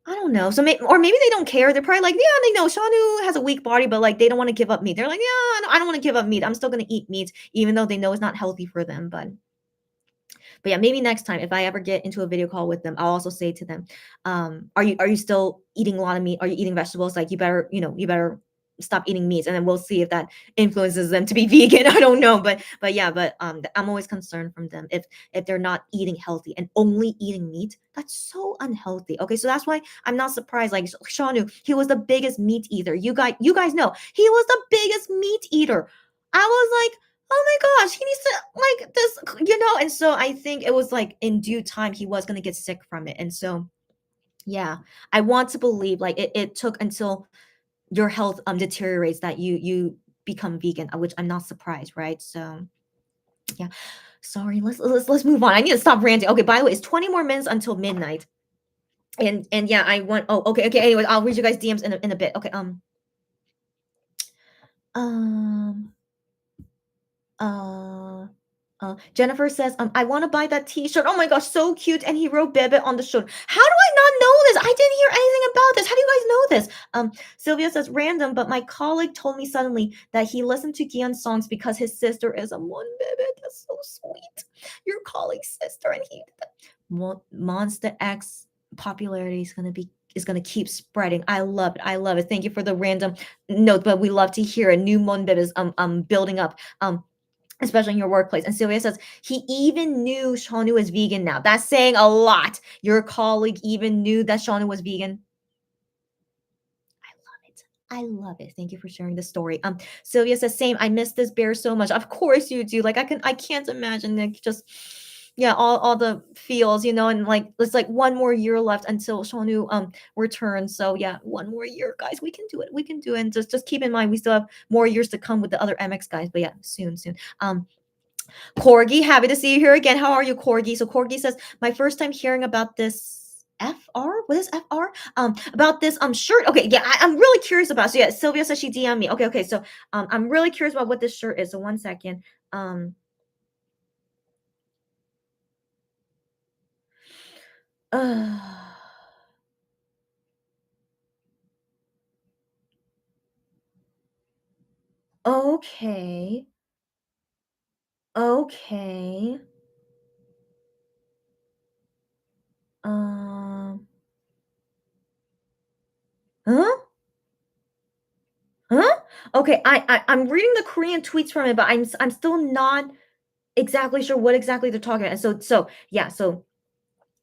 I don't know. So maybe they don't care. They're probably like, yeah, they know Shanu has a weak body, but like they don't want to give up meat. They're like, yeah, I don't want to give up meat. I'm still gonna eat meat, even though they know it's not healthy for them. But yeah, maybe next time if I ever get into a video call with them, I'll also say to them, are you still eating a lot of meat? Are you eating vegetables? Like you better stop eating meats, and then we'll see if that influences them to be vegan. I don't know, but I'm always concerned from them if they're not eating healthy and only eating meat. That's so unhealthy. Okay, so that's why I'm not surprised. Like Shanu, he was the biggest meat eater. You guys know he was the biggest meat eater. I was like, oh my gosh, he needs to like this, and so I think it was like in due time he was gonna get sick from it. And so yeah, I want to believe like it took until your health deteriorates that you become vegan, which I'm not surprised, right? So yeah, sorry, let's move on. I need to stop ranting. Okay, by the way, it's 20 more minutes until midnight. And yeah, I want, oh, okay, anyways, I'll read you guys DMs in a bit. Okay, Jennifer says, I want to buy that t-shirt. Oh my gosh, so cute. And he wrote Bebe on the shirt. How do I not know this? I didn't hear anything about this. How do you guys know this? Sylvia says, random, but my colleague told me suddenly that he listened to Kihyun's songs because his sister is a Mon Bebe. That's so sweet. Your colleague's sister, and he Monster X popularity is gonna keep spreading. I love it. I love it. Thank you for the random note, but we love to hear a new Mon Bebe is building up. Especially in your workplace. And Sylvia says, he even knew Shanu is vegan now. That's saying a lot. Your colleague even knew that Shanu was vegan. I love it. Thank you for sharing the story. Sylvia says, same. I miss this bear so much. Of course you do. Like I can't imagine like just all the feels, and like it's like one more year left until Shanu returns. So yeah, one more year, guys. We can do it. We can do it. And just keep in mind we still have more years to come with the other MX guys. But yeah, soon. Corgi, happy to see you here again. How are you, Corgi? So Corgi says, my first time hearing about this FR? What is FR? About this shirt. Okay, yeah, I'm really curious about it. So yeah, Sylvia says she DM'd me. Okay. So I'm really curious about what this shirt is. So one second. Okay. Okay. Huh? Huh? Okay, I'm reading the Korean tweets from it, but I'm still not exactly sure what exactly they're talking about. And so yeah, so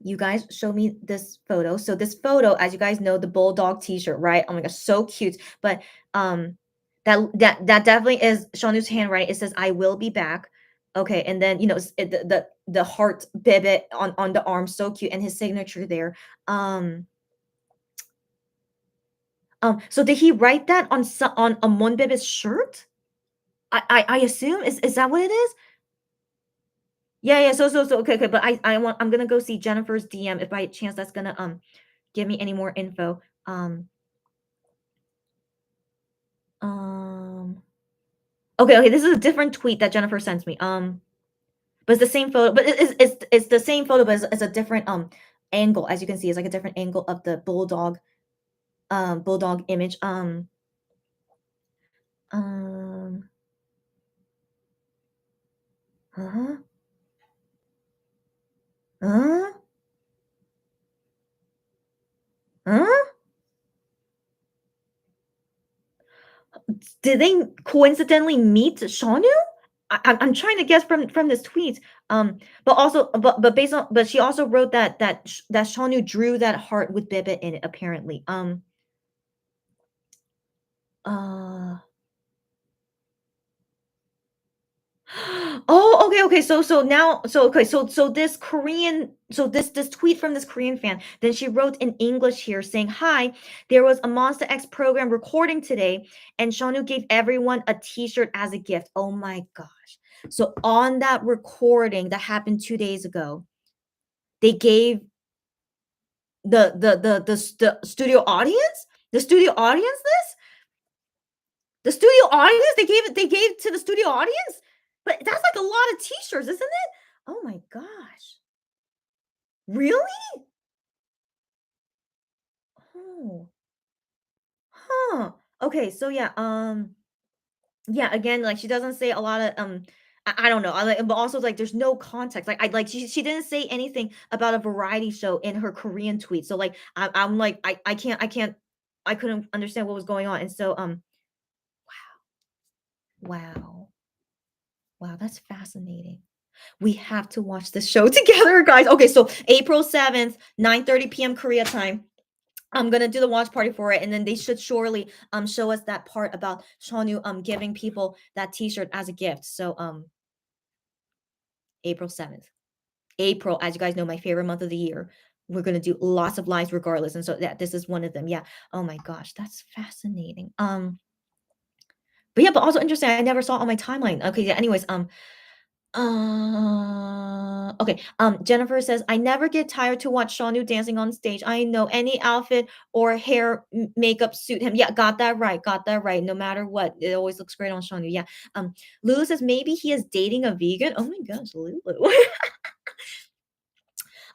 you guys show me this photo. So this photo, as you guys know, the bulldog t-shirt, right? Oh my gosh, so cute. But that definitely is Shanu's handwriting. It says, I will be back. Okay, and then the heart bibit on the arm, so cute, and his signature there. So did he write that on a Monbib's shirt? I assume is that what it is? Yeah. So okay. But I'm gonna go see Jennifer's DM if by chance that's gonna give me any more info. Okay. This is a different tweet that Jennifer sends me. But it's the same photo. But it's the same photo, but it's a different angle. As you can see, it's like a different angle of the bulldog image. Huh? Huh? Huh? Did they coincidentally meet Shonu? I'm trying to guess from this tweet. But also, but based on, but she also wrote that Shonu drew that heart with Bebe in it. Apparently. Uh. Oh, okay. So now, so okay. So this Korean, so this tweet from this Korean fan. Then she wrote in English here saying, "Hi, there was a Monster X program recording today, and Shonu gave everyone a T-shirt as a gift." Oh my gosh! So on that recording that happened 2 days ago, they gave the studio audience, this, the studio audience. They gave to the studio audience, but that's like a lot of T-shirts, isn't it? Oh my gosh. Really? Oh. Huh. Okay, so yeah, again, like she doesn't say a lot of I don't know. I like, but also like there's no context. Like I like she didn't say anything about a variety show in her Korean tweet. So like I'm like I couldn't understand what was going on. And so wow. Wow, that's fascinating. We have to watch this show together, guys. Okay, so April 7th, 9:30 p.m. Korea time. I'm gonna do the watch party for it, and then they should surely show us that part about Shonu giving people that T-shirt as a gift. So April 7th. April, as you guys know, my favorite month of the year. We're gonna do lots of lives regardless, and so that this is one of them. Yeah. Oh my gosh, that's fascinating. But yeah, but also interesting. I never saw it on my timeline. Okay, yeah. Anyways, okay. Jennifer says, I never get tired to watch Shanu dancing on stage. I know any outfit or hair makeup suit him. Yeah, got that right. Got that right. No matter what, it always looks great on Shanu. Yeah. Lulu says maybe he is dating a vegan. Oh my gosh, Lulu.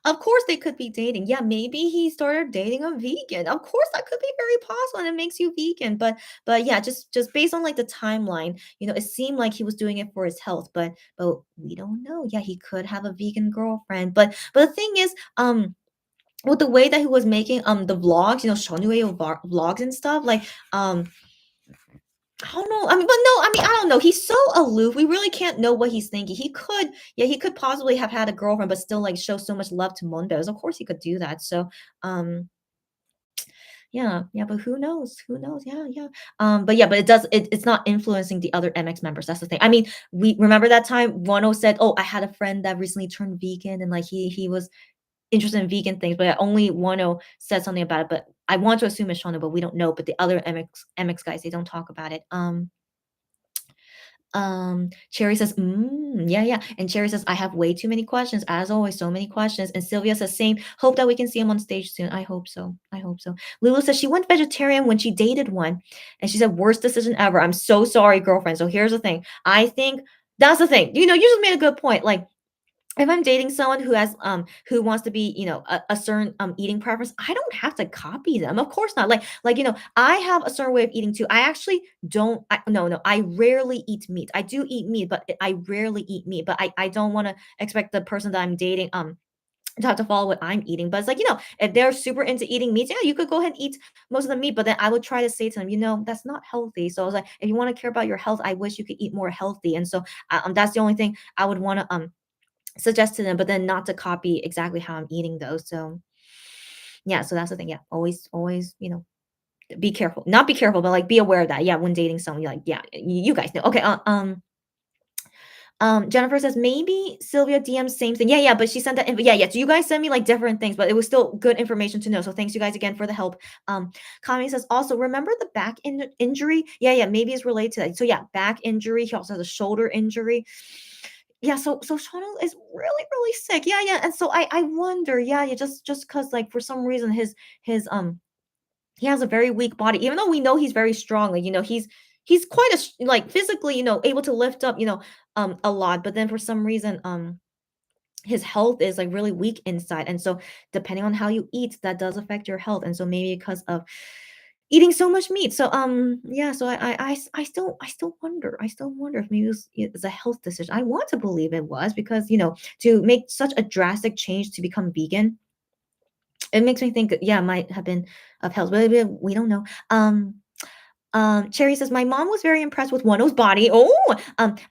Of course they could be dating. Yeah, maybe he started dating a vegan. Of course that could be very possible and it makes you vegan. But yeah, just based on like the timeline, it seemed like he was doing it for his health, but we don't know. Yeah, he could have a vegan girlfriend. But the thing is, with the way that he was making the vlogs, Shonue vlogs and stuff, like I don't know. I mean, but no, I mean, I don't know. He's so aloof. We really can't know what he's thinking. He could possibly have had a girlfriend, but still like show so much love to Monbez. Of course he could do that. So, yeah, but who knows? Who knows? Yeah. But yeah, but it's not influencing the other MX members. That's the thing. I mean, we remember that time Wonho said, "Oh, I had a friend that recently turned vegan and like he was interested in vegan things," but only Wonho said something about it. But I want to assume it's Shona, but we don't know. But the other MX guys, they don't talk about it. Cherry says, yeah. And Cherry says, I have way too many questions. As always, so many questions. And Sylvia says, same. Hope that we can see him on stage soon. I hope so. Lulu says she went vegetarian when she dated one. And she said, worst decision ever. I'm so sorry, girlfriend. So here's the thing. I think that's the thing. You just made a good point. Like, if I'm dating someone who wants to be, a certain eating preference, I don't have to copy them. Of course not. Like I have a certain way of eating too. I actually don't. No. I rarely eat meat. I do eat meat, but I rarely eat meat. But I don't want to expect the person that I'm dating to have to follow what I'm eating. But it's like, if they're super into eating meat, yeah, you could go ahead and eat most of the meat. But then I would try to say to them, that's not healthy. So I was like, if you want to care about your health, I wish you could eat more healthy. And so that's the only thing I would want to suggest to them, but then not to copy exactly how I'm eating those. So yeah, so that's the thing. Yeah, always, be careful. Not be careful, but like be aware of that. Yeah, when dating someone, you're like, yeah, you guys know. Okay, Jennifer says maybe Sylvia DMs same thing. Yeah, but she sent that. Yeah. So you guys send me like different things, but it was still good information to know. So thanks you guys again for the help. Kami says also remember the back injury. Yeah, maybe it's related to that. So yeah, back injury. He also has a shoulder injury. Yeah, so Shawno is really, really sick. Yeah. And so I wonder, yeah, just because like for some reason his he has a very weak body, even though we know he's very strong. Like, he's quite like physically, able to lift up, a lot, but then for some reason, his health is like really weak inside. And so depending on how you eat, that does affect your health. And so maybe because of eating so much meat. So yeah, so I still wonder. I still wonder if maybe it's a health decision. I want to believe it was because to make such a drastic change to become vegan, it makes me think yeah, it might have been of health, but we don't know. Cherry says, my mom was very impressed with Wonho's body. Oh,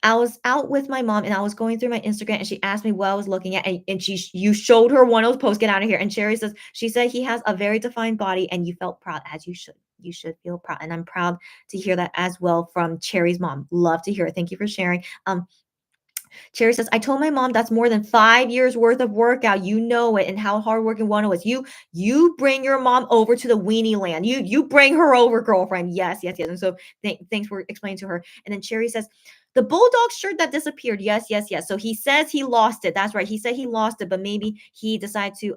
I was out with my mom and I was going through my Instagram and she asked me what I was looking at and you showed her Wonho's post, get out of here. And Cherry says, she said he has a very defined body and you felt proud as you should. You should feel proud. And I'm proud to hear that as well from Cherry's mom. Love to hear it. Thank you for sharing. Cherry says, I told my mom that's more than 5 years worth of workout. You know it, and how hardworking Wonho is. You bring your mom over to the weenie land. You bring her over, girlfriend. Yes, yes, yes. And so thanks for explaining to her. And then Cherry says, the bulldog shirt that disappeared. Yes, yes, yes. So he says he lost it. That's right. He said he lost it, but maybe he decided to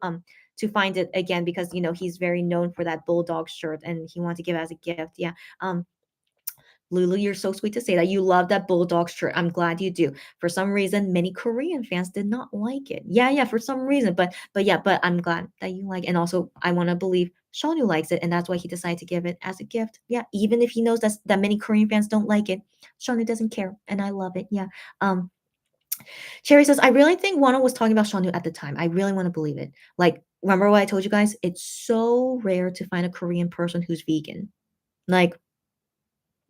find it again because he's very known for that bulldog shirt and he wanted to give it as a gift. Yeah. Lulu, you're so sweet to say that you love that bulldog shirt. I'm glad you do. For some reason, many Korean fans did not like it. Yeah, for some reason, but yeah, but I'm glad that you like it. And also, I want to believe Shonu likes it, and that's why he decided to give it as a gift. Yeah, even if he knows that many Korean fans don't like it, Shonu doesn't care, and I love it. Yeah. Cherry says, I really think Wano was talking about Shonu at the time. I really want to believe it. Like, remember what I told you guys? It's so rare to find a Korean person who's vegan. Like,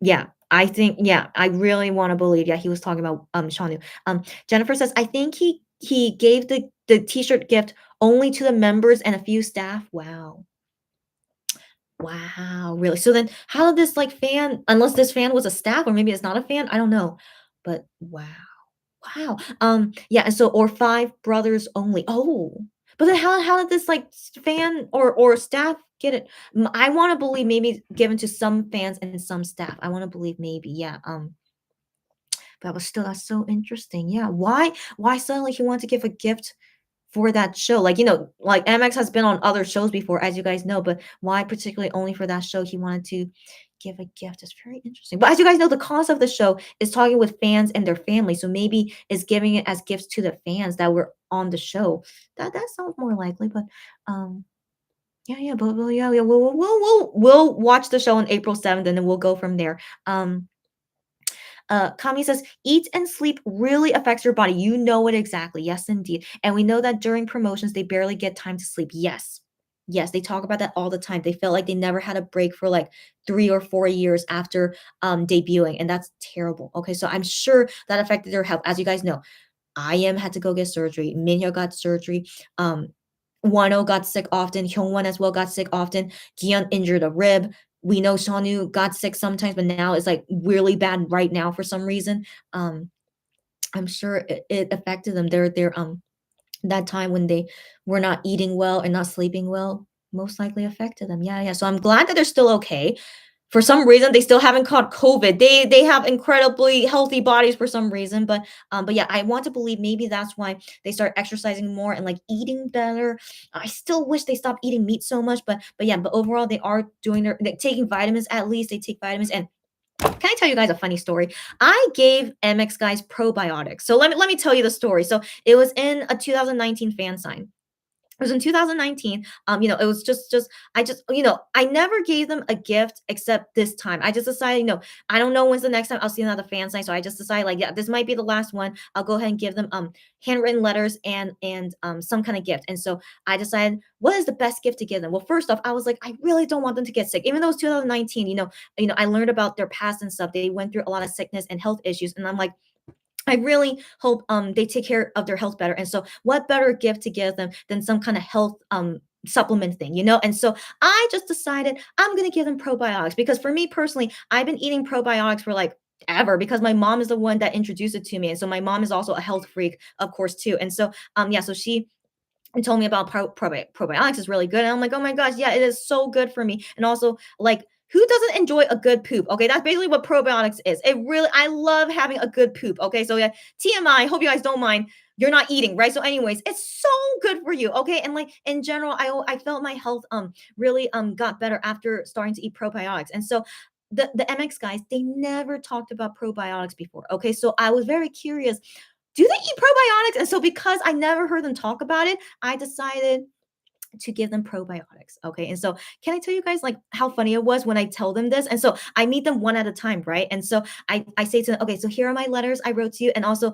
yeah, I think I really wanna believe, he was talking about, Shanu. Jennifer says, "I think he gave the T-shirt gift only to the members and a few staff." Wow. Wow, really? So then how did this, like, fan unless this fan was a staff or maybe it's not a fan, I don't know. But wow. Wow. Yeah, and so or 5 brothers only. Oh, but then how did this, like, fan or staff get it? I wanna believe maybe given to some fans and some staff. I wanna believe maybe, yeah, but still, that's so interesting. Yeah, why suddenly he wanted to give a gift for that show? Like, like MX has been on other shows before, as you guys know, but why particularly only for that show he wanted to give a gift is very interesting. But as you guys know, the cause of the show is talking with fans and their family. So maybe is giving it as gifts to the fans that were on the show. That sounds more likely, but yeah, but yeah, we'll watch the show on April 7th and then we'll go from there. Kami says, eat and sleep really affects your body. You know it exactly. Yes, indeed. And we know that during promotions, they barely get time to sleep. Yes. Yes, they talk about that all the time. They felt like they never had a break for like 3 or 4 years after debuting, and that's terrible. Okay, so I'm sure that affected their health. As you guys know, I.M had to go get surgery. Minhyo got surgery. Um, Wano got sick often. Hyungwon as well got sick often. Gion injured a rib. We know Shanu got sick sometimes, but now it's like really bad right now for some reason. Um, I'm sure it affected them. Their that time when they were not eating well and not sleeping well most likely affected them. Yeah. So I'm glad that they're still okay. For some reason, they still haven't caught COVID. They have incredibly healthy bodies for some reason, but yeah, I want to believe maybe that's why they start exercising more and like eating better. I still wish they stopped eating meat so much, but yeah, but overall they are doing they're taking vitamins at least. They take vitamins and can I tell you guys a funny story? I gave MX guys probiotics. So let me tell you the story. So it was in a 2019 fan sign. It was in 2019. It was just I never gave them a gift except this time. I just decided, I don't know when's the next time I'll see another fan sign. So I just decided like, yeah, this might be the last one. I'll go ahead and give them handwritten letters and some kind of gift. And so I decided what is the best gift to give them? Well, first off, I was like, I really don't want them to get sick. Even though it's 2019, I learned about their past and stuff. They went through a lot of sickness and health issues. And I'm like, I really hope they take care of their health better. And so what better gift to give them than some kind of health supplement thing, And so I just decided I'm going to give them probiotics because for me personally, I've been eating probiotics for like ever because my mom is the one that introduced it to me. And so my mom is also a health freak, of course, too. And so so she and told me about probiotics is really good. And I'm like, oh my gosh, yeah, it is so good for me. And also, like, who doesn't enjoy a good poop? Okay, that's basically what probiotics is. I love having a good poop. Okay, so yeah, TMI. Hope you guys don't mind. You're not eating, right? So, anyways, it's so good for you. Okay, and like in general, I felt my health really got better after starting to eat probiotics. And so the MX guys, they never talked about probiotics before. Okay, so I was very curious, do they eat probiotics? And so because I never heard them talk about it, I decided to give them probiotics. Okay. And so can I tell you guys like how funny it was when I tell them this? And so I meet them one at a time, right? And so I say to them, okay, so here are my letters I wrote to you. And also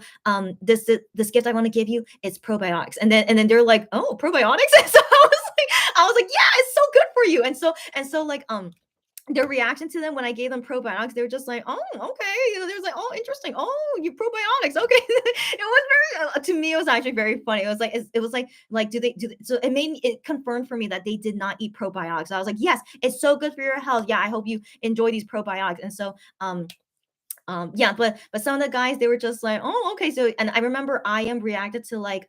this gift I want to give you is probiotics. And then they're like, oh, probiotics. And so I was like, yeah, it's so good for you. And so like their reaction to them when I gave them probiotics, they were just like, "Oh, okay." They was like, "Oh, interesting. Oh, you probiotics. Okay." It was very to me. It was actually very funny. It was like it was like do they? So it made me it confirmed for me that they did not eat probiotics. I was like, "Yes, it's so good for your health. Yeah, I hope you enjoy these probiotics." And so yeah, but some of the guys they were just like, oh, okay. So and I remember I am reacted to like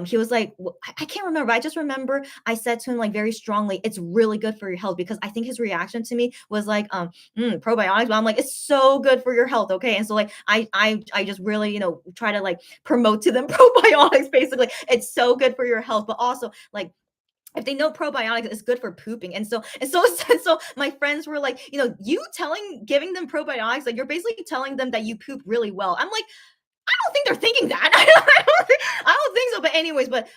he was like I can't remember. I just remember I said to him like very strongly, it's really good for your health, because I think his reaction to me was like probiotics, but I'm like, it's so good for your health. Okay. And so like I just really, try to like promote to them probiotics. Basically, it's so good for your health, but also like if they know probiotics is good for pooping. And so my friends were like, you giving them probiotics, like you're basically telling them that you poop really well. I'm like, I don't think they're thinking that. I don't think so. But anyways, but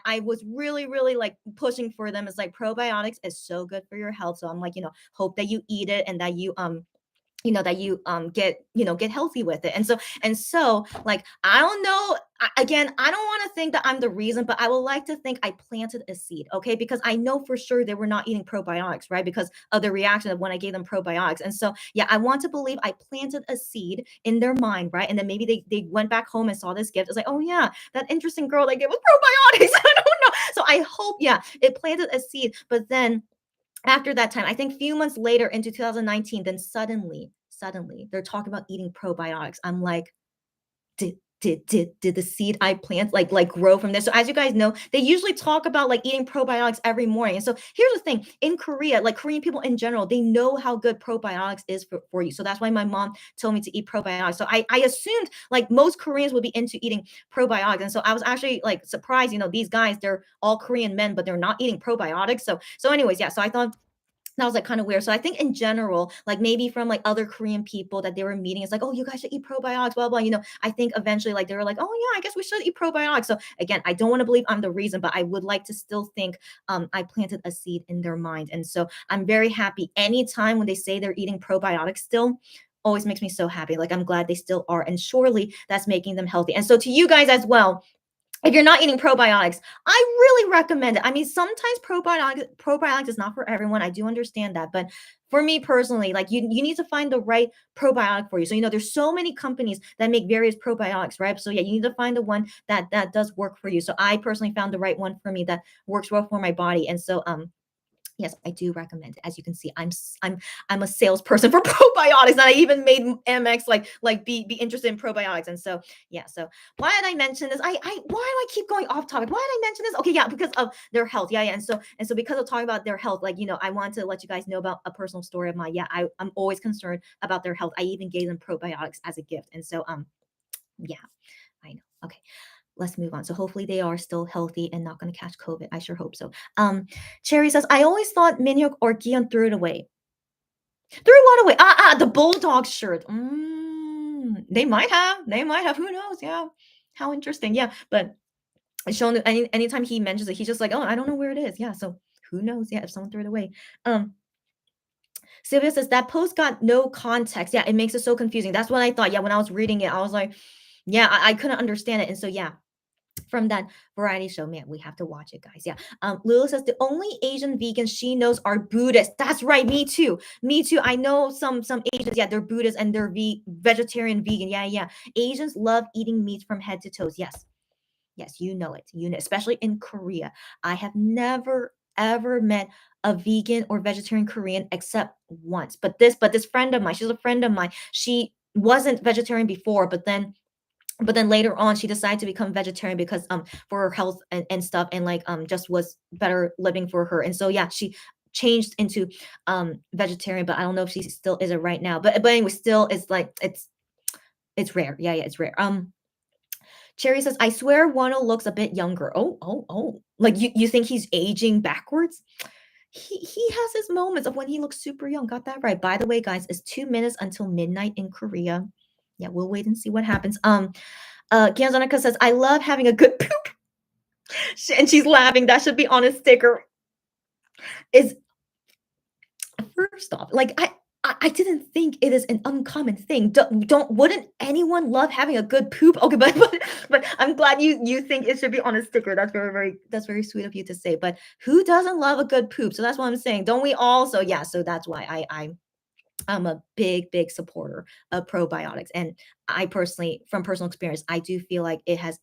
I was really, really like pushing for them. It's like probiotics is so good for your health. So I'm like, hope that you eat it and that you get healthy with it. And so like I don't know, again, I don't want to think that I'm the reason, but I would like to think I planted a seed. Okay, because I know for sure they were not eating probiotics, right? Because of the reaction of when I gave them probiotics. And so yeah, I want to believe I planted a seed in their mind, right? And then maybe they went back home and saw this gift. It's like, oh yeah, that interesting girl they gave us probiotics. I don't know. So I hope, yeah, it planted a seed. But then after that time, I think a few months later into 2019, then suddenly they're talking about eating probiotics. I'm like, did the seed I plant like grow from this? So as you guys know, they usually talk about like eating probiotics every morning. And so here's the thing, in Korea, like Korean people in general, they know how good probiotics is for you. So that's why my mom told me to eat probiotics. So I assumed like most Koreans would be into eating probiotics. And so I was actually like surprised, these guys, they're all Korean men, but they're not eating probiotics. So anyways, yeah, so I thought that was like kind of weird. So I think in general, like maybe from like other Korean people that they were meeting, it's like, oh, you guys should eat probiotics, blah, blah. I think eventually like they were like, oh yeah, I guess we should eat probiotics. So again, I don't want to believe I'm the reason, but I would like to still think I planted a seed in their mind. And so I'm very happy anytime when they say they're eating probiotics still. Always makes me so happy. Like I'm glad they still are. And surely that's making them healthy. And so to you guys as well, if you're not eating probiotics, I really recommend it. I mean, sometimes probiotics is not for everyone. I do understand that, but for me personally, like you need to find the right probiotic for you. So there's so many companies that make various probiotics, right? So yeah, you need to find the one that does work for you. So I personally found the right one for me that works well for my body. And so yes, I do recommend it. As you can see, I'm a salesperson for probiotics, and I even made MX like be interested in probiotics. And so yeah, so why did I mention this? I why do I keep going off topic? Why did I mention this? Okay, yeah, because of their health. Yeah, yeah. And so because of talking about their health, like I want to let you guys know about a personal story of mine. Yeah, I'm always concerned about their health. I even gave them probiotics as a gift. And so yeah, I know. Okay, let's move on. So hopefully they are still healthy and not going to catch COVID. I sure hope so. Cherry says, I always thought Minhyuk or Gion threw it away. Threw what away? The Bulldog shirt. They might have. They might have. Who knows? Yeah. How interesting. Yeah. But it's shown that anytime he mentions it, he's just like, oh, I don't know where it is. Yeah. So who knows? Yeah. If someone threw it away. Sylvia says that post got no context. Yeah. It makes it so confusing. That's what I thought. Yeah. When I was reading it, I was like, yeah, I couldn't understand it. And so, yeah. From that variety show, man, we have to watch it, guys. Yeah. Lulu says the only Asian vegans she knows are Buddhists. That's right. Me too. Me too. I know some Asians. Yeah, they're Buddhists and they're vegetarian, vegan. Yeah, yeah. Asians love eating meat from head to toes. Yes, yes. You know it. Especially in Korea. I have never ever met a vegan or vegetarian Korean except once. But this friend of mine, she's a friend of mine. She wasn't vegetarian before, but then later on she decided to become vegetarian because for her health and stuff, and like just was better living for her. And so yeah, she changed into vegetarian, but I don't know if she still is it right now. But anyway, still it's like it's rare. Yeah, it's rare. Cherry says, I swear Wano looks a bit younger. Oh. Like you think he's aging backwards? He has his moments of when he looks super young. Got that right. By the way, guys, it's 2 minutes until midnight in Korea. Yeah, we'll wait and see what happens. Gianzanika says, I love having a good poop. And she's laughing. That should be on a sticker. Is first off, like I didn't think it is an uncommon thing. Don't wouldn't anyone love having a good poop? Okay, but I'm glad you think it should be on a sticker. That's that's very sweet of you to say. But who doesn't love a good poop? So that's what I'm saying. Don't we all? So yeah, so that's why I'm a big supporter of probiotics. And I personally, from personal experience, I do feel like it has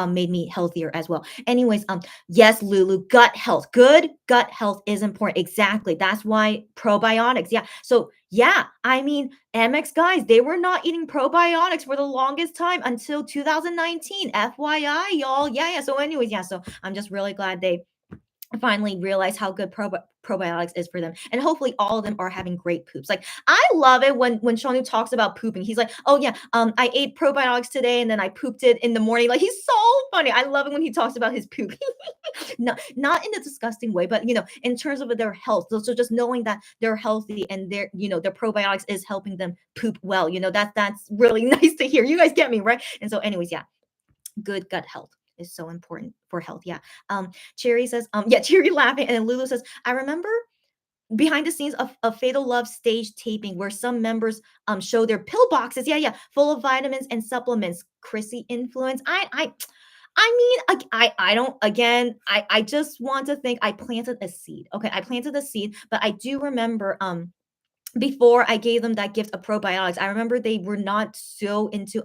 made me healthier as well. Anyways, yes, Lulu, gut health, good gut health is important. Exactly. That's why probiotics. Yeah. So yeah, I mean, MX guys, they were not eating probiotics for the longest time until 2019. FYI, y'all. Yeah. So anyways, yeah. So I'm just really glad they finally realize how good probiotics is for them, and hopefully all of them are having great poops. Like I love it when Shonu talks about pooping. He's like, oh yeah, I ate probiotics today and then I pooped it in the morning. Like he's so funny. I love it when he talks about his poop. Not in a disgusting way, but in terms of their health. So just knowing that they're healthy and their probiotics is helping them poop well, that's really nice to hear. You guys get me, right? And so anyways, yeah, good gut health is so important for health. Yeah. Cherry says, yeah, Cherry laughing. And then Lulu says, I remember behind the scenes of Fatal Love stage taping where some members show their pill boxes. Yeah, full of vitamins and supplements. Chrissy influence. I mean, I don't, again, I just want to think I planted a seed. Okay. I planted a seed, but I do remember, before I gave them that gift of probiotics, I remember they were not so into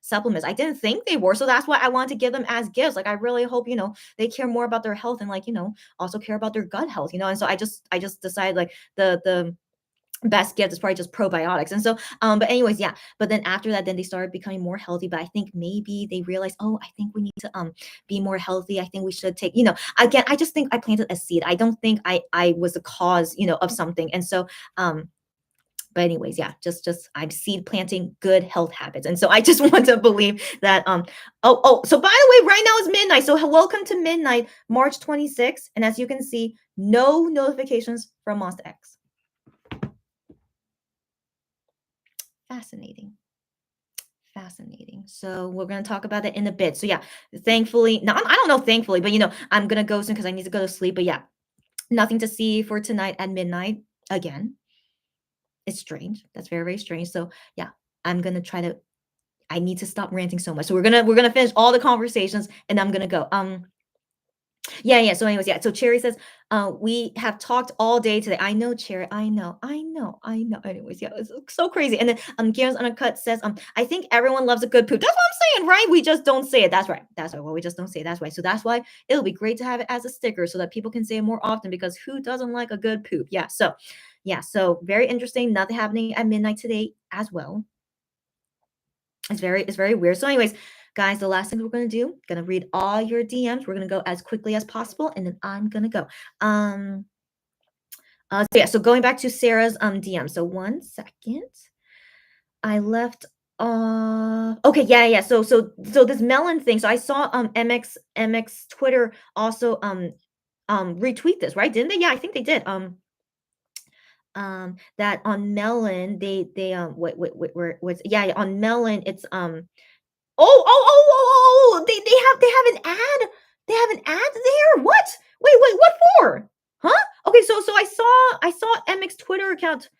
supplements. I didn't think they were. So that's why I wanted to give them as gifts. Like I really hope, they care more about their health and like, also care about their gut health, And so I just decided like the best gift is probably just probiotics. And so but anyways, yeah. But then after that, then they started becoming more healthy. But I think maybe they realized, oh, I think we need to be more healthy. I think we should take, again, I just think I planted a seed. I don't think I was the cause, of something. And so but anyways, yeah, just I'm seed planting good health habits. And so I just want to believe that so by the way, right now is midnight. So welcome to midnight, March 26th. And as you can see, no notifications from Monster X. Fascinating. So we're going to talk about it in a bit. So yeah, thankfully, no, I don't know, thankfully, but I'm going to go soon because I need to go to sleep. But yeah, nothing to see for tonight at midnight again. It's strange. That's very strange. So yeah, I'm gonna try to. I need to stop ranting so much. So we're gonna finish all the conversations, and I'm gonna go. Yeah. So anyways, yeah. So Cherry says, we have talked all day today. I know, Cherry. I know. Anyways, yeah, it's so crazy. And then Garen's Uncut says, I think everyone loves a good poop. That's what I'm saying, right? We just don't say it. That's right. Well, we just don't say it. That's right. So that's why it'll be great to have it as a sticker so that people can say it more often, because who doesn't like a good poop? Yeah. So so very interesting. Nothing happening at midnight today as well. It's very weird. So anyways, guys, the last thing we're going to do, going to read all your DMs. We're going to go as quickly as possible, and then I'm going to go. So yeah, so going back to Sarah's DM. So 1 second. I left okay, yeah. So this melon thing. So I saw MX Twitter also retweet this, right? Didn't they? Yeah, I think they did. That on melon they where what's yeah, on melon it's they have an ad. They have an ad there? What? Wait, what for? Huh? Okay, so I saw MX Twitter account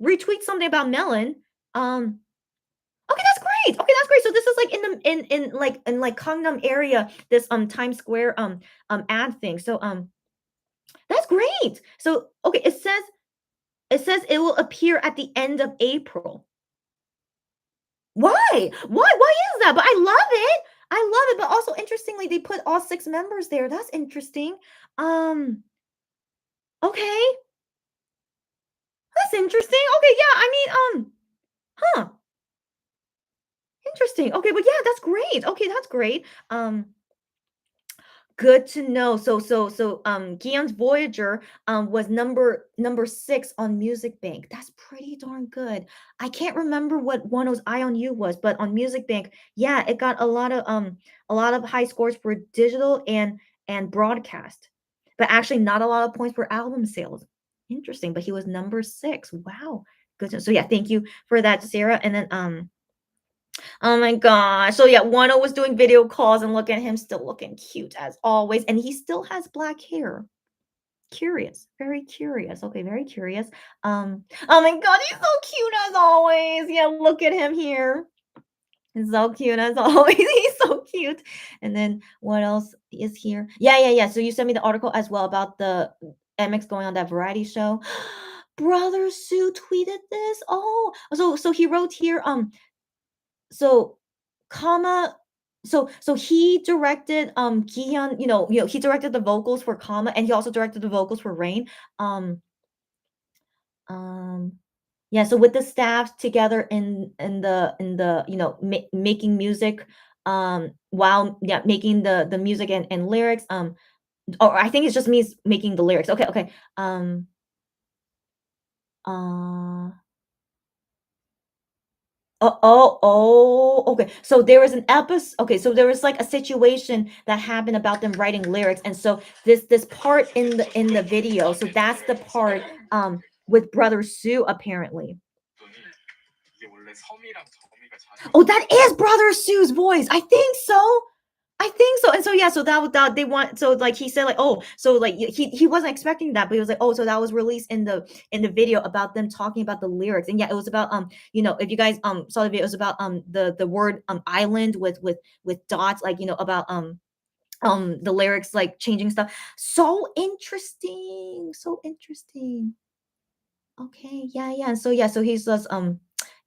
retweet something about melon. Okay, that's great. Okay, that's great. So this is like in like Gangnam area, this Times Square ad thing. So that's great. So okay, it says it will appear at the end of April. Why? Why is that? But I love it. But also interestingly, they put all 6 members there. That's interesting. Okay. That's interesting. Okay, yeah. I mean, huh. Interesting. Okay, but yeah, that's great. Okay, that's great. Good to know. So Gion's Voyager was number 6 on Music Bank. That's pretty darn good. I can't remember what Wonho's Eye on You was, but on Music Bank, yeah, it got a lot of high scores for digital and broadcast. But actually not a lot of points for album sales. Interesting, but he was number 6. Wow. Good to know. So yeah, thank you for that, Sarah. And then Oh my gosh. So yeah, Wano was doing video calls and look at him still looking cute as always. And he still has black hair. Curious. Very curious. Okay, very curious. Oh my god, he's so cute as always. Yeah, look at him here. He's so cute as always. He's so cute. And then what else is here? Yeah. So you sent me the article as well about the MX going on that variety show. Brother Sue tweeted this. Oh, so he wrote here. So Kama. So he directed Kihyun. He directed the vocals for Kama, and he also directed the vocals for Rain. Um um yeah, so with the staff together in the making music, while making the music and lyrics, or I think it just means making the lyrics. Okay. Uh okay. So there was an episode. Okay, so there was like a situation that happened about them writing lyrics, and so this part in the video. So that's the part with Brother Sue apparently. 이게 원래 섬이랑 점이가 자리가 Oh, that is Brother Sue's voice. I think so. And so yeah, so that they want, so like he said like, oh, so like he wasn't expecting that, but he was like, oh, so that was released in the video about them talking about the lyrics. And yeah, it was about if you guys saw the video, it was about the word island with dots, like about the lyrics like changing stuff. So interesting. So interesting. Okay, yeah. So he's just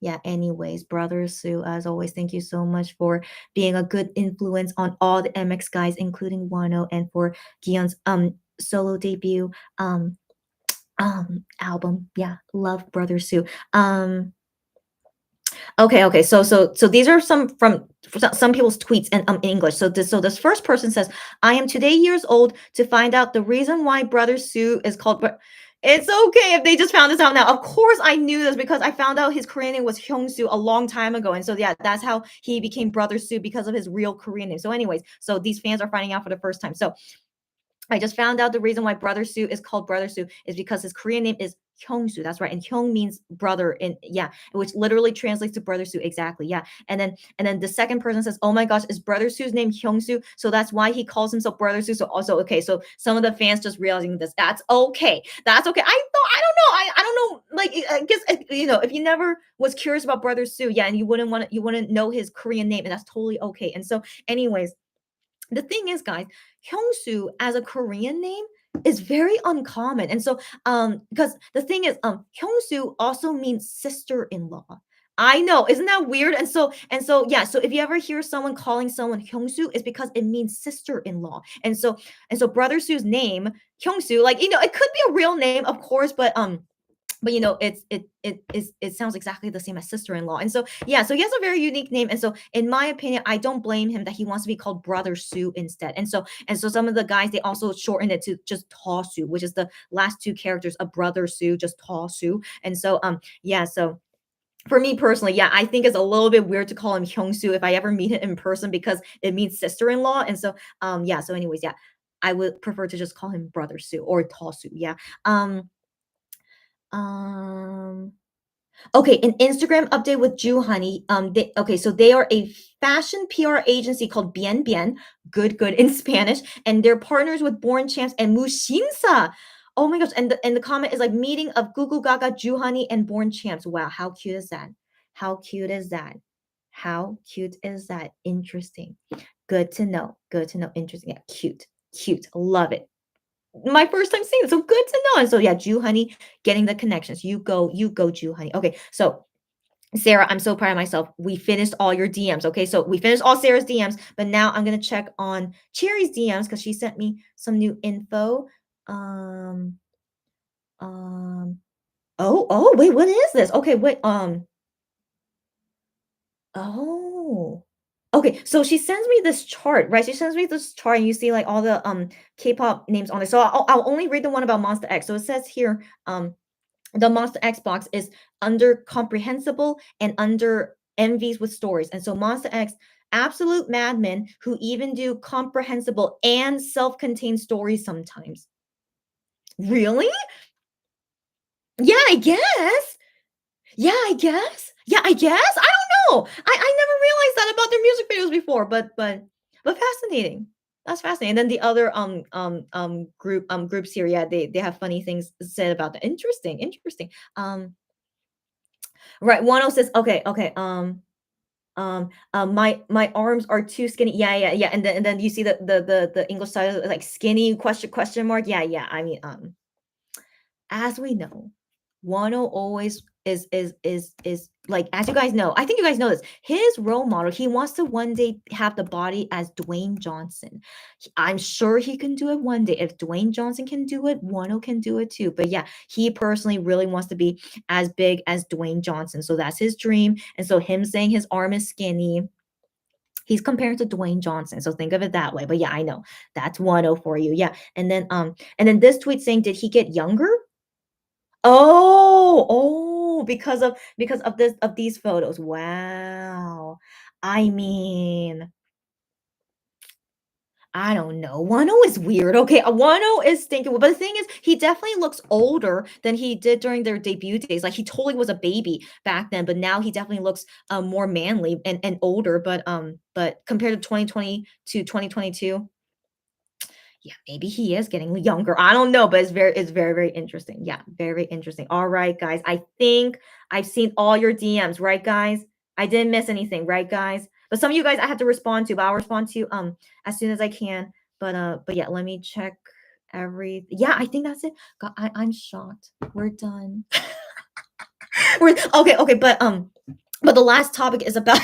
yeah, anyways, Brother Sue, as always, thank you so much for being a good influence on all the MX guys, including Wano, and for Gion's solo debut album. Yeah, love Brother Sue. Okay. So these are some people's tweets in English. So this first person says, "I am today years old to find out the reason why Brother Sue is called." It's okay if they just found this out now. Of course, I knew this because I found out his Korean name was Hyung-soo a long time ago, and so yeah, that's how he became Brother Sue, because of his real Korean name. So, anyways, so these fans are finding out for the first time. So I just found out the reason why Brother Sue is called Brother Sue is because his Korean name is Hyung-soo. That's right. And Hyung means brother, and yeah, which literally translates to Brother Sue. Exactly. Yeah. And then the second person says, "Oh my gosh, is Brother Sue's name Hyung-soo? So that's why he calls himself Brother Sue." So also, okay, so some of the fans just realizing this. That's okay. That's okay. I don't know. I don't know. Like, I guess if you never was curious about Brother Sue, yeah, and you wouldn't know his Korean name, and that's totally okay. And so, anyways, the thing is, guys, Hyungsoo as a Korean name is very uncommon. And so, because the thing is, Hyungsoo also means sister-in-law. I know, isn't that weird? And so, yeah. So if you ever hear someone calling someone Hyungsoo, it's because it means sister-in-law. And so Brother Sue's name, Hyungsoo, like it could be a real name, of course, but it sounds exactly the same as sister-in-law. And so yeah, so he has a very unique name. And so in my opinion, I don't blame him that he wants to be called Brother Sue instead. And so some of the guys, they also shortened it to just Ta Sue, which is the last two characters of Brother Sue, just Ta Sue. And so yeah, so for me personally, yeah, I think it's a little bit weird to call him Hyungsoo if I ever meet him in person, because it means sister-in-law. And so yeah, so anyways, yeah, I would prefer to just call him Brother Sue or Ta Sue. Yeah. Um Okay, an Instagram update with Ju Honey. So they are a fashion PR agency called Bien Bien, good in Spanish, and they're partners with Born Champs and Mushinsa. Oh my gosh! And the comment is like, meeting of Gugu Gaga, Ju Honey, and Born Champs. Wow, how cute is that? How cute is that? How cute is that? Interesting. Good to know. Good to know. Interesting. Yeah, cute. Love it. My first time seeing it, so good to know. And so yeah, Jew Honey getting the connections. You go, Jew Honey. Okay, so Sarah, I'm so proud of myself. We finished all your DMs. Okay, so we finished all Sarah's DMs, but now I'm gonna check on Cherry's DMs because she sent me some new info. Um, wait, what is this? Okay, wait, oh. Okay, so she sends me this chart, right? She sends me this chart, and you see like all the K-pop names on it. So I'll only read the one about Monster X. So it says here, the Monster X box is under comprehensible and under envies with stories. And so Monster X, absolute madmen who even do comprehensible and self-contained stories sometimes. Really? Yeah, I guess. Yeah, I guess. I don't know. I never realized that about their music videos before, but fascinating. That's fascinating. And then the other groups here, yeah, they have funny things said about that. Interesting, interesting. Right. Wano says, okay. My arms are too skinny. Yeah. And then you see the English side like skinny question mark. Yeah. I mean, as we know, Wano always is like, as you guys know, I think you guys know this. His role model, he wants to one day have the body as Dwayne Johnson. I'm sure he can do it one day. If Dwayne Johnson can do it, Wano can do it too. But yeah, he personally really wants to be as big as Dwayne Johnson. So that's his dream. And so him saying his arm is skinny, he's compared to Dwayne Johnson. So think of it that way. But yeah, I know that's 1-0 for you. Yeah. And then this tweet saying, did he get younger? Oh, because of this of these photos. Wow. I mean, I don't know. Wano is weird. Okay, Wano is stinking. But the thing is, he definitely looks older than he did during their debut days. Like he totally was a baby back then, but now he definitely looks more manly and older. But compared to 2020 to 2022, yeah, maybe he is getting younger. I don't know, but it's very interesting. Yeah, very interesting. All right, guys. I think I've seen all your DMs, right, guys? I didn't miss anything, right, guys? But some of you guys I have to respond to, but I'll respond to as soon as I can. But yeah, let me check every. Yeah, I think that's it. God, I'm shocked. We're done. We're okay, but the last topic is about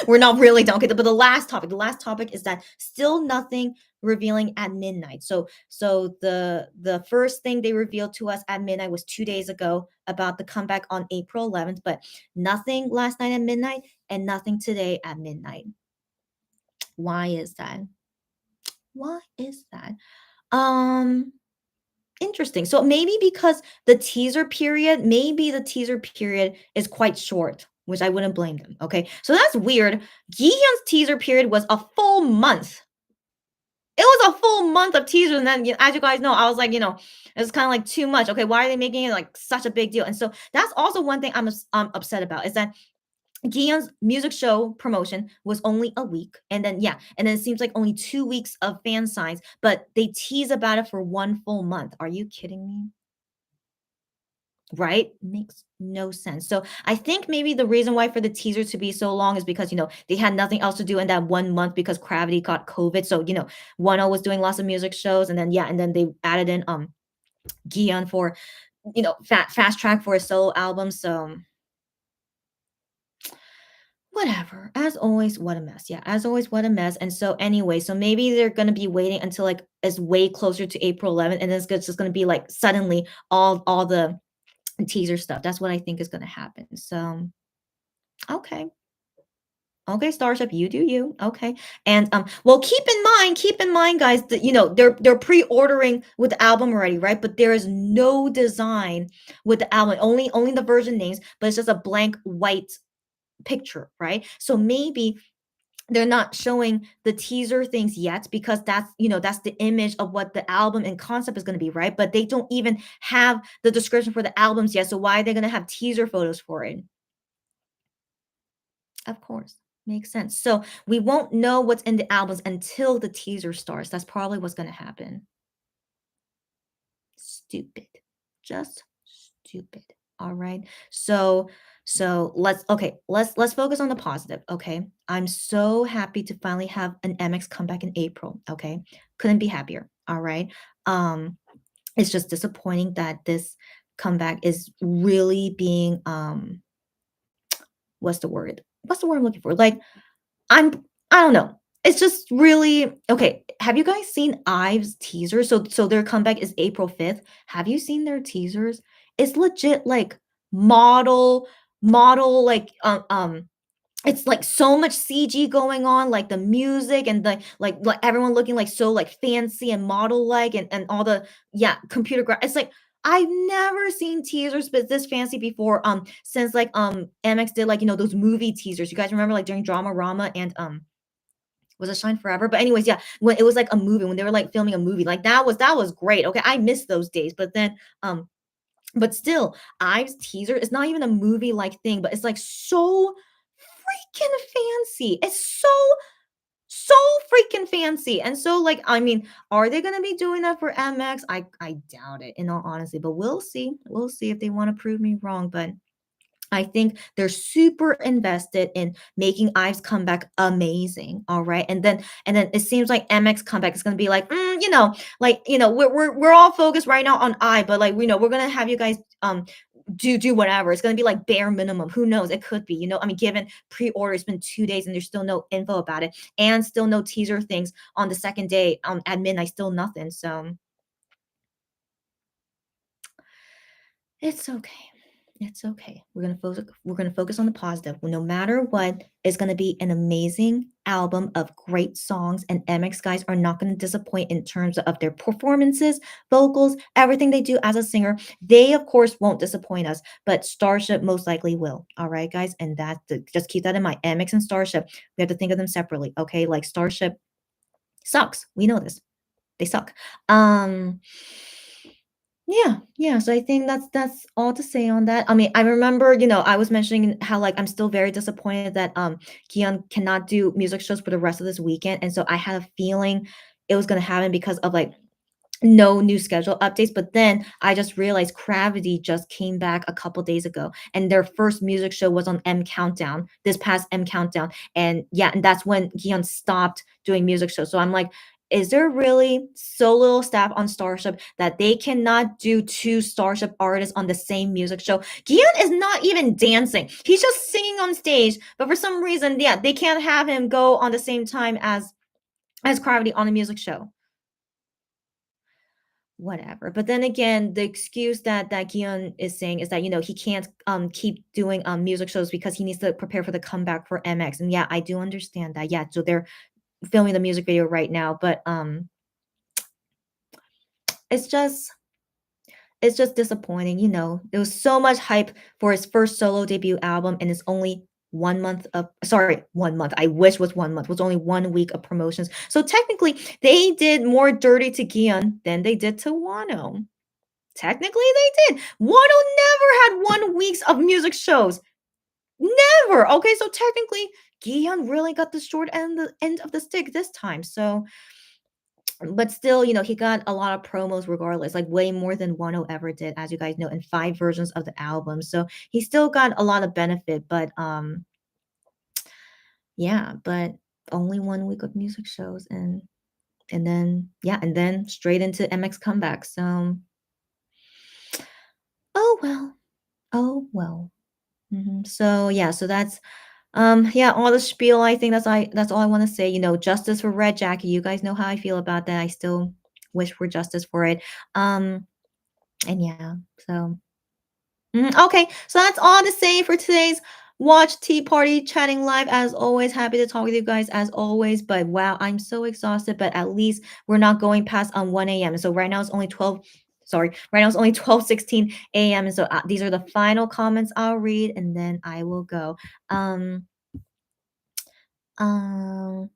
we're not really done. Okay, but the last topic is that still nothing revealing at midnight. So the first thing they revealed to us at midnight was 2 days ago about the comeback on April 11th, but nothing last night at midnight and nothing today at midnight. Why is that? Why is that? Um Interesting. So maybe because maybe the teaser period is quite short, which I wouldn't blame them. Okay. So that's weird. Gihyun's teaser period was a full month. It was a full month of teasers. And then, as you guys know, I was like, it's kind of like too much. Okay. Why are they making it like such a big deal? And so that's also one thing I'm upset about is that Gihyun's music show promotion was only a week. And then it seems like only 2 weeks of fan signs, but they tease about it for one full month. Are you kidding me? Right? Makes no sense. So I think maybe the reason why for the teaser to be so long is because, they had nothing else to do in that 1 month because Gravity got COVID. So, Wano was doing lots of music shows and then they added in Gihyun for, fast track for a solo album. So whatever. As always, what a mess. Yeah, as always, what a mess. And so anyway, so maybe they're gonna be waiting until like it's way closer to April 11th, and then it's just gonna be like suddenly all the teaser stuff. That's what I think is gonna happen. So okay. Okay, Starship, you do you. Okay. And well, keep in mind, guys, that they're pre-ordering with the album already, right? But there is no design with the album, only the version names, but it's just a blank white picture, right? So maybe they're not showing the teaser things yet because that's the image of what the album and concept is going to be, right? But they don't even have the description for the albums yet. So why are they going to have teaser photos for it? Of course. Makes sense. So we won't know what's in the albums until the teaser starts. That's probably what's going to happen. Stupid. Just stupid. All right. So let's focus on the positive. Okay. I'm so happy to finally have an MX comeback in April. Okay. Couldn't be happier. All right. It's just disappointing that this comeback is really being what's the word? What's the word I'm looking for? Like I don't know. It's just really okay. Have you guys seen Ive's teaser? So their comeback is April 5th. Have you seen their teasers? It's legit like model like it's like so much CG going on, like the music and the like everyone looking like so like fancy and model like and all the computer it's like I've never seen teasers but this fancy before since like MX did like those movie teasers. You guys remember like during Drama Rama and was it Shine Forever? But anyways, yeah, when it was like a movie, when they were like filming a movie, like that was great. Okay, I missed those days. But then but still, Ive's teaser is not even a movie like thing, but it's like so freaking fancy. It's so freaking fancy. And so, like, I mean, are they gonna be doing that for MX? I doubt it, in all honesty. But we'll see. We'll see if they want to prove me wrong. But I think they're super invested in making Ive's comeback amazing. All right. And then it seems like MX comeback is gonna be like, like, we're all focused right now on I, but like, we're gonna have you guys do whatever. It's gonna be like bare minimum. Who knows? It could be, I mean, given pre-order, it's been 2 days and there's still no info about it, and still no teaser things on the second day, at midnight, still nothing. So it's okay. It's okay. We're gonna focus on the positive. Well, no matter what, it's gonna be an amazing album of great songs, and MX guys are not gonna disappoint in terms of their performances, vocals, everything they do as a singer. They of course won't disappoint us, but Starship most likely will. All right, guys, and just keep that in mind. MX and Starship, we have to think of them separately. Okay, like Starship sucks. We know this. They suck. Yeah. So I think that's all to say on that. I mean, I remember, I was mentioning how, like, I'm still very disappointed that Kihyun cannot do music shows for the rest of this weekend. And so I had a feeling it was gonna happen because of, like, no new schedule updates. But then I just realized Gravity just came back a couple days ago, and their first music show was on M Countdown, this past M Countdown. And yeah, and that's when Gion stopped doing music shows. So I'm like, is there really so little staff on Starship that they cannot do two Starship artists on the same music show? Gion is not even dancing. He's just singing on stage, but for some reason, yeah, they can't have him go on the same time as Gravity on a music show. Whatever. But then again, the excuse that Gion is saying is that, he can't keep doing music shows because he needs to prepare for the comeback for MX. And yeah, I do understand that. Yeah, so they're filming the music video right now, but it's just disappointing. There was so much hype for his first solo debut album, and it's only 1 month of, sorry, 1 month. I wish was 1 month. It was only 1 week of promotions. So technically, they did more dirty to Gion than they did to Wonho. Technically, they did. Wano never had 1 weeks of music shows. Never. Okay, so technically, Gihyun really got the short end of the stick this time. So, but still, he got a lot of promos regardless, like way more than Wano ever did, as you guys know, in 5 versions of the album. So he still got a lot of benefit, but yeah, but only 1 week of music shows, and then straight into MX comeback. So, oh well. Oh well. So yeah, so that's yeah, all the spiel. I think that's all I want to say. Justice for Red Jacket. You guys know how I feel about that. I still wish for justice for it. And yeah, so okay, so that's all to say for today's Watch Tea Party Chatting Live. As always, happy to talk with you guys as always. But wow, I'm so exhausted. But at least we're not going past 1 a.m. So right now it's only 12. Sorry, right now it's only 12:16 a.m. And so these are the final comments I'll read, and then I will go. Um. Um.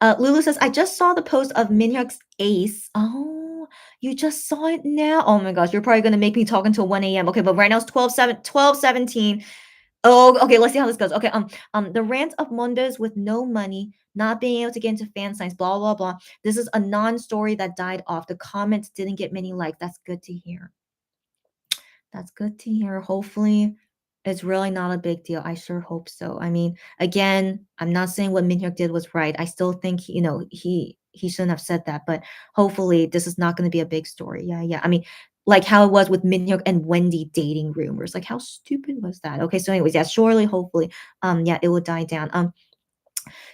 Lulu says, I just saw the post of Minhyuk's Ace. Oh, you just saw it now? Oh my gosh, you're probably going to make me talk until 1 a.m. Okay, but right now it's 12:17. Oh, okay, let's see how this goes. Okay, the rant of Mondos with no money, not being able to get into fan signs, blah, blah, blah. This is a non-story that died off. The comments didn't get many likes. That's good to hear. That's good to hear. Hopefully, it's really not a big deal. I sure hope so. I mean, again, I'm not saying what Minhyuk did was right. I still think, he shouldn't have said that, but hopefully this is not going to be a big story. Yeah. I mean, like how it was with Minhyuk and Wendy dating rumors. Like, how stupid was that? Okay, so anyways, yeah, surely, hopefully, yeah, it will die down.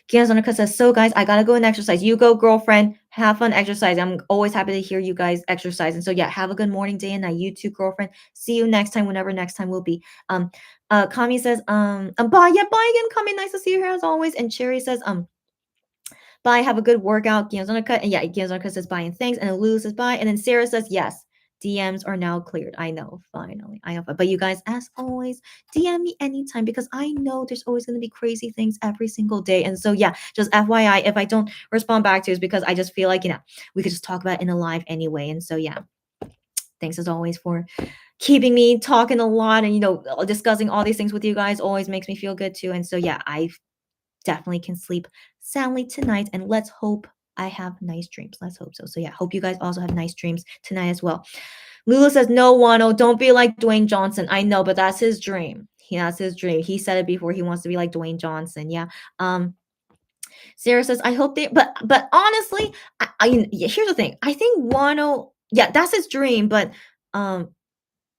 Kiazonica says, so guys, I gotta go and exercise. You go, girlfriend. Have fun exercising. I'm always happy to hear you guys exercise. And so yeah, have a good morning, day and night. You too, girlfriend. See you next time, whenever next time will be. Kami says, bye. Yeah, bye again, Kami. Nice to see you here as always. And Cherry says, bye. Have a good workout. Kiazonica. And yeah, Kiazonica says bye and thanks. And Lulu says bye. And then Sarah says, yes. DMs are now cleared. I know, finally. I know. But you guys, as always, DM me anytime because I know there's always going to be crazy things every single day. And so, yeah, just FYI, if I don't respond back to you, it's because I just feel like, we could just talk about it in a live anyway. And so, yeah, thanks as always for keeping me talking a lot and discussing all these things with you guys always makes me feel good too. And so yeah, I definitely can sleep soundly tonight, and let's hope I have nice dreams. Let's hope so. So yeah, hope you guys also have nice dreams tonight as well. Lulu says, no, Wano, don't be like Dwayne Johnson. I know, but that's his dream. That's his dream. He said it before. He wants to be like Dwayne Johnson. Yeah. Sarah says, I hope they, but honestly, here's the thing. I think Wano, yeah, that's his dream, but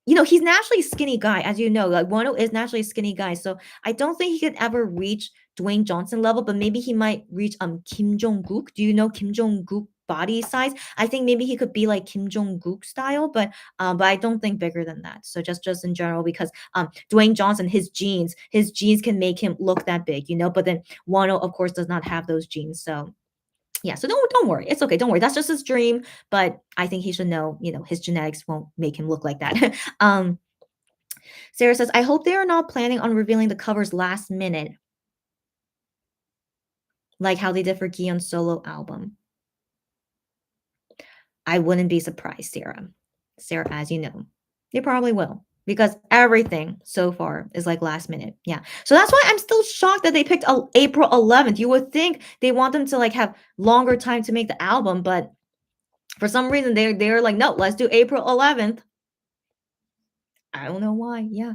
he's naturally a skinny guy, as you know. Like Wano is naturally a skinny guy, so I don't think he could ever reach Dwayne Johnson level, but maybe he might reach Kim Jong-guk. Do you know Kim Jong-guk body size? I think maybe he could be like Kim Jong-guk style, but I don't think bigger than that. So just in general, because Dwayne Johnson, his genes can make him look that big, but then Wano, of course, does not have those genes. So yeah, so don't worry. It's okay. Don't worry. That's just his dream, but I think he should know, his genetics won't make him look like that. Sarah says, I hope they are not planning on revealing the covers last minute, like how they did for Giyeon's solo album. I wouldn't be surprised, Sarah. Sarah, as you know, they probably will, because everything so far is like last minute. Yeah. So that's why I'm still shocked that they picked April 11th. You would think they want them to like have longer time to make the album, but for some reason they're like, no, let's do April 11th. I don't know why. Yeah.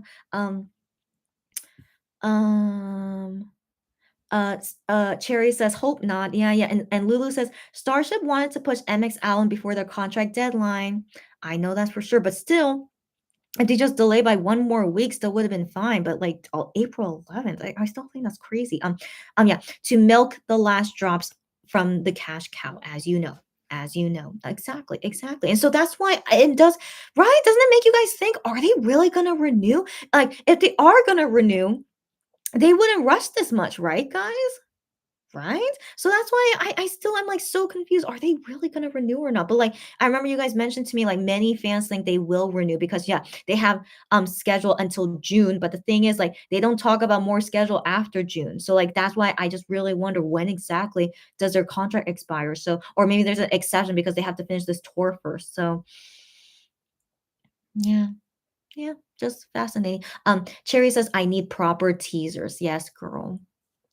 Cherry says, hope not. Yeah. And Lulu says, Starship wanted to push MX album before their contract deadline. I know that's for sure, but still, if they just delay by one more week, still would have been fine. But like April 11th, I still think that's crazy. Yeah, to milk the last drops from the cash cow, as you know. Exactly. And so that's why it does, right? Doesn't it make you guys think, are they really gonna renew? Like, if they are gonna renew, they wouldn't rush this much, right, guys? Right? So that's why I still am like so confused. Are they really gonna renew or not? But like I remember you guys mentioned to me, like many fans think they will renew because yeah, they have schedule until June. But the thing is, like, they don't talk about more schedule after June. So like that's why I just really wonder when exactly does their contract expire. So or maybe there's an exception because they have to finish this tour first. So yeah. Yeah, just fascinating. Cherry says, I need proper teasers. Yes, girl.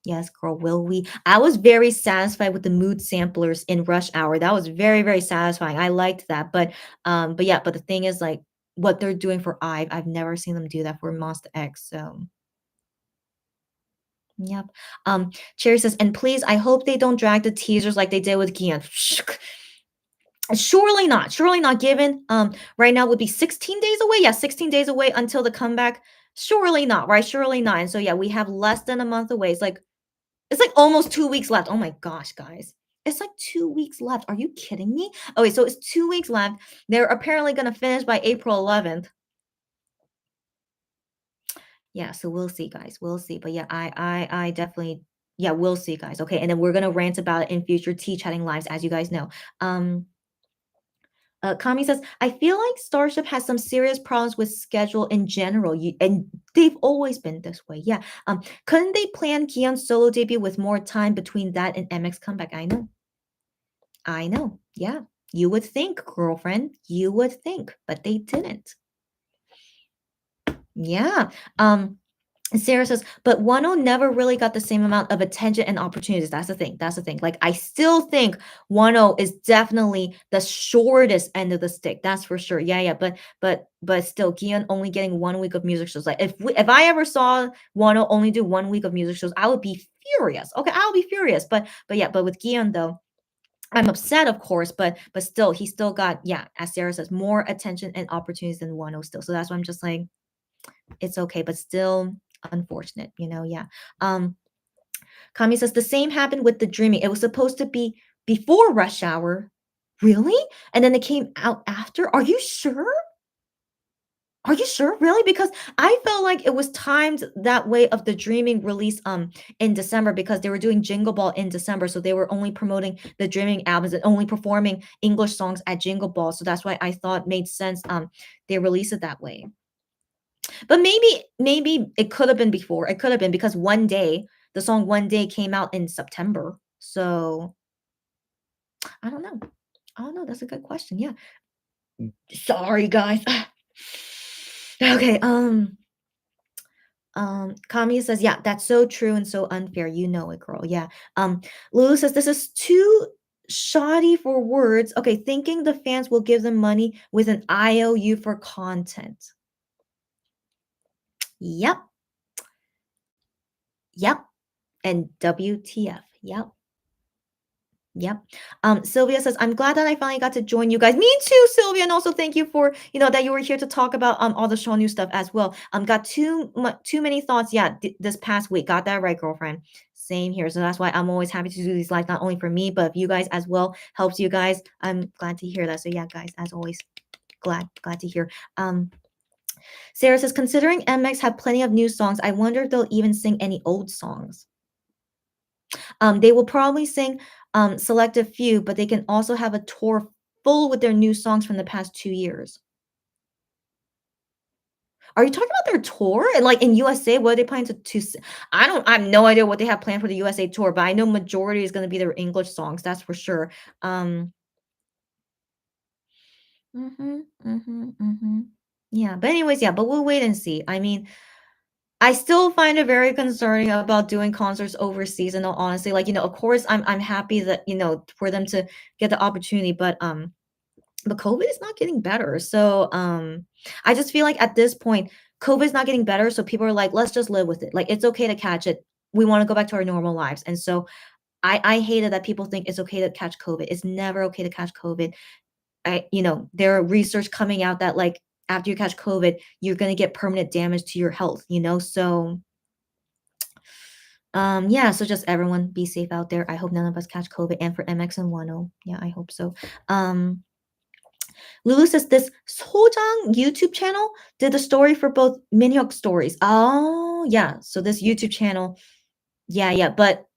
Yes, girl, will we? I was very satisfied with the mood samplers in Rush Hour. That was very, very satisfying. I liked that. But yeah, but the thing is, like, what they're doing for I've never seen them do that for Monster X. So yep. Cherry says, and please, I hope they don't drag the teasers like they did with Gian. Surely not. Surely not, given right now would be 16 days away. Yeah, 16 days away until the comeback. Surely not, right? Surely not. And so yeah, we have less than a month away. It's like almost 2 weeks left. Oh my gosh, guys. It's like 2 weeks left. Are you kidding me? Okay, so it's 2 weeks left. They're apparently going to finish by April 11th. Yeah, so we'll see, guys. We'll see. But yeah, I definitely, yeah, we'll see, guys. Okay, and then we're going to rant about it in future tea chatting lives, as you guys know. Kami says, I feel like Starship has some serious problems with schedule in general. And they've always been this way. Yeah. Couldn't they plan Kihyun's solo debut with more time between that and MX comeback? I know. Yeah. You would think, girlfriend. You would think, but they didn't. Yeah. Sarah says, but Wano never really got the same amount of attention and opportunities. That's the thing. Like, I still think Wano is definitely the shortest end of the stick. That's for sure. Yeah. But still, Gion only getting 1 week of music shows. Like, if I ever saw Wano only do 1 week of music shows, I would be furious. Okay, I'll be furious. But with Gion though, I'm upset, of course, but still, he still got, yeah, as Sarah says, more attention and opportunities than Wano still. So that's why I'm just like, it's okay, but still unfortunate, yeah. Kami says the same happened with the dreaming. It was supposed to be before Rush Hour. Really? And then it came out after? Are you sure? Really? Because I felt like it was timed that way of the dreaming release in December because they were doing Jingle Ball in December. So they were only promoting the dreaming albums and only performing English songs at Jingle Ball. So that's why I thought it made sense they release it that way. But maybe it could have been before. It could have been because the song One Day came out in September. So I don't know. That's a good question. Yeah. Sorry, guys. Okay, Kami says, yeah, that's so true and so unfair. You know it, girl. Yeah. Lulu says, this is too shoddy for words. Okay, thinking the fans will give them money with an IOU for content. Yep. Yep. And WTF. Yep. Yep. Sylvia says, I'm glad that I finally got to join you guys. Me too, Sylvia. And also thank you for, that you were here to talk about all the show new stuff as well. Got too many thoughts. Yeah, this past week. Got that right, girlfriend. Same here. So that's why I'm always happy to do these live, not only for me, but if you guys as well helps you guys. I'm glad to hear that. So yeah, guys, as always, glad to hear. Sarah says, considering MX have plenty of new songs, I wonder if they'll even sing any old songs. They will probably sing select a few, but they can also have a tour full with their new songs from the past 2 years. Are you talking about their tour? And like in USA, what are they planning to I have no idea what they have planned for the USA tour, but I know majority is going to be their English songs, that's for sure. Yeah, but anyways, yeah, but we'll wait and see. I mean, I still find it very concerning about doing concerts overseas, and honestly, like, of course I'm happy that, for them to get the opportunity, but COVID is not getting better. So I just feel like at this point, COVID is not getting better. So people are like, let's just live with it. Like it's okay to catch it. We want to go back to our normal lives. And so I hate it that people think it's okay to catch COVID. It's never okay to catch COVID. There are research coming out that like after you catch COVID, you're gonna get permanent damage to your health, So yeah, so just everyone be safe out there. I hope none of us catch COVID, and for MX and Wonho. Yeah, I hope so. Lulu says this Sojang YouTube channel did the story for both Minhyuk stories. Oh, yeah. So this YouTube channel, yeah, but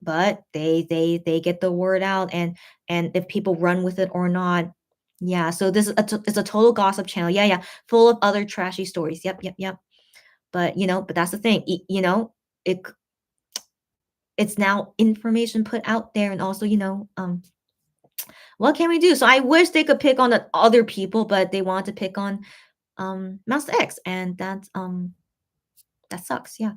they get the word out, and if people run with it or not. Yeah, so this is it's a total gossip channel. Yeah, full of other trashy stories. Yep. But but that's the thing. It it's now information put out there, and also what can we do? So I wish they could pick on the other people, but they want to pick on Master X, and that sucks. Yeah.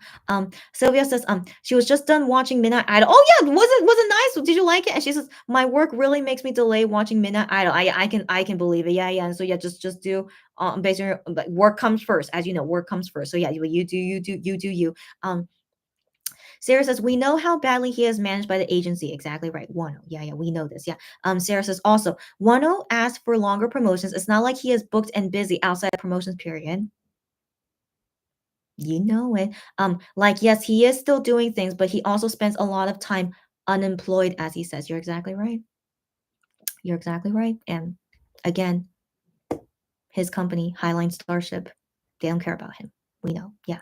Sylvia says she was just done watching Midnight Idol. Oh yeah, was it nice? Did you like it? And she says my work really makes me delay watching Midnight Idol. I can believe it. Yeah. And so yeah, just do based on your like, work comes first, as you know, work comes first. So yeah, you do you. Sarah says, we know how badly he is managed by the agency. Exactly right. Wonho. Yeah, we know this. Yeah. Sarah says also, Wonho asked for longer promotions. It's not like he is booked and busy outside the promotions period. You know it. Like, yes, he is still doing things, but he also spends a lot of time unemployed, as he says. You're exactly right. You're exactly right. And again, his company, Highline Starship, they don't care about him. We know. Yeah.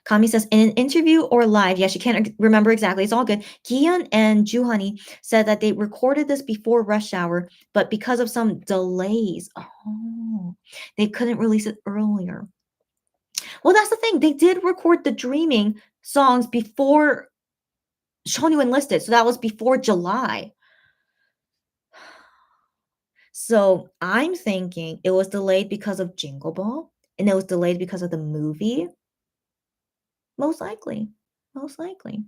Kami says, in an interview or live, yeah, she can't remember exactly. It's all good. Kihyun and Juhani said that they recorded this before rush hour, but because of some delays, they couldn't release it earlier. Well, that's the thing. They did record the Dreaming songs before Shonu enlisted. So that was before July. So I'm thinking it was delayed because of Jingle Ball, and it was delayed because of the movie. Most likely.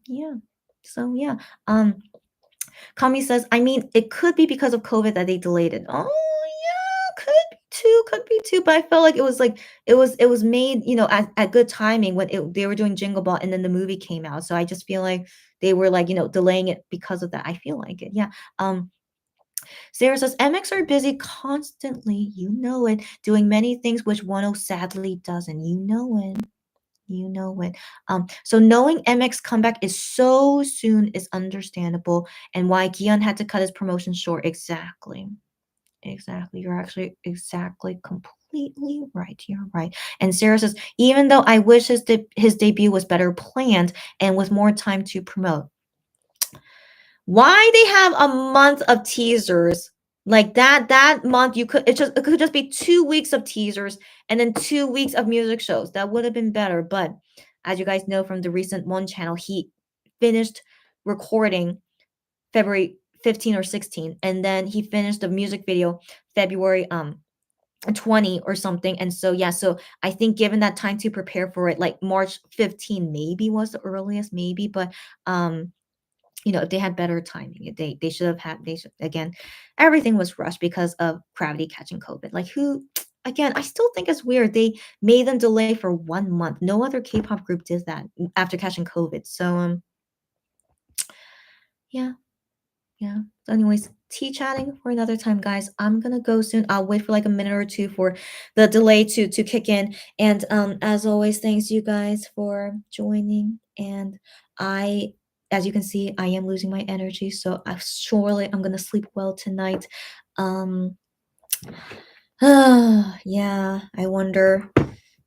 Yeah. So yeah. Kami says, I mean, it could be because of COVID that they delayed it. Oh yeah, could be too. But I felt like it was made, at good timing when they were doing Jingle Ball, and then the movie came out. So I just feel like they were like, delaying it because of that. I feel like it. Yeah. Sarah says, MX are busy constantly, you know it, doing many things which Wonho sadly doesn't. You know it. So knowing MX comeback is so soon is understandable, and why Kihyun had to cut his promotion short. Exactly. You're actually exactly completely right. You're right. And Sarah says, even though I wish his debut was better planned and with more time to promote. Why they have a month of teasers like that month? It could just be 2 weeks of teasers and then 2 weeks of music shows. That would have been better. But as you guys know from the recent One channel, he finished recording February 15 or 16, and then he finished the music video February 20 or something. And so yeah, so I think given that time to prepare for it, like March 15 maybe was the earliest, maybe, but if they had better timing, they should have had, they should, again, everything was rushed because of Gravity catching COVID. Like, who, again, I still think it's weird they made them delay for 1 month. No other K-pop group did that after catching COVID. So yeah. Yeah. So anyways, tea chatting for another time, guys. I'm gonna go soon. I'll wait for like a minute or two for the delay to kick in. And as always, thanks you guys for joining. And I, as you can see, I am losing my energy, so I'm gonna sleep well tonight. Um yeah, I wonder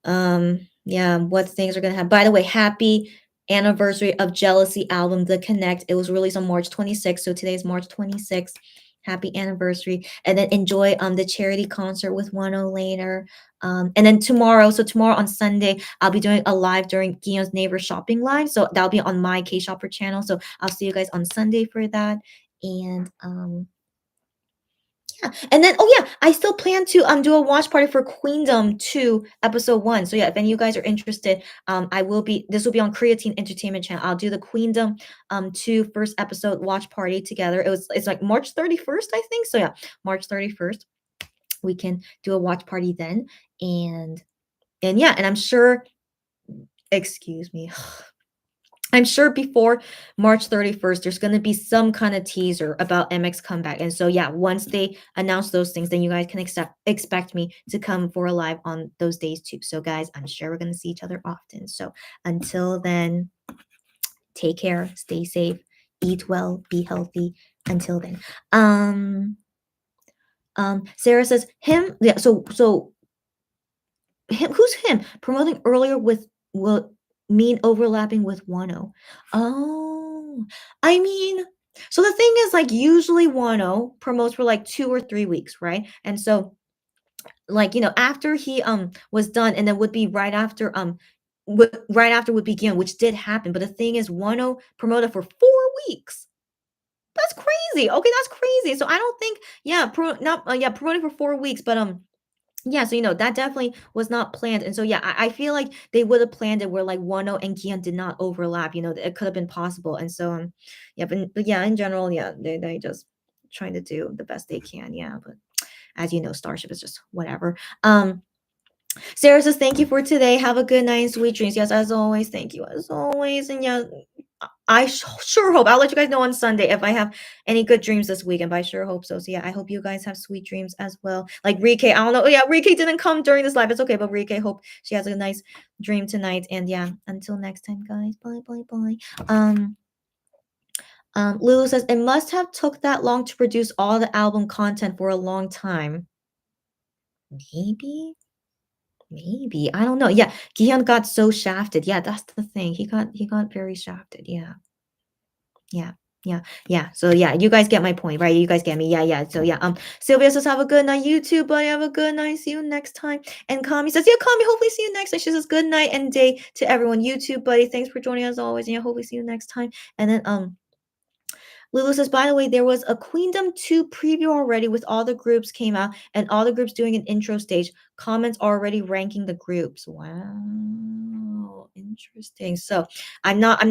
yeah, what things are gonna happen. By the way, happy anniversary of Jealousy album, The Connect. It was released on March 26th, so today is March 26th. Happy anniversary. And then enjoy the charity concert with Wonho later. And then tomorrow on Sunday, I'll be doing a live during Giyo's Neighbor Shopping Live. So that'll be on my K-Shopper channel. So I'll see you guys on Sunday for that. And yeah. And then, oh yeah, I still plan to do a watch party for Queendom 2 episode 1. So yeah, if any of you guys are interested, this will be on Creatine Entertainment channel. I'll do the Queendom 2 first episode watch party together. It's like March 31st, I think. So yeah, March 31st. We can do a watch party then. And yeah, and I'm sure, excuse me. I'm sure before March 31st, there's going to be some kind of teaser about MX comeback. And so, yeah, once they announce those things, then you guys can expect me to come for a live on those days too. So, guys, I'm sure we're going to see each other often. So, until then, take care, stay safe, eat well, be healthy. Until then, Sarah says him. Yeah. So him, who's him promoting earlier with will mean overlapping with Wonho. Oh, I mean, so the thing is, like, usually Wonho promotes for like 2 or 3 weeks, right? And so, like, after he was done, and then would be right after right after would begin, which did happen. But the thing is, Wonho promoted for 4 weeks. That's crazy. Okay, that's crazy. So I don't think, yeah, not yeah, promoting for 4 weeks, but yeah, so that definitely was not planned. And so yeah, I feel like they would have planned it where like Wonho and Kihyun did not overlap. It could have been possible. And so yeah, but yeah, in general, yeah, they just trying to do the best they can. Yeah, but as you know, Starship is just whatever. Sarah says, thank you for today. Have a good night and sweet dreams. Yes, as always, thank you as always. And yeah, I sure hope I'll let you guys know on Sunday if I have any good dreams this weekend, but I sure hope so. So yeah, I hope you guys have sweet dreams as well. Like Rike, I don't know. Oh, yeah, Rike didn't come during this live. It's okay, but Rike, hope she has a nice dream tonight. And yeah, until next time, guys. Bye, bye, bye. Lulu says it must have took that long to produce all the album content for a long time. Maybe I don't know. Yeah, Gihyun got so shafted. Yeah, that's the thing. He got very shafted. Yeah. Yeah. So yeah, you guys get my point, right? You guys get me. Yeah. So yeah, Sylvia says, have a good night, you too, buddy. Have a good night. See you next time. And Kami says, yeah, Kami, hopefully see you next time. She says, good night and day to everyone. You too, buddy. Thanks for joining us always. And yeah, hopefully see you next time. And then Lulu says, by the way, there was a Queendom 2 preview already with all the groups came out and all the groups doing an intro stage. Comments already ranking the groups. Wow. Interesting. So I'm not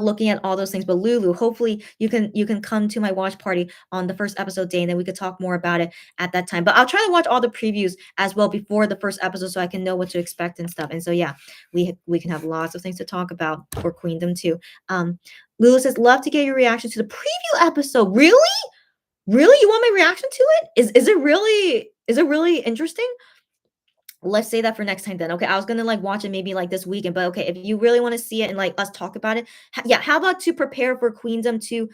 looking at all those things, but Lulu, hopefully you can come to my watch party on the first episode day, and then we could talk more about it at that time. But I'll try to watch all the previews as well before the first episode, so I can know what to expect and stuff. And so yeah, we can have lots of things to talk about for Queendom 2. Lulu says, love to get your reaction to the preview episode. Really? You want my reaction to it? Is it really interesting? Let's say that for next time then. Okay, I was gonna like watch it maybe like this weekend, but okay, if you really want to see it and like us talk about it, yeah, how about to prepare for Queendom 2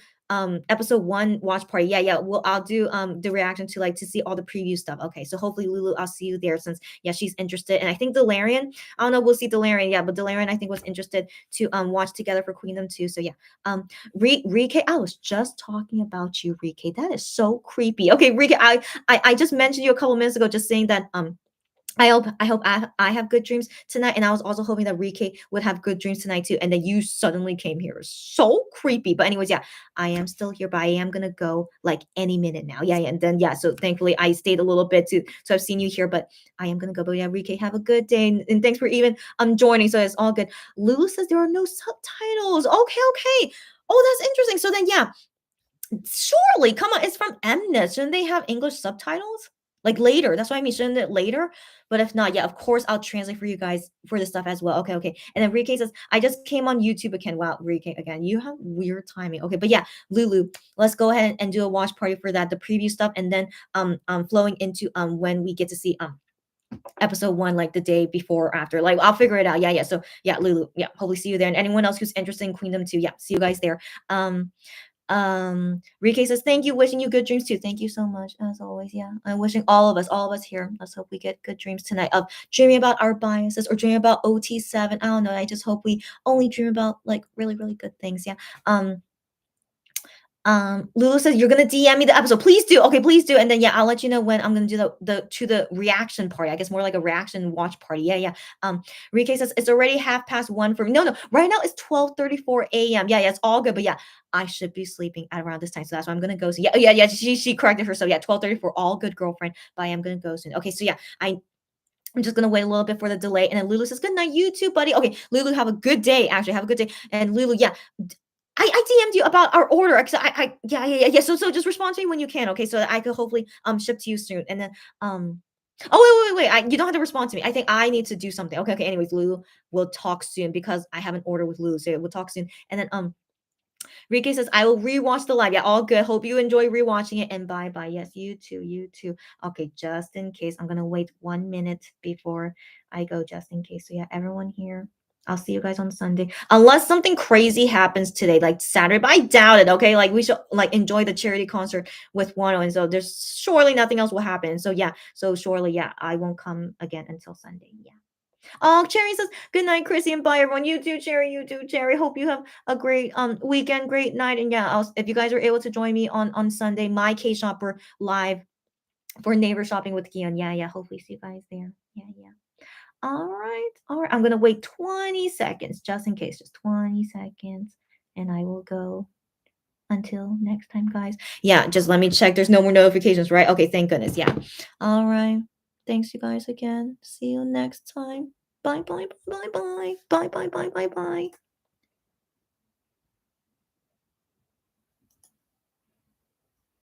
episode 1 watch party? Yeah, well, I'll do the reaction to like to see all the preview stuff. Okay, so hopefully Lulu, I'll see you there, since yeah, she's interested. And I think Delarian, I don't know, we'll see Delarian. Yeah, but Delarian I think was interested to watch together for Queendom 2. So yeah, Rike, I was just talking about you, Rike. That is so creepy. Okay, Rike, I just mentioned you a couple minutes ago, just saying that I hope I have good dreams tonight, and I was also hoping that Rike would have good dreams tonight too, and then you suddenly came here. So creepy. But anyways, yeah, I am still here, but I am gonna go like any minute now. Yeah, and then yeah, so thankfully I stayed a little bit too, so I've seen you here, but I am gonna go. But yeah, Rike, have a good day, and thanks for even joining. So it's all good. Lulu says there are no subtitles. Okay. Oh, that's interesting. So then yeah, surely, come on, it's from Mnet. Shouldn't they have English subtitles? Like later. That's what I mean. Shouldn't it later? But if not, yeah, of course I'll translate for you guys for this stuff as well. Okay. And then Rike says, I just came on YouTube again. Wow, Rike again. You have weird timing. Okay, but yeah, Lulu, let's go ahead and do a watch party for that, the preview stuff, and then flowing into when we get to see episode 1 like the day before or after. Like I'll figure it out. Yeah. So yeah, Lulu, yeah, hopefully see you there. And anyone else who's interested in Queendom too, yeah, see you guys there. Rike says, thank you, wishing you good dreams too. Thank you so much, as always. Yeah, I'm wishing all of us here. Let's hope we get good dreams tonight of dreaming about our biases or dreaming about OT7. I don't know. I just hope we only dream about like really, really good things. Yeah. Lulu says you're gonna DM me the episode. Please do. Okay, please do. And then yeah, I'll let you know when I'm gonna do the reaction party. I guess more like a reaction watch party. Yeah. Rike says it's already 1:30 for me. No. Right now it's 12:34 a.m. Yeah, it's all good. But yeah, I should be sleeping at around this time. So that's why I'm gonna go. So yeah. She corrected herself. Yeah, 12:34. All good, girlfriend. But I am gonna go soon. Okay, so yeah, I'm just gonna wait a little bit for the delay. And then Lulu says, good night, you too, buddy. Okay, Lulu, have a good day. Actually, have a good day. And Lulu, yeah. I DM'd you about our order. Yeah. So just respond to me when you can, okay? So that I could hopefully ship to you soon. And then oh wait. You don't have to respond to me. I think I need to do something. Okay. Anyways, Lulu, we'll talk soon because I have an order with Lulu. So we'll talk soon. And then Rike says, I will rewatch the live. Yeah, all good. Hope you enjoy rewatching it. And bye. Yes, you too. Okay, just in case. I'm gonna wait 1 minute before I go, just in case. So yeah, everyone here. I'll see you guys on Sunday. Unless something crazy happens today, like Saturday, but I doubt it. Okay, like we should like enjoy the charity concert with Wonho, and so there's surely nothing else will happen. So yeah, surely I won't come again until Sunday. Yeah. Oh, Cherry says, good night, Chrissy, and bye, everyone. You too, Cherry. Hope you have a great weekend, great night. And yeah, if you guys are able to join me on Sunday, my K-Shopper live for neighbor shopping with Kihyun. Yeah. Hopefully see you guys there. Yeah. All right. I'm gonna wait 20 seconds just in case, just 20 seconds, and I will go until next time, guys. Yeah, just let me check. There's no more notifications, right? Okay, thank goodness. Yeah. All right. Thanks, you guys, again. See you next time. Bye.